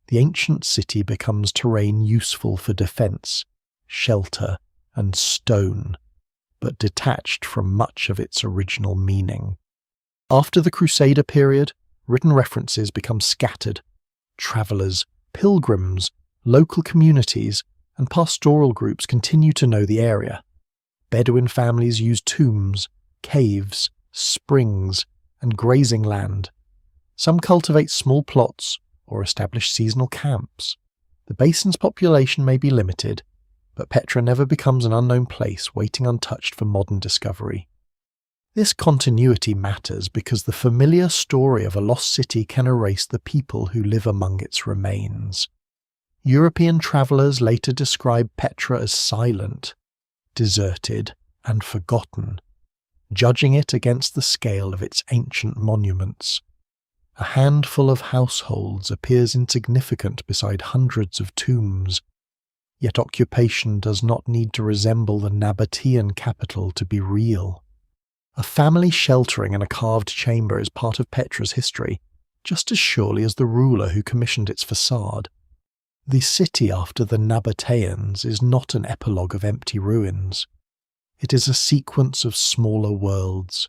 The ancient city becomes terrain useful for defense, shelter, and stone, but detached from much of its original meaning. After the Crusader period, written references become scattered. Travelers, pilgrims, local communities, and pastoral groups continue to know the area. Bedouin families use tombs, caves, springs, and grazing land. Some cultivate small plots or establish seasonal camps. The basin's population may be limited, but Petra never becomes an unknown place waiting untouched for modern discovery. This continuity matters because the familiar story of a lost city can erase the people who live among its remains. European travellers later describe Petra as silent, deserted, and forgotten, judging it against the scale of its ancient monuments. A handful of households appears insignificant beside hundreds of tombs, yet occupation does not need to resemble the Nabatean capital to be real. A family sheltering in a carved chamber is part of Petra's history, just as surely as the ruler who commissioned its facade. The city after the Nabateans is not an epilogue of empty ruins. It is a sequence of smaller worlds.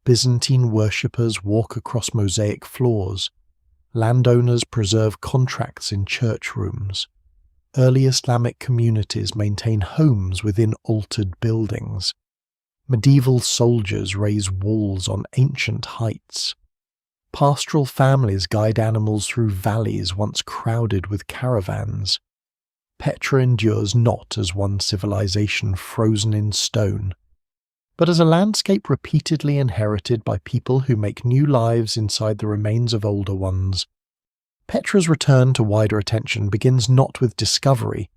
Byzantine worshippers walk across mosaic floors. Landowners preserve contracts in church rooms. Early Islamic communities maintain homes within altered buildings. Medieval soldiers raise walls on ancient heights. Pastoral families guide animals through valleys once crowded with caravans. Petra endures not as one civilization frozen in stone, but as a landscape repeatedly inherited by people who make new lives inside the remains of older ones. Petra's return to wider attention begins not with discovery,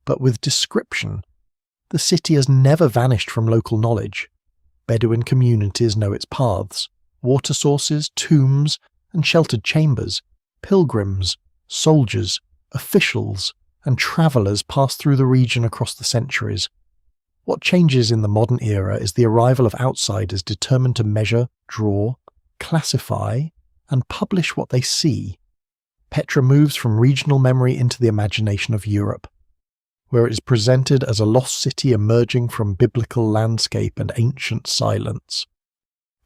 but with description. The city has never vanished from local knowledge. Bedouin communities know its paths, water sources, tombs, and sheltered chambers. Pilgrims, soldiers, officials, and travellers pass through the region across the centuries. What changes in the modern era is the arrival of outsiders determined to measure, draw, classify, and publish what they see. Petra moves from regional memory into the imagination of Europe, where it is presented as a lost city emerging from biblical landscape and ancient silence.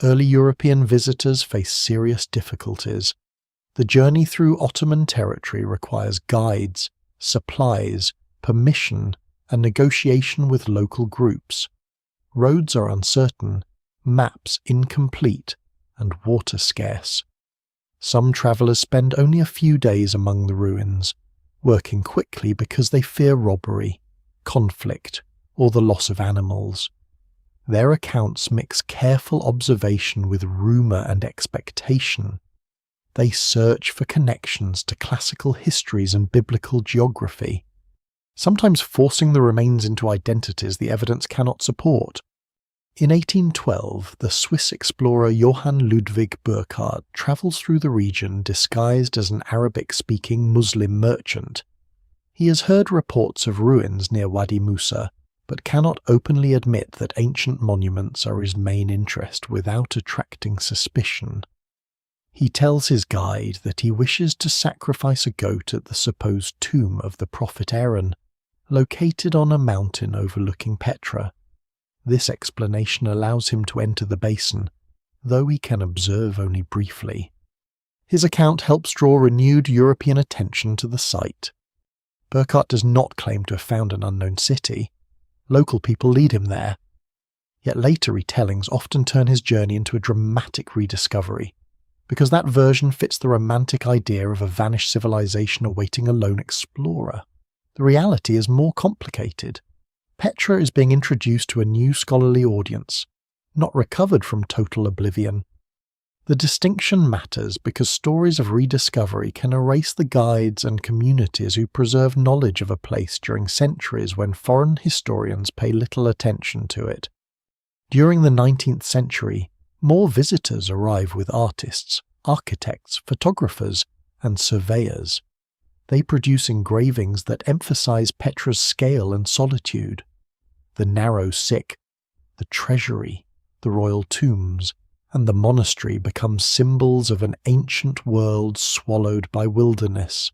Early European visitors face serious difficulties. The journey through Ottoman territory requires guides, supplies, permission, and negotiation with local groups. Roads are uncertain, maps incomplete, and water scarce. Some travellers spend only a few days among the ruins, working quickly because they fear robbery, conflict, or the loss of animals. Their accounts mix careful observation with rumour and expectation. They search for connections to classical histories and biblical geography, sometimes forcing the remains into identities the evidence cannot support. In 1812, the Swiss explorer Johann Ludwig Burckhardt travels through the region disguised as an Arabic-speaking Muslim merchant. He has heard reports of ruins near Wadi Musa, but cannot openly admit that ancient monuments are his main interest without attracting suspicion. He tells his guide that he wishes to sacrifice a goat at the supposed tomb of the prophet Aaron, located on a mountain overlooking Petra. This explanation allows him to enter the basin, though he can observe only briefly. His account helps draw renewed European attention to the site. Burckhardt does not claim to have found an unknown city. Local people lead him there. Yet later retellings often turn his journey into a dramatic rediscovery, because that version fits the romantic idea of a vanished civilization awaiting a lone explorer. The reality is more complicated. Petra is being introduced to a new scholarly audience, not recovered from total oblivion. The distinction matters because stories of rediscovery can erase the guides and communities who preserve knowledge of a place during centuries when foreign historians pay little attention to it. During the 19th century, more visitors arrive with artists, architects, photographers, and surveyors. They produce engravings that emphasize Petra's scale and solitude. The narrow sick, the treasury, the royal tombs, and the monastery become symbols of an ancient world swallowed by wilderness.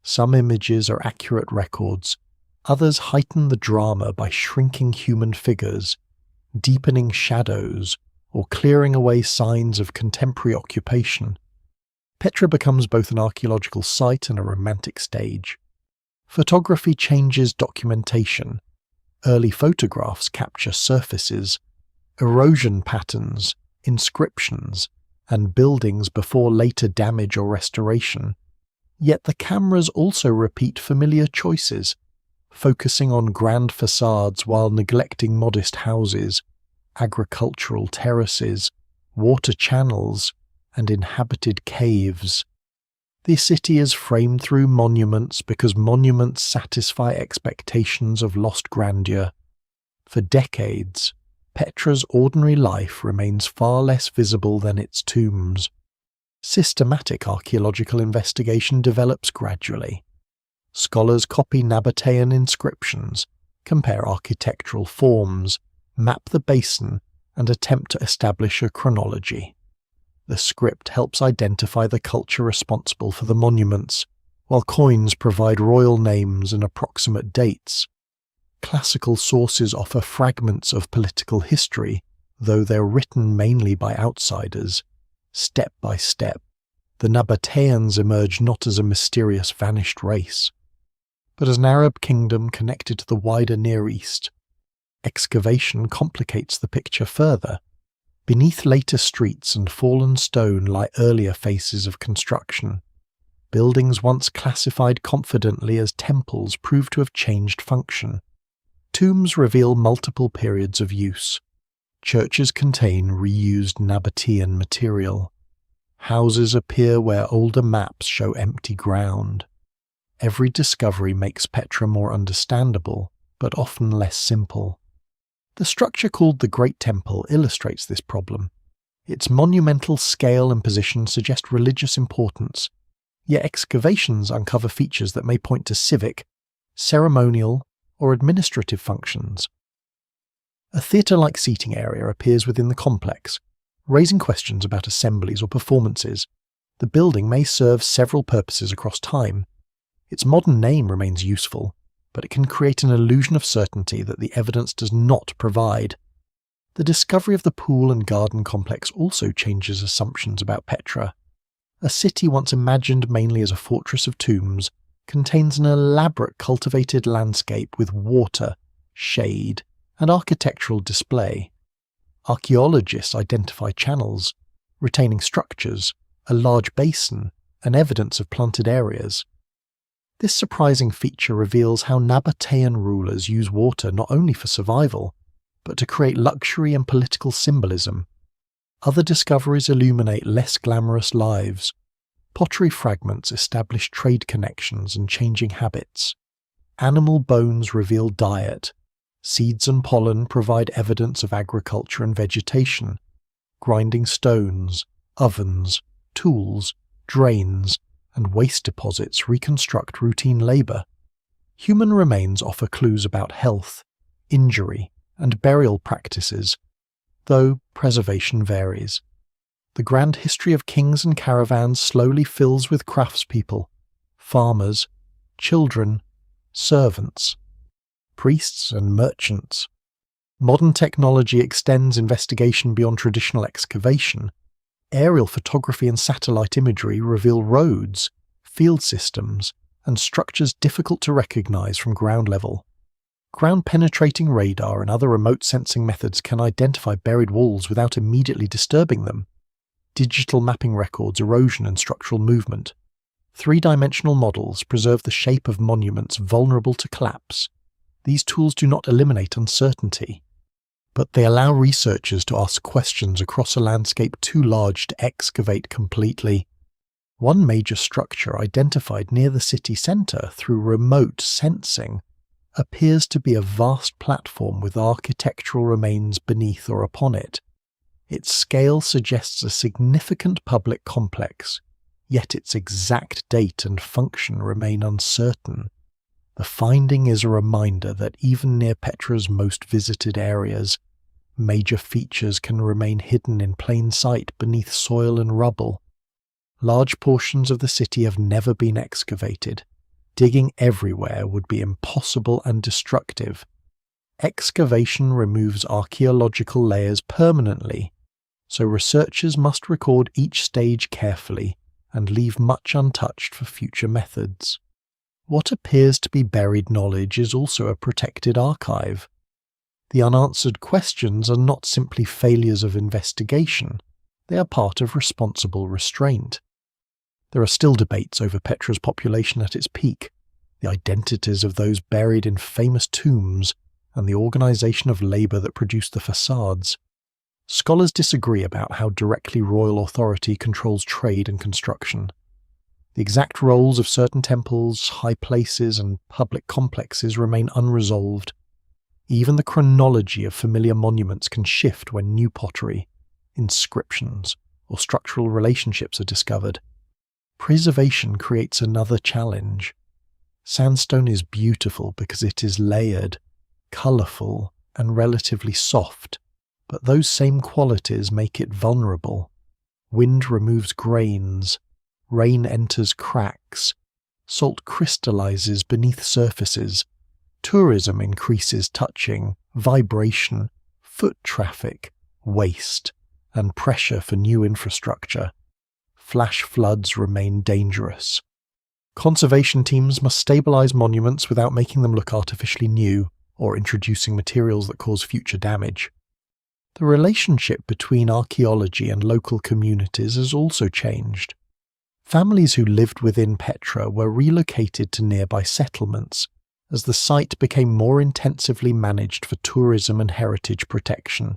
Some images are accurate records, others heighten the drama by shrinking human figures, deepening shadows, or clearing away signs of contemporary occupation. Petra becomes both an archaeological site and a romantic stage. Photography changes documentation. Early photographs capture surfaces, erosion patterns, inscriptions, and buildings before later damage or restoration. Yet the cameras also repeat familiar choices, focusing on grand facades while neglecting modest houses, agricultural terraces, water channels, and inhabited caves. The city is framed through monuments because monuments satisfy expectations of lost grandeur. For decades, Petra's ordinary life remains far less visible than its tombs. Systematic archaeological investigation develops gradually. Scholars copy Nabatean inscriptions, compare architectural forms, map the basin, and attempt to establish a chronology. The script helps identify the culture responsible for the monuments, while coins provide royal names and approximate dates. Classical sources offer fragments of political history, though they're written mainly by outsiders. Step by step, the Nabateans emerge not as a mysterious vanished race, but as an Arab kingdom connected to the wider Near East. Excavation complicates the picture further. Beneath later streets and fallen stone lie earlier phases of construction. Buildings once classified confidently as temples prove to have changed function. Tombs reveal multiple periods of use. Churches contain reused Nabatean material. Houses appear where older maps show empty ground. Every discovery makes Petra more understandable, but often less simple. The structure called the Great Temple illustrates this problem. Its monumental scale and position suggest religious importance, yet excavations uncover features that may point to civic, ceremonial, or administrative functions. A theatre-like seating area appears within the complex, raising questions about assemblies or performances. The building may serve several purposes across time. Its modern name remains useful, but it can create an illusion of certainty that the evidence does not provide. The discovery of the pool and garden complex also changes assumptions about Petra. A city once imagined mainly as a fortress of tombs contains an elaborate cultivated landscape with water, shade, and architectural display. Archaeologists identify channels, retaining structures, a large basin, and evidence of planted areas. This surprising feature reveals how Nabatean rulers use water not only for survival, but to create luxury and political symbolism. Other discoveries illuminate less glamorous lives. Pottery fragments establish trade connections and changing habits. Animal bones reveal diet. Seeds and pollen provide evidence of agriculture and vegetation. Grinding stones, ovens, tools, drains, and waste deposits reconstruct routine labour. Human remains offer clues about health, injury, and burial practices, though preservation varies. The grand history of kings and caravans slowly fills with craftspeople, farmers, children, servants, priests and merchants. Modern technology extends investigation beyond traditional excavation. Aerial photography and satellite imagery reveal roads, field systems, and structures difficult to recognize from ground level. Ground-penetrating radar and other remote sensing methods can identify buried walls without immediately disturbing them. Digital mapping records erosion and structural movement. Three-dimensional models preserve the shape of monuments vulnerable to collapse. These tools do not eliminate uncertainty, but they allow researchers to ask questions across a landscape too large to excavate completely. One major structure identified near the city centre through remote sensing appears to be a vast platform with architectural remains beneath or upon it. Its scale suggests a significant public complex, yet its exact date and function remain uncertain. The finding is a reminder that even near Petra's most visited areas, major features can remain hidden in plain sight beneath soil and rubble. Large portions of the city have never been excavated. Digging everywhere would be impossible and destructive. Excavation removes archaeological layers permanently, so researchers must record each stage carefully and leave much untouched for future methods. What appears to be buried knowledge is also a protected archive. The unanswered questions are not simply failures of investigation, they are part of responsible restraint. There are still debates over Petra's population at its peak, the identities of those buried in famous tombs, and the organization of labor that produced the facades. Scholars disagree about how directly royal authority controls trade and construction. The exact roles of certain temples, high places, and public complexes remain unresolved. Even the chronology of familiar monuments can shift when new pottery, inscriptions, or structural relationships are discovered. Preservation creates another challenge. Sandstone is beautiful because it is layered, colourful, and relatively soft, but those same qualities make it vulnerable. Wind removes grains, rain enters cracks, salt crystallizes beneath surfaces, tourism increases touching, vibration, foot traffic, waste, and pressure for new infrastructure. Flash floods remain dangerous. Conservation teams must stabilize monuments without making them look artificially new or introducing materials that cause future damage. The relationship between archaeology and local communities has also changed. Families who lived within Petra were relocated to nearby settlements as the site became more intensively managed for tourism and heritage protection.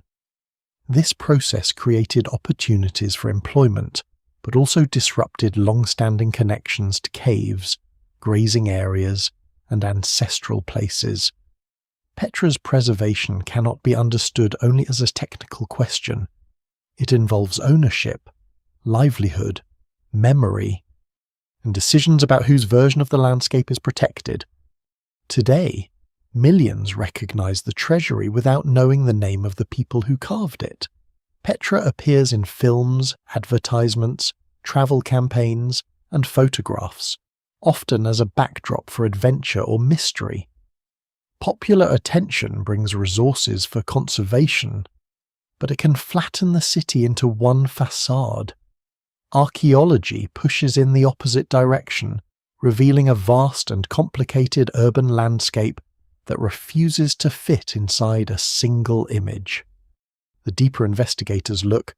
This process created opportunities for employment, but also disrupted long-standing connections to caves, grazing areas, and ancestral places. Petra's preservation cannot be understood only as a technical question. It involves ownership, livelihood, memory, and decisions about whose version of the landscape is protected. Today, millions recognize the treasury without knowing the name of the people who carved it. Petra appears in films, advertisements, travel campaigns, and photographs, often as a backdrop for adventure or mystery. Popular attention brings resources for conservation, but it can flatten the city into one facade. Archaeology pushes in the opposite direction, revealing a vast and complicated urban landscape that refuses to fit inside a single image. The deeper investigators look,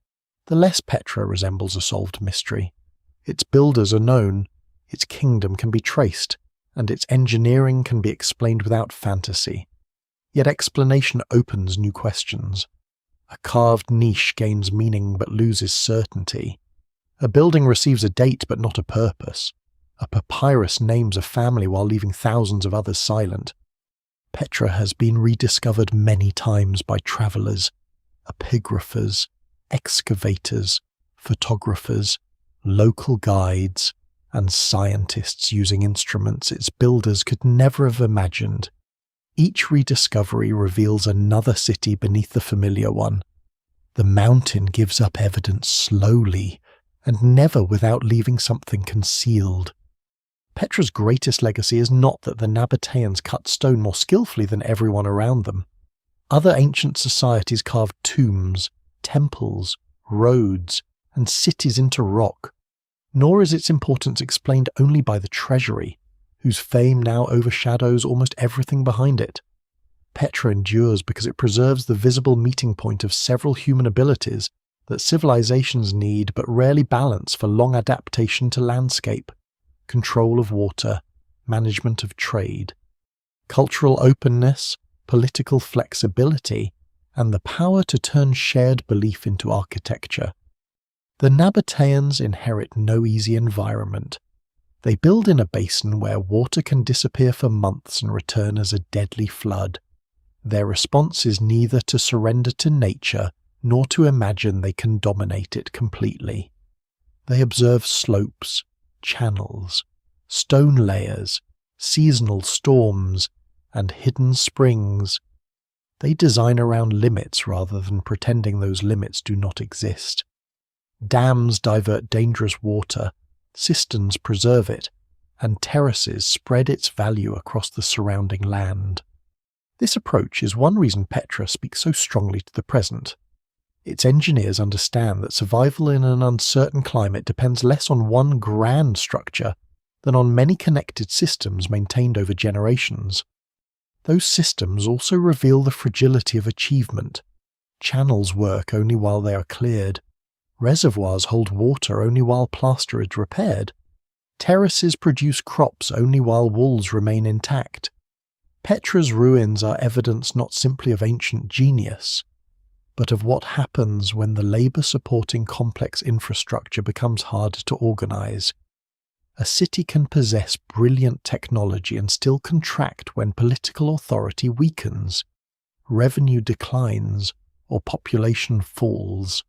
the less Petra resembles a solved mystery. Its builders are known, its kingdom can be traced, and its engineering can be explained without fantasy. Yet explanation opens new questions. A carved niche gains meaning but loses certainty. A building receives a date but not a purpose. A papyrus names a family while leaving thousands of others silent. Petra has been rediscovered many times by travellers, epigraphers, excavators, photographers, local guides, and scientists using instruments its builders could never have imagined. Each rediscovery reveals another city beneath the familiar one. The mountain gives up evidence slowly, and never without leaving something concealed. Petra's greatest legacy is not that the Nabateans cut stone more skillfully than everyone around them. Other ancient societies carved tombs, temples, roads, and cities into rock. Nor is its importance explained only by the treasury, whose fame now overshadows almost everything behind it. Petra endures because it preserves the visible meeting point of several human abilities that civilizations need but rarely balance for long adaptation to landscape: control of water, management of trade, cultural openness, political flexibility, and the power to turn shared belief into architecture. The Nabateans inherit no easy environment. They build in a basin where water can disappear for months and return as a deadly flood. Their response is neither to surrender to nature nor to imagine they can dominate it completely. They observe slopes, channels, stone layers, seasonal storms, and hidden springs. They design around limits rather than pretending those limits do not exist. Dams divert dangerous water, cisterns preserve it, and terraces spread its value across the surrounding land. This approach is one reason Petra speaks so strongly to the present. Its engineers understand that survival in an uncertain climate depends less on one grand structure than on many connected systems maintained over generations. Those systems also reveal the fragility of achievement. Channels work only while they are cleared. Reservoirs hold water only while plaster is repaired. Terraces produce crops only while walls remain intact. Petra's ruins are evidence not simply of ancient genius, but of what happens when the labour-supporting complex infrastructure becomes hard to organise. A city can possess brilliant technology and still contract when political authority weakens, revenue declines, or population falls.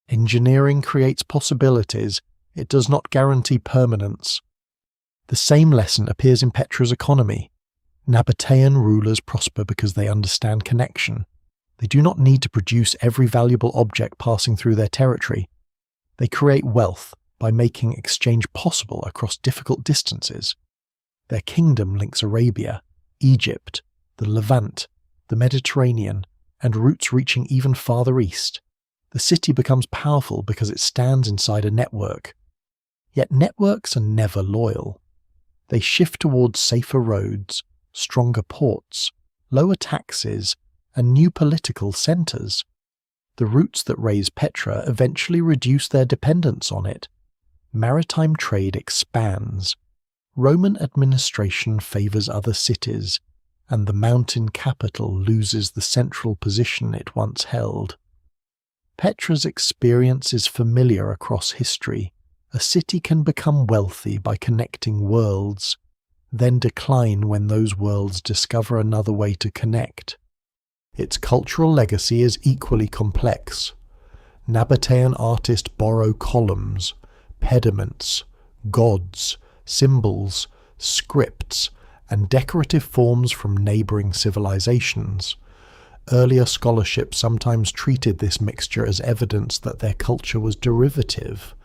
Engineering creates possibilities, it does not guarantee permanence. The same lesson appears in Petra's economy. Nabatean rulers prosper because they understand connection. They do not need to produce every valuable object passing through their territory. They create wealth by making exchange possible across difficult distances. Their kingdom links Arabia, Egypt, the Levant, the Mediterranean, and routes reaching even farther east. The city becomes powerful because it stands inside a network. Yet networks are never loyal. They shift towards safer roads, stronger ports, lower taxes, and new political centres. The routes that raise Petra eventually reduce their dependence on it. Maritime trade expands. Roman administration favours other cities, and the mountain capital loses the central position it once held. Petra's experience is familiar across history. A city can become wealthy by connecting worlds, then decline when those worlds discover another way to connect. Its cultural legacy is equally complex. Nabatean artists borrow columns, pediments, gods, symbols, scripts, and decorative forms from neighbouring civilizations. Earlier scholarship sometimes treated this mixture as evidence that their culture was derivative,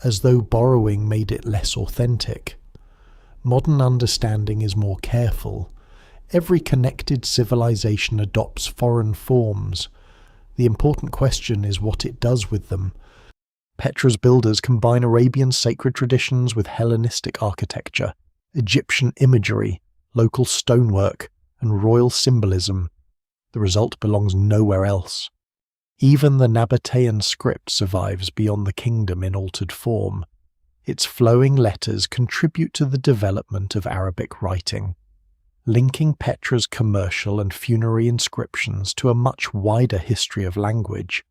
as though borrowing made it less authentic. Modern understanding is more careful. Every connected civilization adopts foreign forms. The important question is what it does with them. Petra's builders combine Arabian sacred traditions with Hellenistic architecture, Egyptian imagery, local stonework, and royal symbolism. The result belongs nowhere else. Even the Nabatean script survives beyond the kingdom in altered form. Its flowing letters contribute to the development of Arabic writing, linking Petra's commercial and funerary inscriptions to a much wider history of language.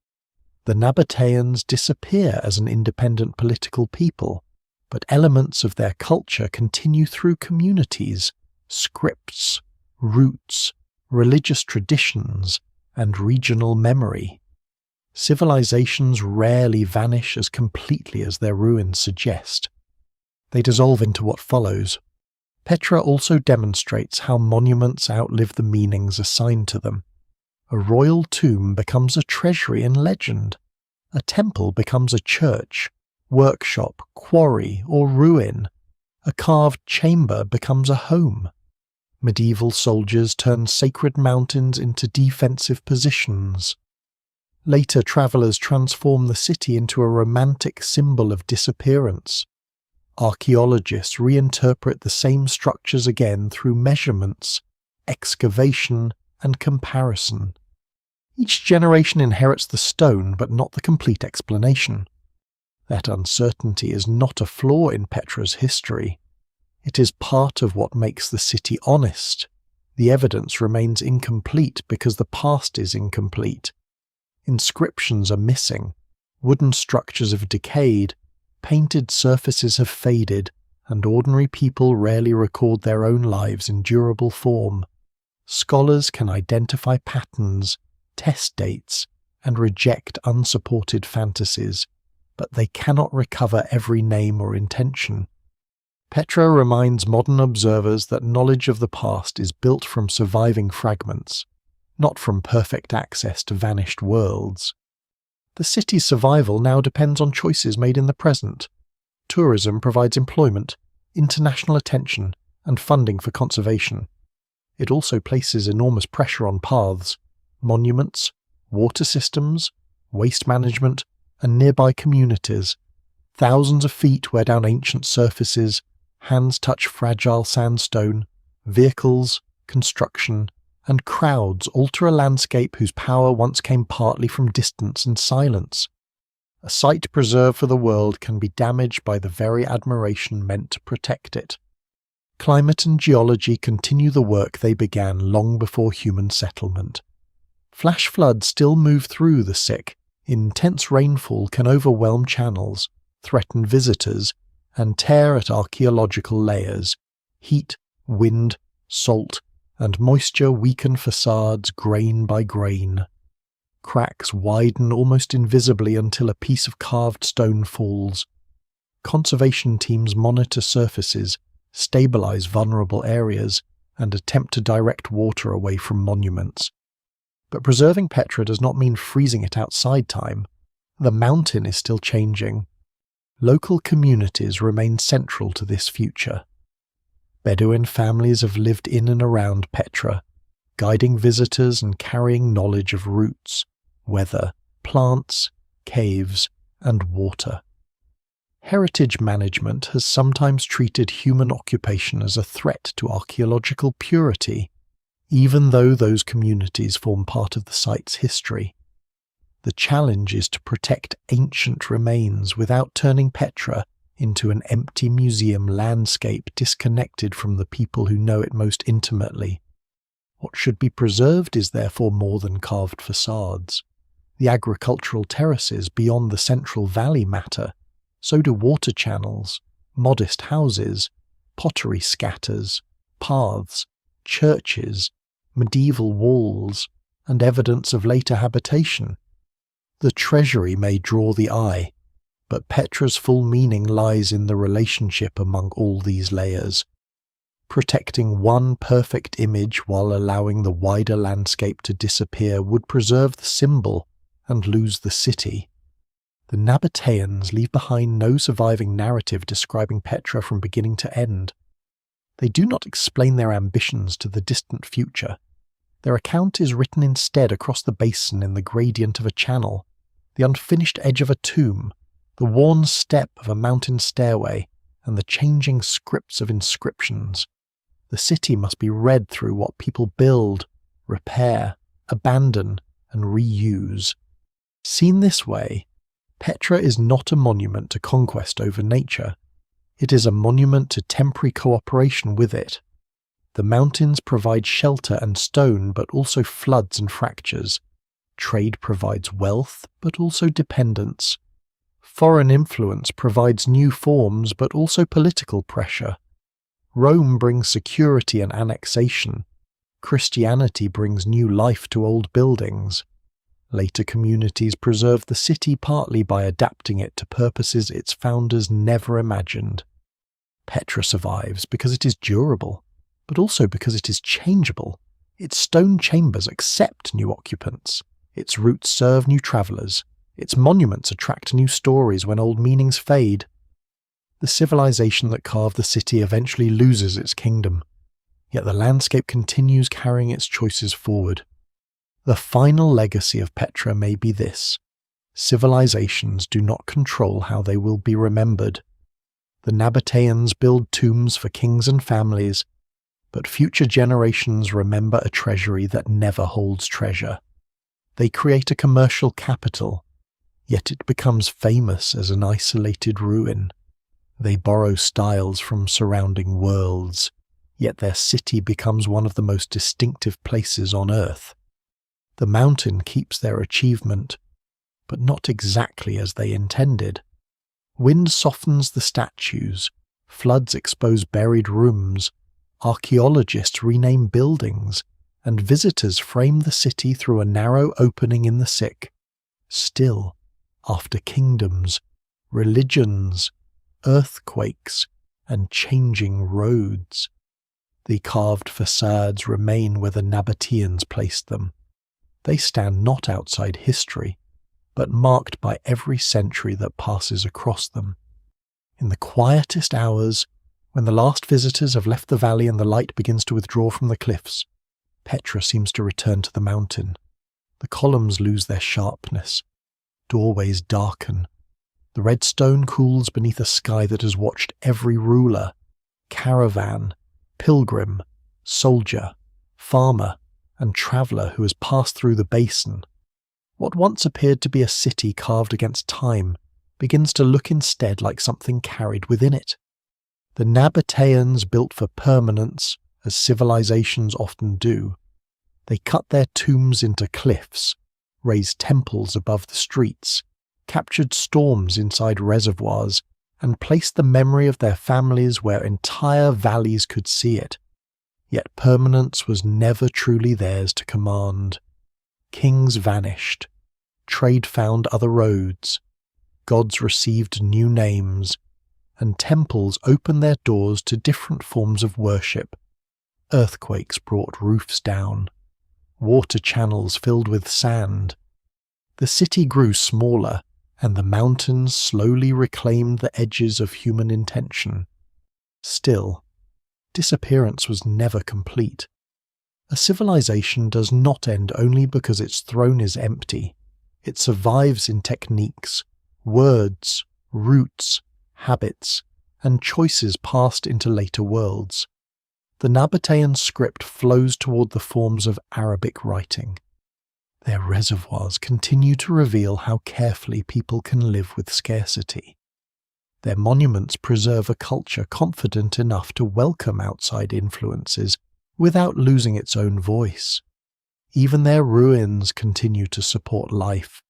The Nabateans disappear as an independent political people, but elements of their culture continue through communities, scripts, routes, religious traditions, and regional memory. Civilizations rarely vanish as completely as their ruins suggest. They dissolve into what follows. Petra also demonstrates how monuments outlive the meanings assigned to them. A royal tomb becomes a treasury in legend. A temple becomes a church, workshop, quarry, or ruin. A carved chamber becomes a home. Medieval soldiers turned sacred mountains into defensive positions. Later travellers transform the city into a romantic symbol of disappearance. Archaeologists reinterpret the same structures again through measurements, excavation, and comparison. Each generation inherits the stone but not the complete explanation. That uncertainty is not a flaw in Petra's history. It is part of what makes the city honest. The evidence remains incomplete because the past is incomplete. Inscriptions are missing, wooden structures have decayed, painted surfaces have faded, and ordinary people rarely record their own lives in durable form. Scholars can identify patterns, test dates, and reject unsupported fantasies, but they cannot recover every name or intention. Petra reminds modern observers that knowledge of the past is built from surviving fragments, not from perfect access to vanished worlds. The city's survival now depends on choices made in the present. Tourism provides employment, international attention, and funding for conservation. It also places enormous pressure on paths, monuments, water systems, waste management, and nearby communities. Thousands of feet wear down ancient surfaces, hands touch fragile sandstone, vehicles, construction, and crowds alter a landscape whose power once came partly from distance and silence. A site preserved for the world can be damaged by the very admiration meant to protect it. Climate and geology continue the work they began long before human settlement. Flash floods still move through the sick. Intense rainfall can overwhelm channels, threaten visitors, and tear at archaeological layers. Heat, wind, salt, and moisture weaken facades grain by grain. Cracks widen almost invisibly until a piece of carved stone falls. Conservation teams monitor surfaces, stabilize vulnerable areas, and attempt to direct water away from monuments. But preserving Petra does not mean freezing it outside time. The mountain is still changing. Local communities remain central to this future. Bedouin families have lived in and around Petra, guiding visitors and carrying knowledge of roots, weather, plants, caves, and water. Heritage management has sometimes treated human occupation as a threat to archaeological purity, even though those communities form part of the site's history. The challenge is to protect ancient remains without turning Petra into an empty museum landscape disconnected from the people who know it most intimately. What should be preserved is therefore more than carved facades. The agricultural terraces beyond the central valley matter. So do water channels, modest houses, pottery scatters, paths, churches, medieval walls, and evidence of later habitation. The treasury may draw the eye, but Petra's full meaning lies in the relationship among all these layers. Protecting one perfect image while allowing the wider landscape to disappear would preserve the symbol and lose the city. The Nabateans leave behind no surviving narrative describing Petra from beginning to end. They do not explain their ambitions to the distant future. Their account is written instead across the basin in the gradient of a channel, the unfinished edge of a tomb, the worn step of a mountain stairway, and the changing scripts of inscriptions. The city must be read through what people build, repair, abandon, and reuse. Seen this way, Petra is not a monument to conquest over nature. It is a monument to temporary cooperation with it. The mountains provide shelter and stone, but also floods and fractures. Trade provides wealth, but also dependence. Foreign influence provides new forms, but also political pressure. Rome brings security and annexation. Christianity brings new life to old buildings. Later communities preserved the city partly by adapting it to purposes its founders never imagined. Petra survives because it is durable, but also because it is changeable. Its stone chambers accept new occupants. Its roots serve new travellers. Its monuments attract new stories when old meanings fade. The civilization that carved the city eventually loses its kingdom, yet the landscape continues carrying its choices forward. The final legacy of Petra may be this: civilizations do not control how they will be remembered. The Nabateans build tombs for kings and families, but future generations remember a treasury that never holds treasure. They create a commercial capital, yet it becomes famous as an isolated ruin. They borrow styles from surrounding worlds, yet their city becomes one of the most distinctive places on Earth. The mountain keeps their achievement, but not exactly as they intended. Wind softens the statues, floods expose buried rooms, archaeologists rename buildings, and visitors frame the city through a narrow opening in the sick. Still, after kingdoms, religions, earthquakes, and changing roads, the carved facades remain where the Nabateans placed them. They stand not outside history, but marked by every century that passes across them. In the quietest hours, when the last visitors have left the valley and the light begins to withdraw from the cliffs, Petra seems to return to the mountain. The columns lose their sharpness. Doorways darken. The red stone cools beneath a sky that has watched every ruler, caravan, pilgrim, soldier, farmer, and traveller who has passed through the basin. What once appeared to be a city carved against time begins to look instead like something carried within it. The Nabateans built for permanence, as civilizations often do. They cut their tombs into cliffs, raised temples above the streets, captured storms inside reservoirs, and placed the memory of their families where entire valleys could see it. Yet permanence was never truly theirs to command. Kings vanished. Trade found other roads. Gods received new names. And temples opened their doors to different forms of worship. Earthquakes brought roofs down. Water channels filled with sand. The city grew smaller, and the mountains slowly reclaimed the edges of human intention. Still, disappearance was never complete. A civilization does not end only because its throne is empty. It survives in techniques, words, roots, habits, and choices passed into later worlds. The Nabatean script flows toward the forms of Arabic writing. Their reservoirs continue to reveal how carefully people can live with scarcity. Their monuments preserve a culture confident enough to welcome outside influences without losing its own voice. Even their ruins continue to support life,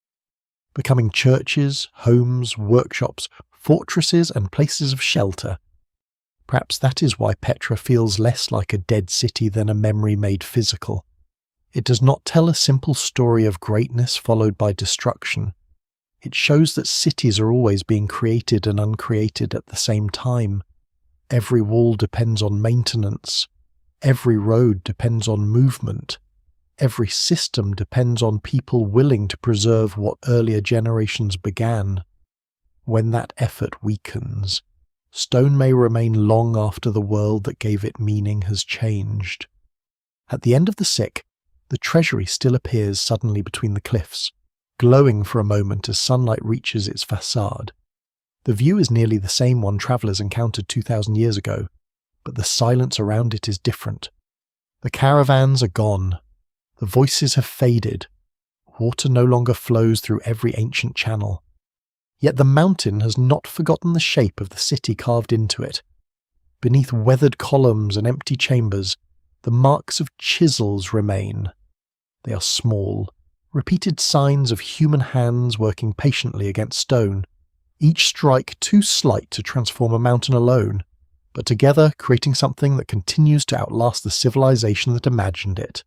becoming churches, homes, workshops, fortresses, and places of shelter. Perhaps that is why Petra feels less like a dead city than a memory made physical. It does not tell a simple story of greatness followed by destruction. It shows that cities are always being created and uncreated at the same time. Every wall depends on maintenance. Every road depends on movement. Every system depends on people willing to preserve what earlier generations began. When that effort weakens, stone may remain long after the world that gave it meaning has changed. At the end of the sick, the treasury still appears suddenly between the cliffs, glowing for a moment as sunlight reaches its facade. The view is nearly the same one travellers encountered 2,000 years ago, but the silence around it is different. The caravans are gone. The voices have faded. Water no longer flows through every ancient channel. Yet the mountain has not forgotten the shape of the city carved into it. Beneath weathered columns and empty chambers, the marks of chisels remain. They are small, repeated signs of human hands working patiently against stone, each strike too slight to transform a mountain alone, but together creating something that continues to outlast the civilization that imagined it.